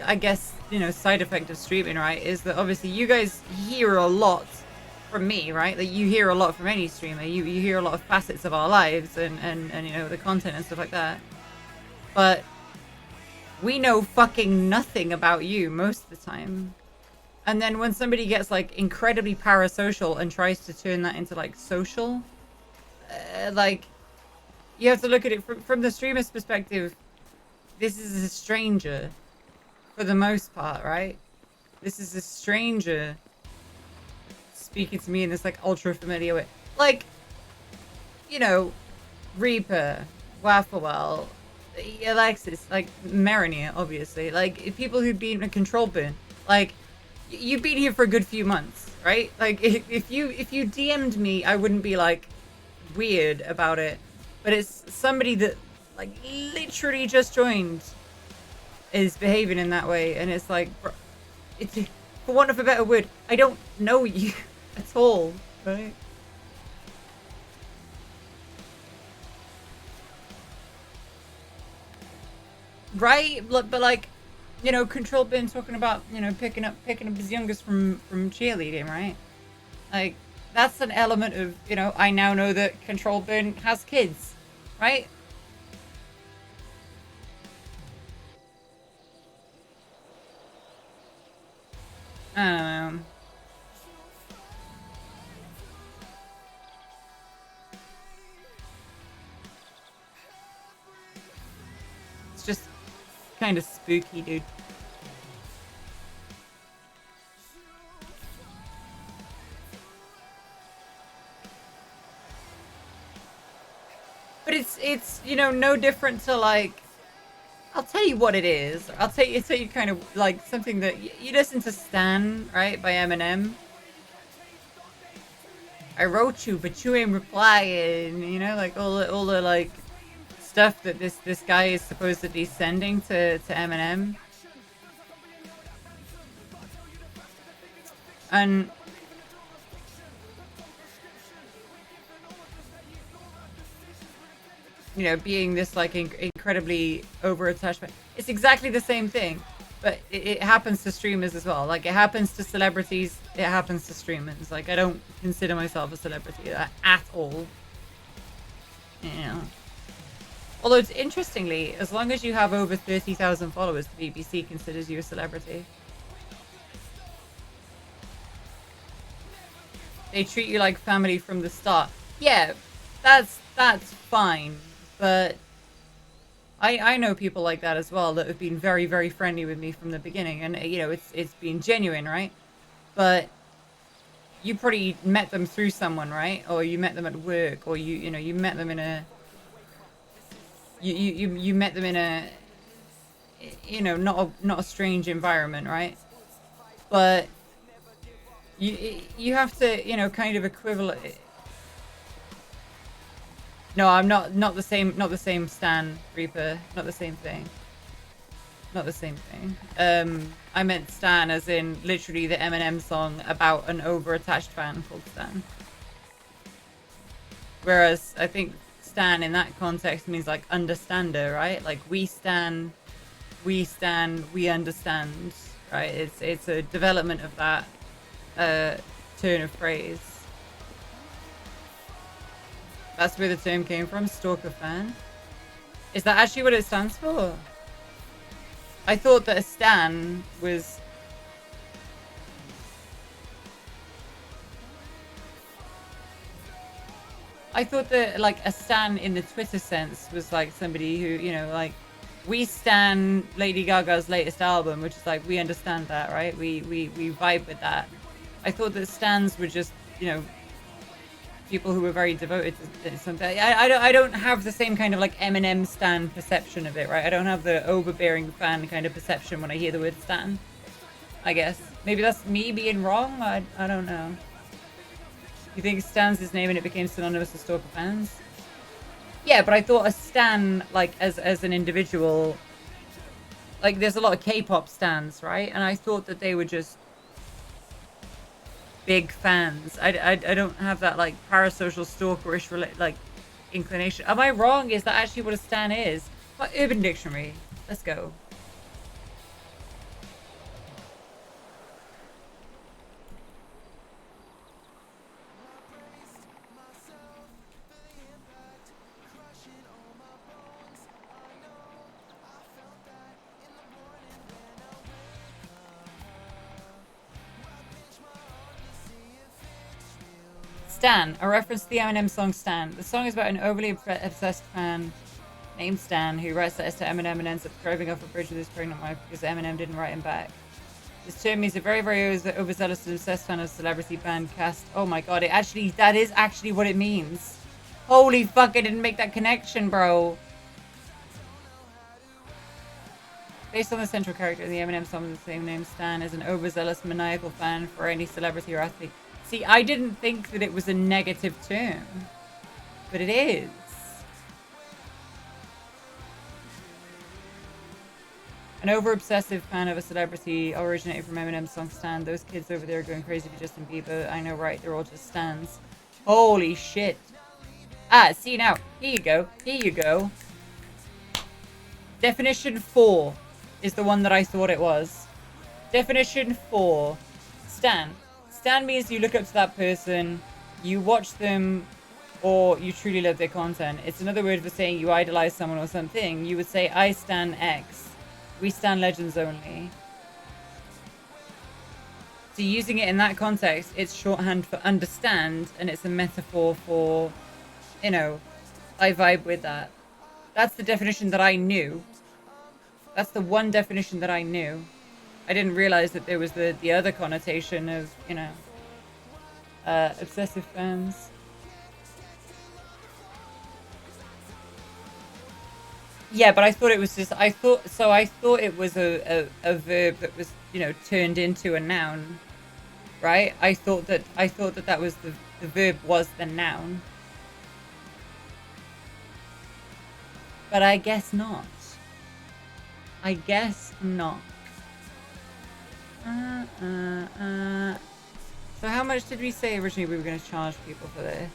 I guess, side effect of streaming, right? Is that obviously you guys hear a lot from me, right? Like you hear a lot from any streamer. You hear a lot of facets of our lives and the content and stuff like that, but we know fucking nothing about you most of the time. And then when somebody gets like incredibly parasocial and tries to turn that into like social, like you have to look at it from the streamer's perspective. This is a stranger for the most part, right? This is a stranger speaking to me in this like ultra familiar way. Like, Reaper, Wafflewell, Alexis, like Marinir, obviously, like people who've been a control bin, like you've been here for a good few months, right? Like if you DM'd me, I wouldn't be like weird about it, but it's somebody that like literally just joined is behaving in that way, and it's like, bro, it's, for want of a better word, I don't know you at all, right? Right, but like, Control Bin talking about picking up his youngest from cheerleading, right? Like that's an element of I now know that Control Bin has kids, right? I don't know. It's just kind of spooky, dude. But it's no different to like, I'll tell you what it is. I'll tell you kind of like something that you listen to Stan, right, by Eminem. I wrote you, but you ain't replying. You know, like all the like stuff that this guy is supposedly sending to Eminem. And you know, being this like incredibly over attachment, it's exactly the same thing, but it happens to streamers as well. Like it happens to celebrities, it happens to streamers. Like I don't consider myself a celebrity at all. You know. Although it's interestingly, as long as you have over 30,000 followers, the BBC considers you a celebrity. They treat you like family from the start. Yeah, that's fine. But I know people like that as well that have been very, very friendly with me from the beginning, and you know it's been genuine, right? But you probably met them through someone, right? Or you met them at work, or you know you met them in a you met them in a, you know, not a strange environment, right? But you have to, you know, kind of equivalent. No, I'm not the same Stan Reaper, not the same thing. Not the same thing. I meant Stan as in literally the Eminem song about an over-attached fan called Stan. Whereas I think Stan in that context means like understander, right? Like we stand, we understand, right? It's a development of that turn of phrase. That's where the term came from, stalker fan. Is that actually what it stands for? I thought that a stan was... I thought that like a stan in the Twitter sense was like somebody who, you know, like we stan Lady Gaga's latest album, which is like, we understand that, right? We vibe with that. I thought that stans were just, you know, people who were very devoted to something. I don't have the same kind of like Eminem stan perception of it, right? I don't have the overbearing fan kind of perception when I hear the word stan, I guess. Maybe that's me being wrong? I don't know. You think Stan's his name and it became synonymous with stalker fans? Yeah, but I thought a stan, like, as an individual, like, there's a lot of K-pop stans, right? And I thought that they were just big fans. I don't have that, like, parasocial stalkerish, like, inclination. Am I wrong? Is that actually what a stan is? What, Urban Dictionary. Let's go. Stan, a reference to the Eminem song Stan. The song is about an overly obsessed fan named Stan who writes letters to Eminem and ends up driving off a bridge with his pregnant wife because Eminem didn't write him back. This term means a very, very overzealous and obsessed fan of celebrity band cast. Oh my god, that is actually what it means. Holy fuck, I didn't make that connection, bro. Based on the central character in the Eminem song with the same name, Stan is an overzealous, maniacal fan for any celebrity or athlete. See, I didn't think that it was a negative term, but it is. An over-obsessive fan of a celebrity originated from Eminem's song Stan. Those kids over there are going crazy for Justin Bieber. I know, right? They're all just stans. Holy shit. Ah, see now. Here you go. Here you go. Definition 4 is the one that I thought it was. Definition 4. Stan. Stan means you look up to that person, you watch them, or you truly love their content. It's another word for saying you idolize someone or something. You would say, I stan X. We stan legends only. So using it in that context, it's shorthand for understand, and it's a metaphor for, you know, I vibe with that. That's the definition that I knew. That's the one definition that I knew. I didn't realize that there was the other connotation of, you know, obsessive fans. Yeah, but I thought it was just, I thought it was a verb that was, you know, turned into a noun, right? I thought that was the verb was the noun. But I guess not. I guess not. So how much did we say originally we were going to charge people for this?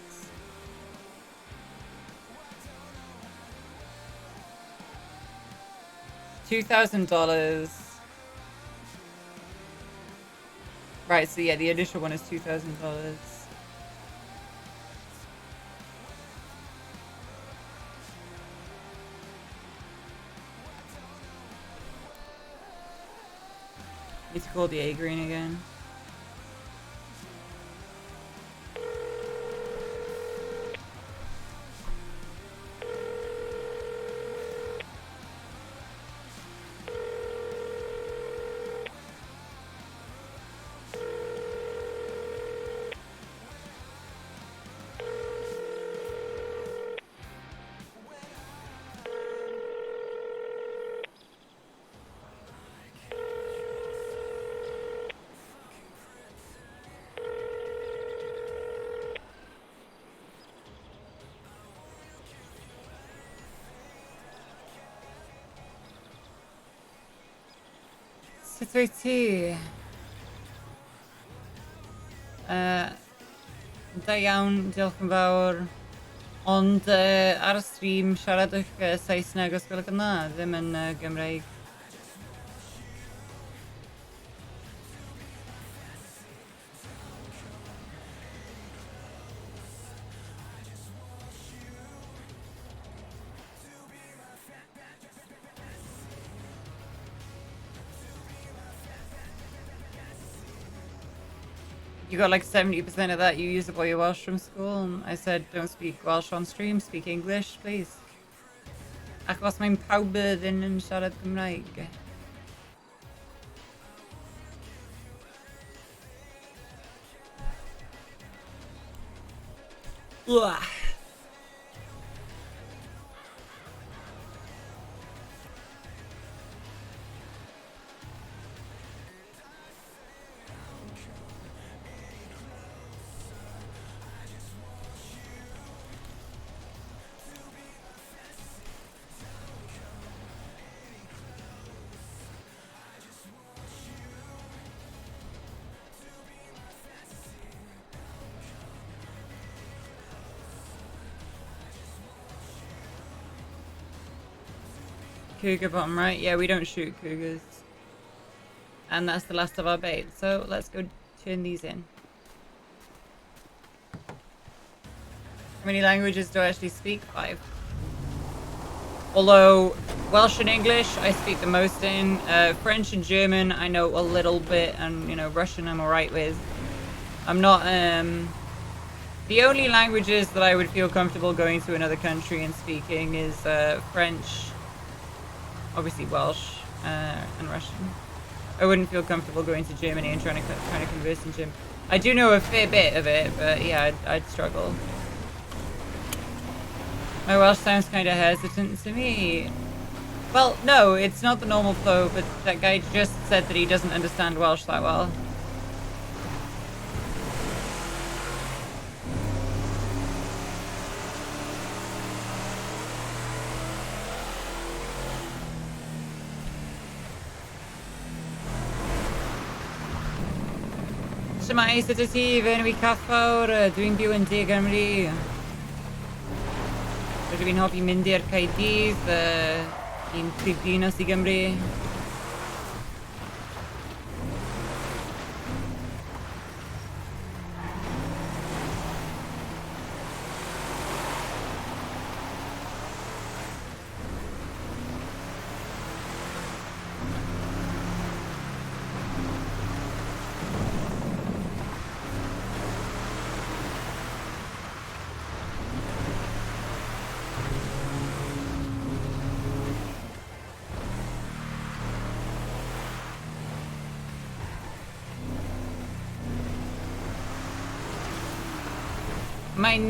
$2,000. Right, so yeah, the initial one is $2,000. Need to call the A green again. Sut wyt ti? Da iawn, diolch yn fawr. Ond ar y stream, siaradwch Saesneg os gwelwch yn dda, ddim yn Gymraeg. You got like 70% of that you used up all your Welsh from school, and I said don't speak Welsh on stream, speak English, please. Achos mae'n pawb ddim yn siarad Cymraeg. Ugh. Cougar bottom right. Yeah, we don't shoot cougars. And that's the last of our bait. So let's go turn these in. How many languages do I actually speak? 5. Although Welsh and English I speak the most in. French and German I know a little bit, and you know, Russian I'm alright with. I'm not the only languages that I would feel comfortable going to another country and speaking is French, obviously Welsh, and Russian. I wouldn't feel comfortable going to Germany and trying to converse in German. I do know a fair bit of it, but yeah, I'd struggle. My Welsh sounds kind of hesitant to me. Well, no, it's not the normal flow, but that guy just said that he doesn't understand Welsh that well. Shemai, sut wyt ti? Fe enw I CathFawr, dwi'n byw yn De Gymru. Rydw i'n hoffi mynd i'r Caerdydd, i'n prifddinas I Gymru. Mae'n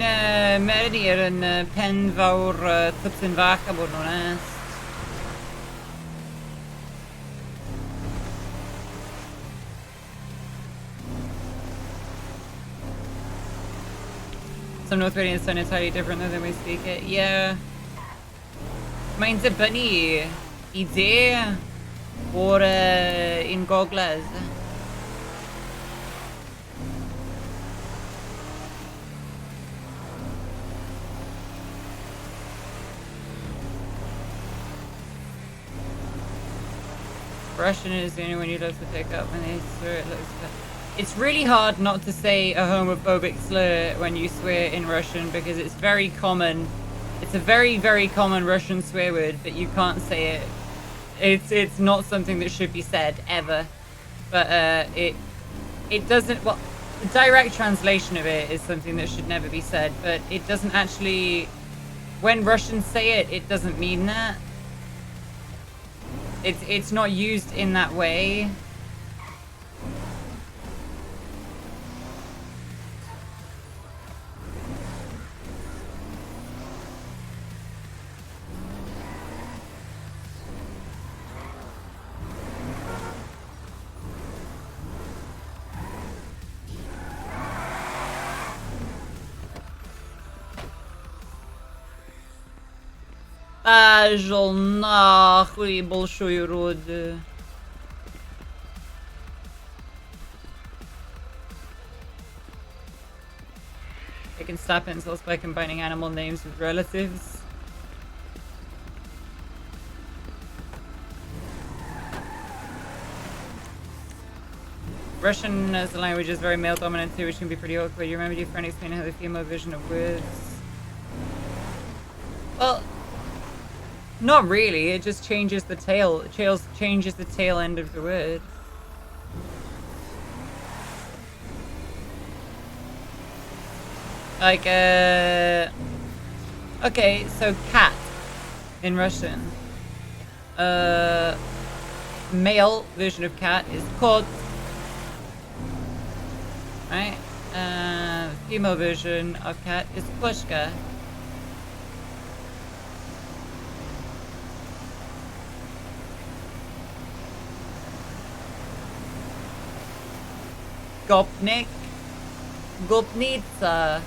Meridir yn pen fawr Twpsyn fach a bod yn onest. Some North Koreans sound entirely different than we speak it. Yeah. Mine's a bunny. Idea. Or in goggles. Russian is the only one you'd love to pick up when they swear it looks good. It's really hard not to say a homophobic slur when you swear in Russian because it's very common. It's a very, very common Russian swear word, but you can't say it. It's not something that should be said ever. But it doesn't. Well, the direct translation of it is something that should never be said, but it doesn't actually. When Russians say it, it doesn't mean that. It's not used in that way. Пошел нахуй, большой урод. They can stop insults by combining animal names with relatives. Russian as a language is very male dominant too, which can be pretty awkward. You remember your friend explaining how the female version of words? Well, not really. It just changes the tail. It changes the tail end of the word. Like, okay, so cat in Russian. Male version of cat is kot. Right? Female version of cat is koshka. Gopnik, Gopnitsa.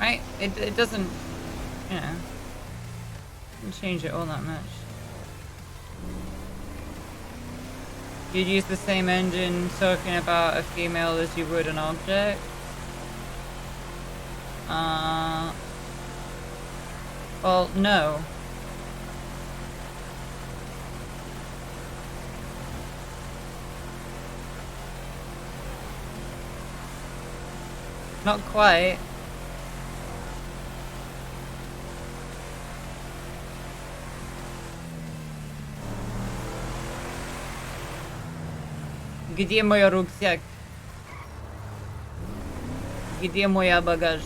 Right? It doesn't, you know, doesn't change it all that much. You'd use the same engine talking about a female as you would an object. Well, no. Not quite. Где мой рюкзак? Где мой багаж?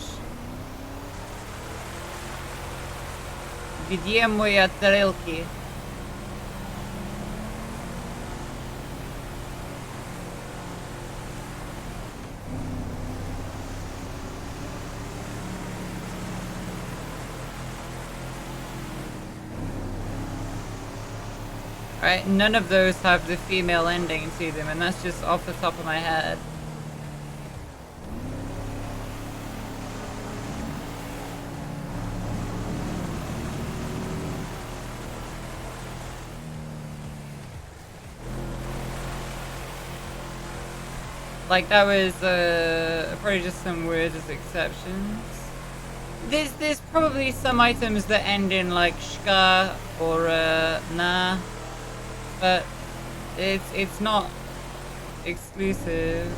Где мои тарелки? Right, none of those have the female ending to them, and that's just off the top of my head. Like, that was probably just some words as exceptions. There's probably some items that end in like shka or na. But it's not exclusive.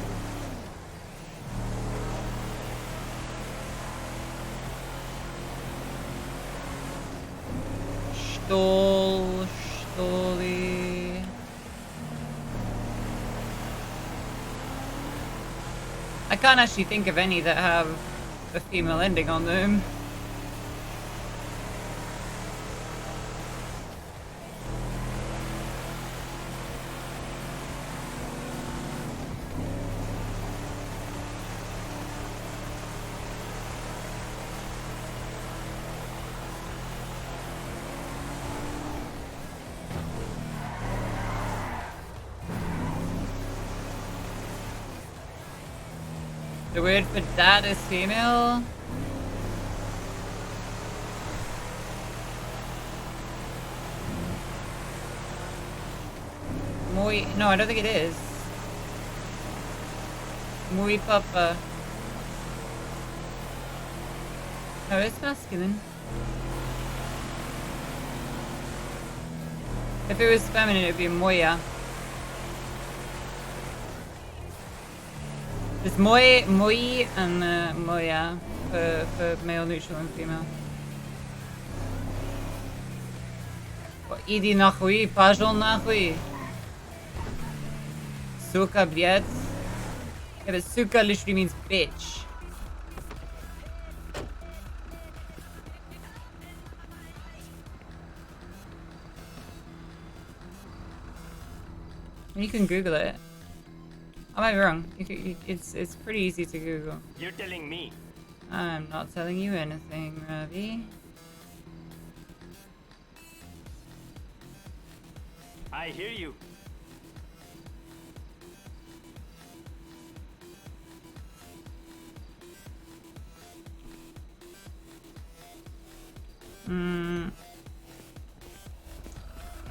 Stoli. I can't actually think of any that have a female ending on them. The word for that is female. Muy, no, I don't think it is. Muy papa. No, it's masculine. If it was feminine, it'd be moya. There's moi, and moya for male, neutral, and female. Idi nahui, pajol nahui. Suka bliet. Yeah, but suka literally means bitch. You can Google it. I might be wrong. It's pretty easy to Google. You're telling me. I'm not telling you anything, Ravi. I hear you.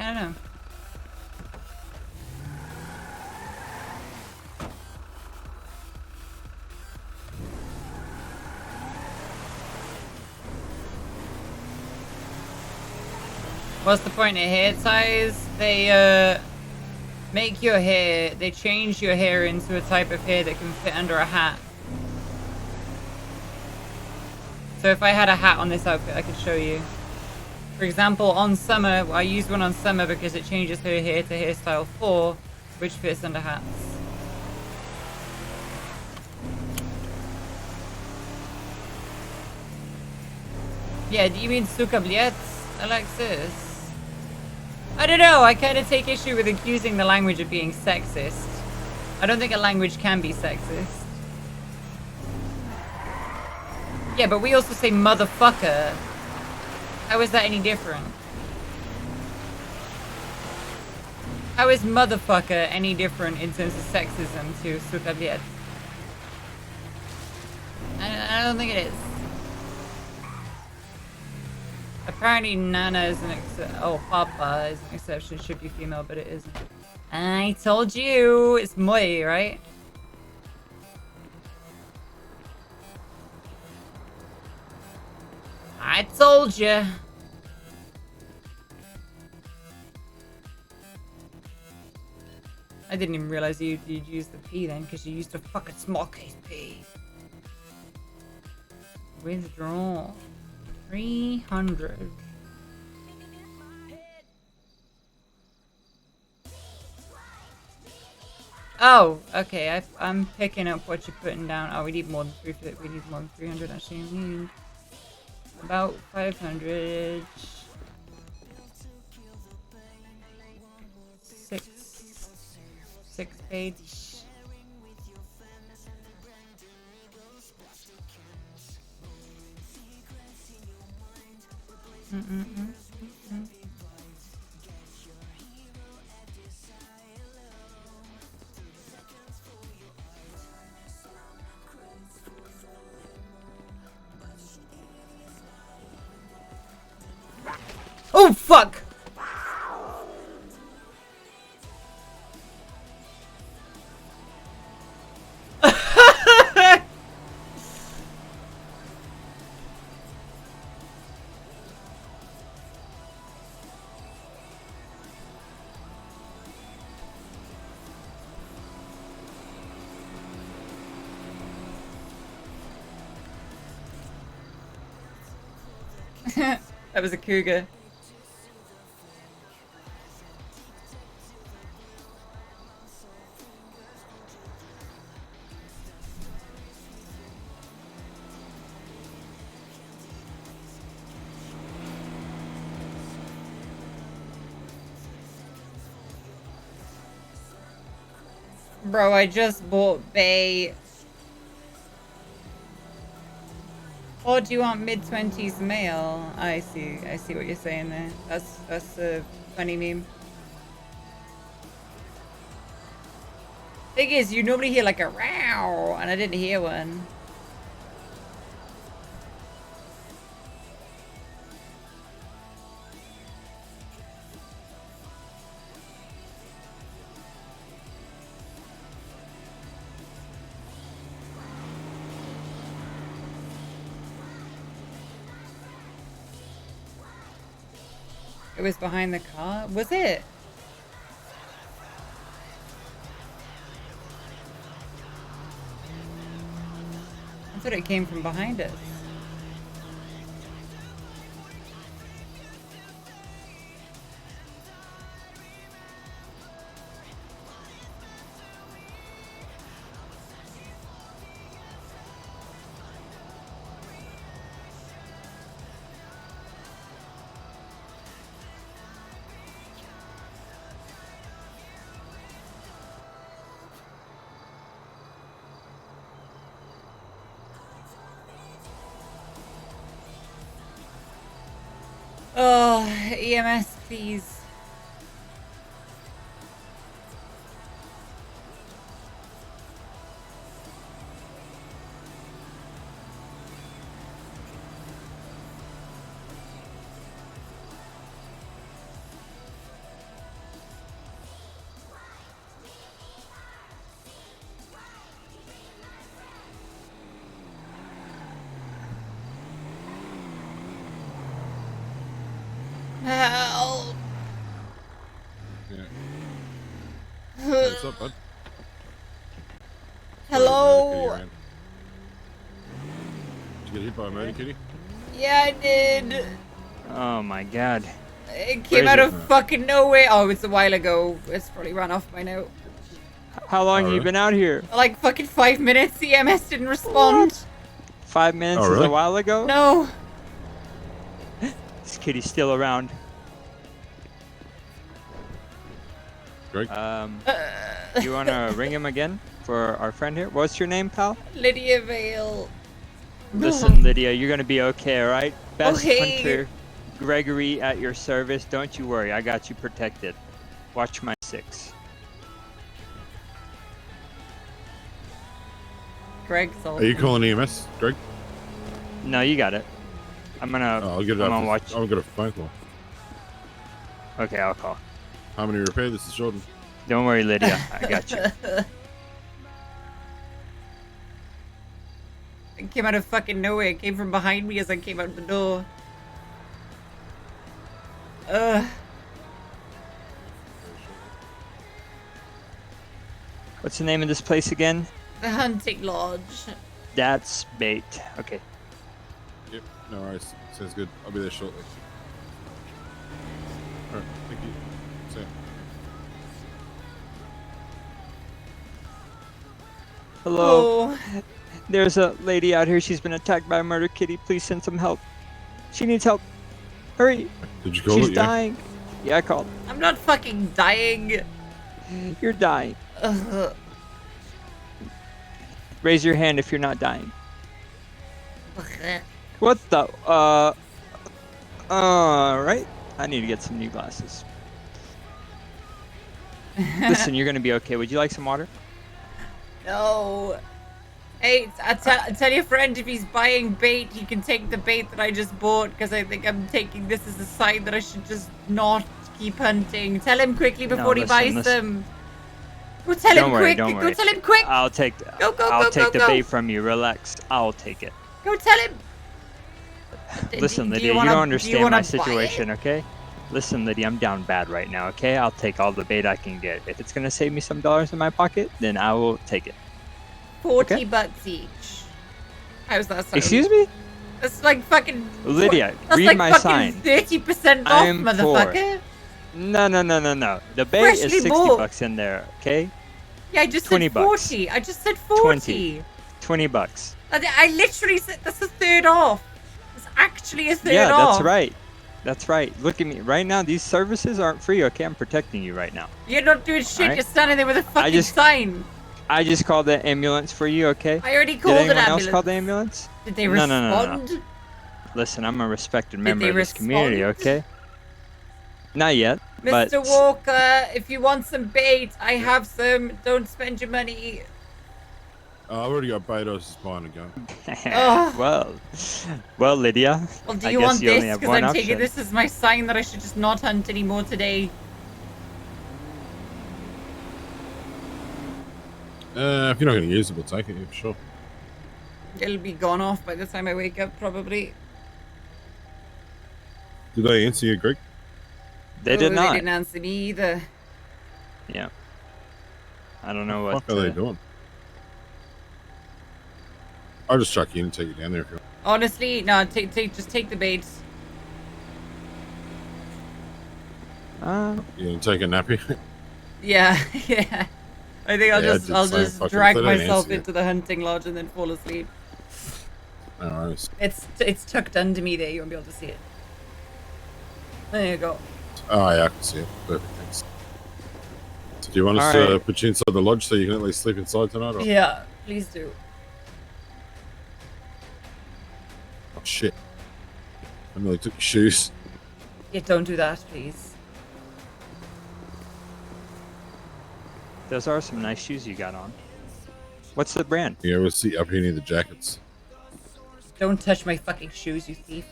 I don't know. What's the point of hair ties? They make your hair, they change your hair into a type of hair that can fit under a hat. So if I had a hat on this outfit, I could show you. For example, on Summer, I used one on Summer because it changes her hair to hairstyle 4, which fits under hats. Yeah, do you mean suka bliet, Alexis? I don't know, I kind of take issue with accusing the language of being sexist. I don't think a language can be sexist. Yeah, but we also say motherfucker. How is that any different? How is motherfucker any different in terms of sexism to suka bliet? I don't think it is. Apparently Nana is an exception. Oh, Papa is an exception. It should be female, but it isn't. I told you. It's Moi, right? I told you. I didn't even realize you'd use the P then, because you used a fucking small case P. Withdraw. 300. Oh, okay. I'm picking up what you're putting down. Oh, we need more than 350. We need more than 300 actually. We need about 500. 6 page. Oh fuck! That was a cougar. Bro, I just bought Bay. Or do you want mid-20s male? I see what you're saying there. That's a funny meme. Thing is, you normally hear like a row, and I didn't hear one. It was behind the car? Was it? I thought it came from behind us. Oh, EMS, please. Help. What's up, bud? Hello. Did you get hit by a motor kitty? Yeah, I did. Oh my god. It came out of fucking nowhere. Oh, it's a while ago. It's probably run off by now. How long have you been out here? Like fucking 5 minutes. The EMS didn't respond. What? 5 minutes Oh, really? is a while ago? No. This kitty's still around. Greg? You wanna ring him again for our friend here? What's your name, pal? Lydia Vale. Listen, Lydia, you're gonna be okay, alright? Best Okay. hunter Gregory at your service. Don't you worry, I got you protected. Watch my 6. Greg's all. Are you calling EMS, Greg? No, you got it. I'm gonna. Oh, I'll get it I'm after. gonna watch. I'll get a phone call. Okay, I'll call. How many repair? This is Jordan. Don't worry, Lydia. I got you. It came out of fucking nowhere. It came from behind me as I came out the door. What's the name of this place again? The hunting lodge. That's bait. Okay. Yep. No worries. Sounds good. I'll be there shortly. All right. Thank you. See ya. Hello. There's a lady out here. She's been attacked by a murder kitty. Please send some help. She needs help. Hurry. Did you call She's it? Yeah. dying. Yeah, I called. I'm not fucking dying. You're dying. Raise your hand if you're not dying. What the? Alright. I need to get some new glasses. Listen, you're gonna be okay. Would you like some water? No. Hey, tell your friend if he's buying bait, he can take the bait that I just bought, because I think I'm taking this as a sign that I should just not keep hunting. Tell him quickly before he buys them. Go tell him quick. Don't worry. Go tell him quick. I'll take Go, the bait from you. Relax. I'll take it. Go tell him. Listen, Lydia, you don't understand my situation, okay? Listen, Lydia, I'm down bad right now, okay? I'll take all the bait I can get. If it's gonna save me some dollars in my pocket, then I will take it. 40 bucks each. How's that sound? Excuse me? That's like fucking. Lydia, that's read like my fucking sign. 30% off, I'm motherfucker. No. The bait is Freshly 60 bought. bucks in there, okay? Yeah, I just 20 said bucks. 40. I just said 40. 20 bucks. I literally said that's a third off. It's actually a third Yeah, off. that's right. That's right. Look at me. Right now, these services aren't free, okay? I'm protecting you right now. You're not doing shit. Alright. You're standing there with a fucking sign. I just called the ambulance for you, okay? I already called Did an anyone else ambulance. call the ambulance? Did they No. respond? Listen, I'm a respected Did member they of this community, respond? okay? Not yet, but Mr. Walker, if you want some bait, I have some. Don't spend your money. I've already got bait. I was just buying a gun. well, Lydia. Well, do I you guess want you only this? have Because one I'm taking option. this as my sign that I should just not hunt anymore today. If you're not going to use it, we'll take it. Yeah, sure. It'll be gone off by the time I wake up, probably. Did they answer you, Greg? They did They not. didn't answer me either. Yeah. I don't know What what. the fuck are they doing? I'll just chuck you in and take you down there if you want. Honestly, no. Just take the bait. You going to take a nappy? Yeah, yeah. I think I'll Yeah, I just did the same. Fucking drag if they don't myself answer you. into the hunting lodge and then fall asleep. No worries. It's tucked under me there. You won't be able to see it. There you go. Oh, yeah, I can see it. Perfect, thanks. So do you want us All to right. put you inside the lodge so you can at least sleep inside tonight? Or? Yeah, please do. Oh, shit. I nearly took your shoes. Yeah, don't do that, please. Those are some nice shoes you got on. What's the brand? Yeah, we'll see up here near the jackets. Don't touch my fucking shoes, you thief.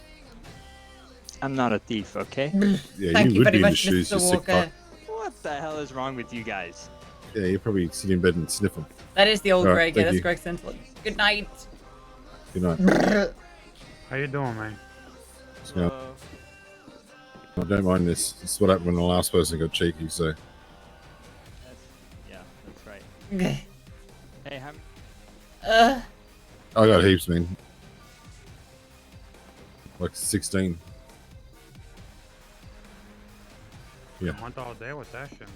I'm not a thief, okay? Yeah, Thank you would very be in the much, shoes, you Mr. sick Walker. fuck. What the hell is wrong with you guys? Yeah, you probably sit in bed and sniff them. That is the old All right, Greg. Yeah, thank that's you. Greg Central. Good night. Good night. How you doing, man? So, I don't mind this. This is what happened when the last person got cheeky, so. Yeah, that's right. Okay. Hey, how... I got heaps, man. Like 16. Yeah. I went all day with that shit.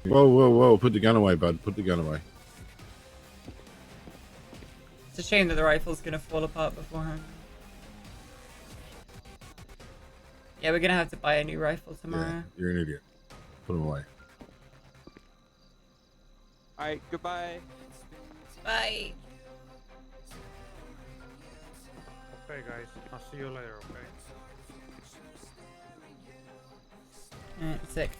Whoa, whoa, whoa. Put the gun away, bud. Put the gun away. It's a shame that the rifle's gonna fall apart beforehand. Yeah, we're gonna have to buy a new rifle tomorrow. Yeah, you're an idiot. Put them away. Alright, goodbye. Bye. Okay, guys. I'll see you later, okay? Sick.